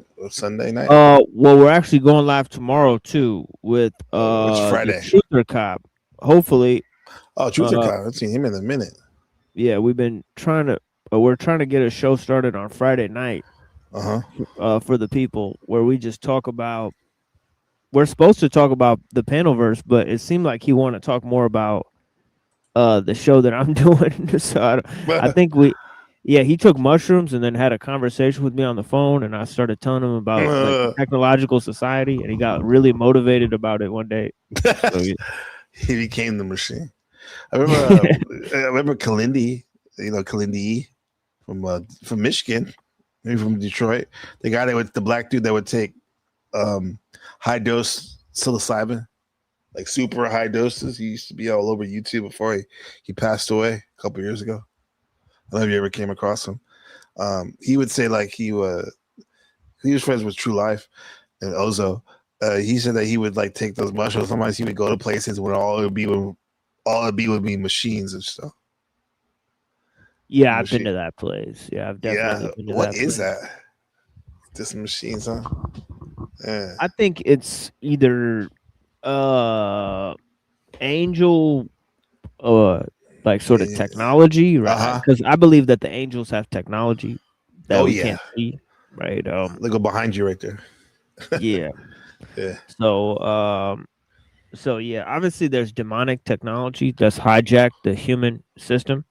night? Well, we're actually going live tomorrow too with Which the Friday? Truther Cop. Hopefully. Oh, Truther Cop. I haven't seen him in a minute. Yeah, we've been trying to. We're trying to get a show started on Friday night. For the people where we just talk about. We're supposed to talk about the Panelverse, but it seemed like he wanted to talk more about the show that I'm doing. So I think he took mushrooms and then had a conversation with me on the phone, and I started telling him about like the technological society, and he got really motivated about it one day. So, he became the machine. I remember Kalindi, Kalindi from Michigan, maybe from Detroit. The guy the black dude that would take high dose psilocybin, like super high doses. He used to be all over YouTube before he passed away a couple years ago. I don't know if you ever came across him. He would say like he was friends with True Life and Ozo. He said that he would like take those mushrooms. Sometimes he would go to places where all it would be machines and stuff. Yeah, I've been to that place. Yeah, I've definitely been to what that is place. that? Just machines, huh? Yeah. I think it's either angel like sort of technology, right? Because I believe that the angels have technology that we can't see, right? They go behind you right there. Yeah. Yeah. So yeah, obviously there's demonic technology that's hijacked the human system,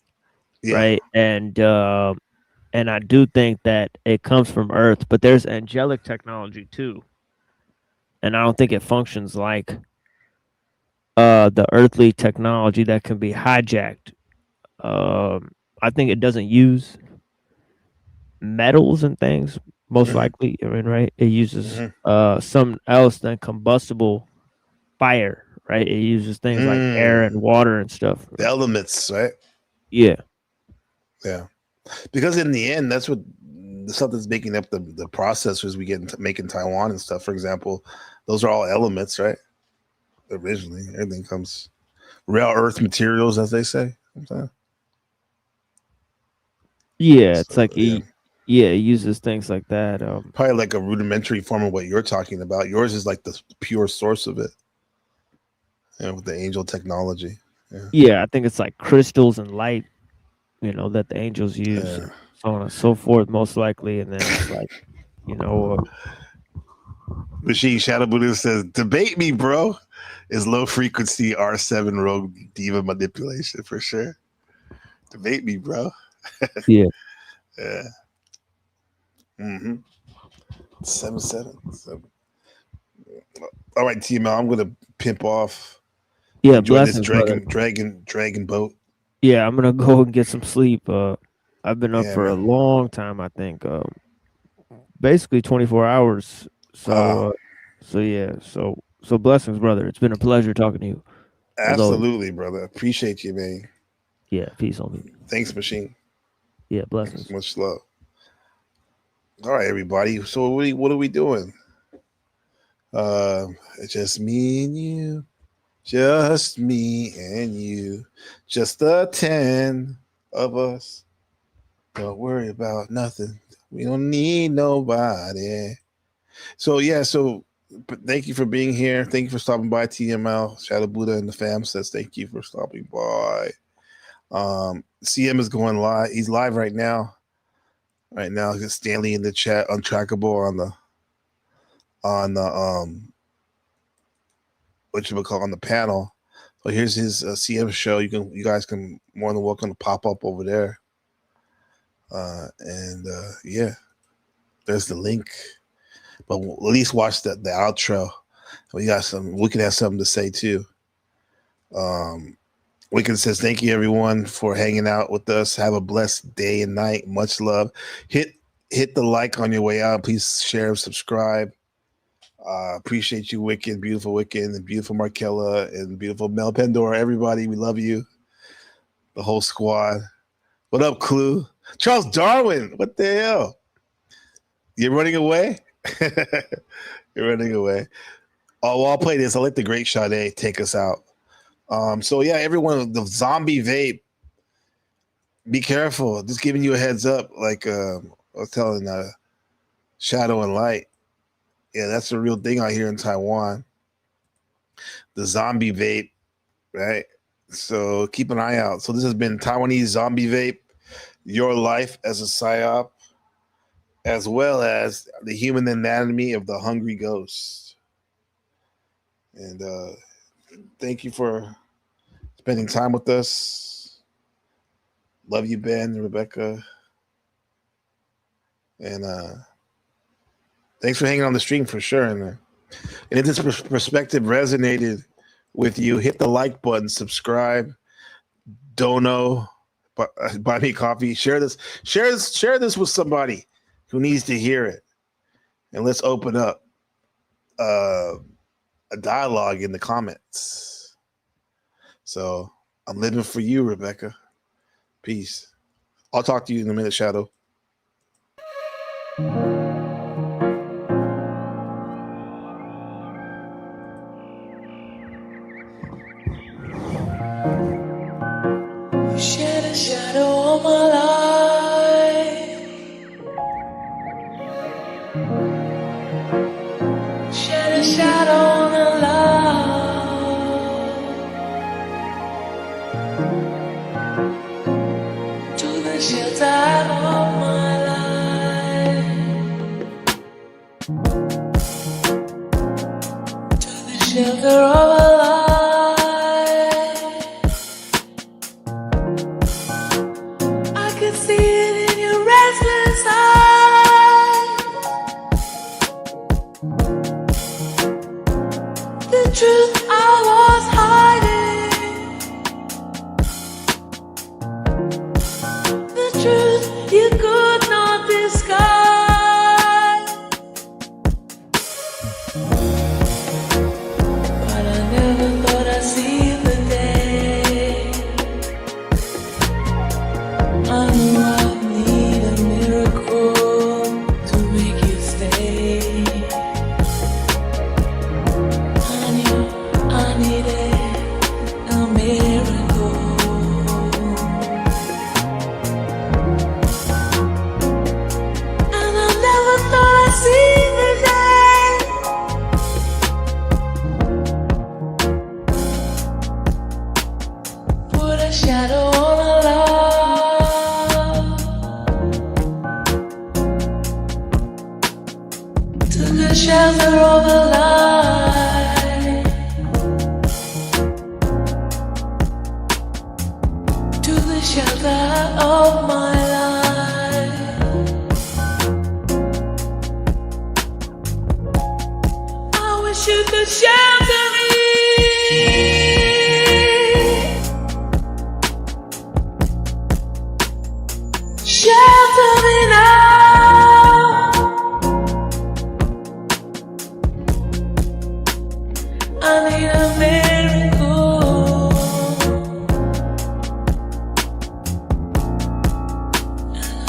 right? And I do think that it comes from Earth, but there's angelic technology too, and I don't think it functions like the earthly technology that can be hijacked. I think it doesn't use metals and things, most likely. I mean, right? It uses some else than combustible fire, right? It uses things like air and water and stuff. The elements, right? Yeah. Yeah. Because in the end, that's what the stuff that's making up the processors we get make in Taiwan and stuff. For example, those are all elements, right? Originally, everything comes rare earth materials, as they say. Yeah, it's like it uses things like that. Probably like a rudimentary form of what you're talking about. Yours is like the pure source of it. With the angel technology. Yeah, I think it's like crystals and light, that the angels use, and so on and so forth, most likely. And then it's like, Machine Shadow Buddha says, "Debate me, bro." Is low frequency R7 rogue diva manipulation for sure. Debate me, bro. Yeah. Yeah. 777. All right, TML, I'm gonna pimp off. Yeah, enjoy this blessings, dragon boat. Yeah, I'm gonna go and get some sleep. I've been up for a long time. I think, basically 24 hours. So, so blessings, brother. It's been a pleasure talking to you. Absolutely, brother. Appreciate you, man. Yeah, peace on me. Thanks, Machine. Yeah, blessings. Much love. All right, everybody. So what are we doing? It's just me and you. Just me and you. Just the 10 of us. Don't worry about nothing. We don't need nobody. So thank you for being here. Thank you for stopping by, TML. Shadow Buddha and the fam says thank you for stopping by. CM is going live. He's live right now. Right now, Stanley in the chat, untrackable on the on the panel. So here's his CM show. You guys can more than welcome to pop up over there. There's the link. But at least watch the outro. We can have something to say too. Wicked says, thank you everyone for hanging out with us. Have a blessed day and night. Much love. Hit the like on your way out. Please share, subscribe. Appreciate you, Wicked, beautiful Wicked, and beautiful Markella, and beautiful Mel Pandora. Everybody, we love you. The whole squad. What up, Clue? Charles Darwin, what the hell? You're running away? You're running away. Oh, well, I'll play this. I'll let the great Sade take us out. So yeah, everyone, the zombie vape, be careful. Just giving you a heads up, like I was telling Shadow and Light. Yeah, that's a real thing out here in Taiwan. The zombie vape, right? So keep an eye out. So this has been Taiwanese zombie vape, your life as a psyop, as well as the human anatomy of the hungry ghost. And thank you for spending time with us. Love you, Ben, Rebecca. And thanks for hanging on the stream for sure. And if this perspective resonated with you, hit the like button, subscribe, dono, buy me coffee, share this with somebody who needs to hear it. And let's open up a dialogue in the comments. So I'm living for you, Rebecca. Peace. I'll talk to you in a minute, Shadow. Shed a shadow on my life. Shed a shadow on the light. To the shelter of my life. To the shelter of a life. See it in your restless eyes. The truth I was hiding. The truth you could not disguise. But I never thought I'd see the day. I knew I'd need a miracle to make you stay. I knew I needed a miracle. And I never thought I'd see the day. Put a shadow on a the shelter of a light. To the shelter of my life. I wish you could shelter me. Shelter me now. I need a miracle.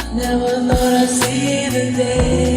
And I never thought I'd see the day.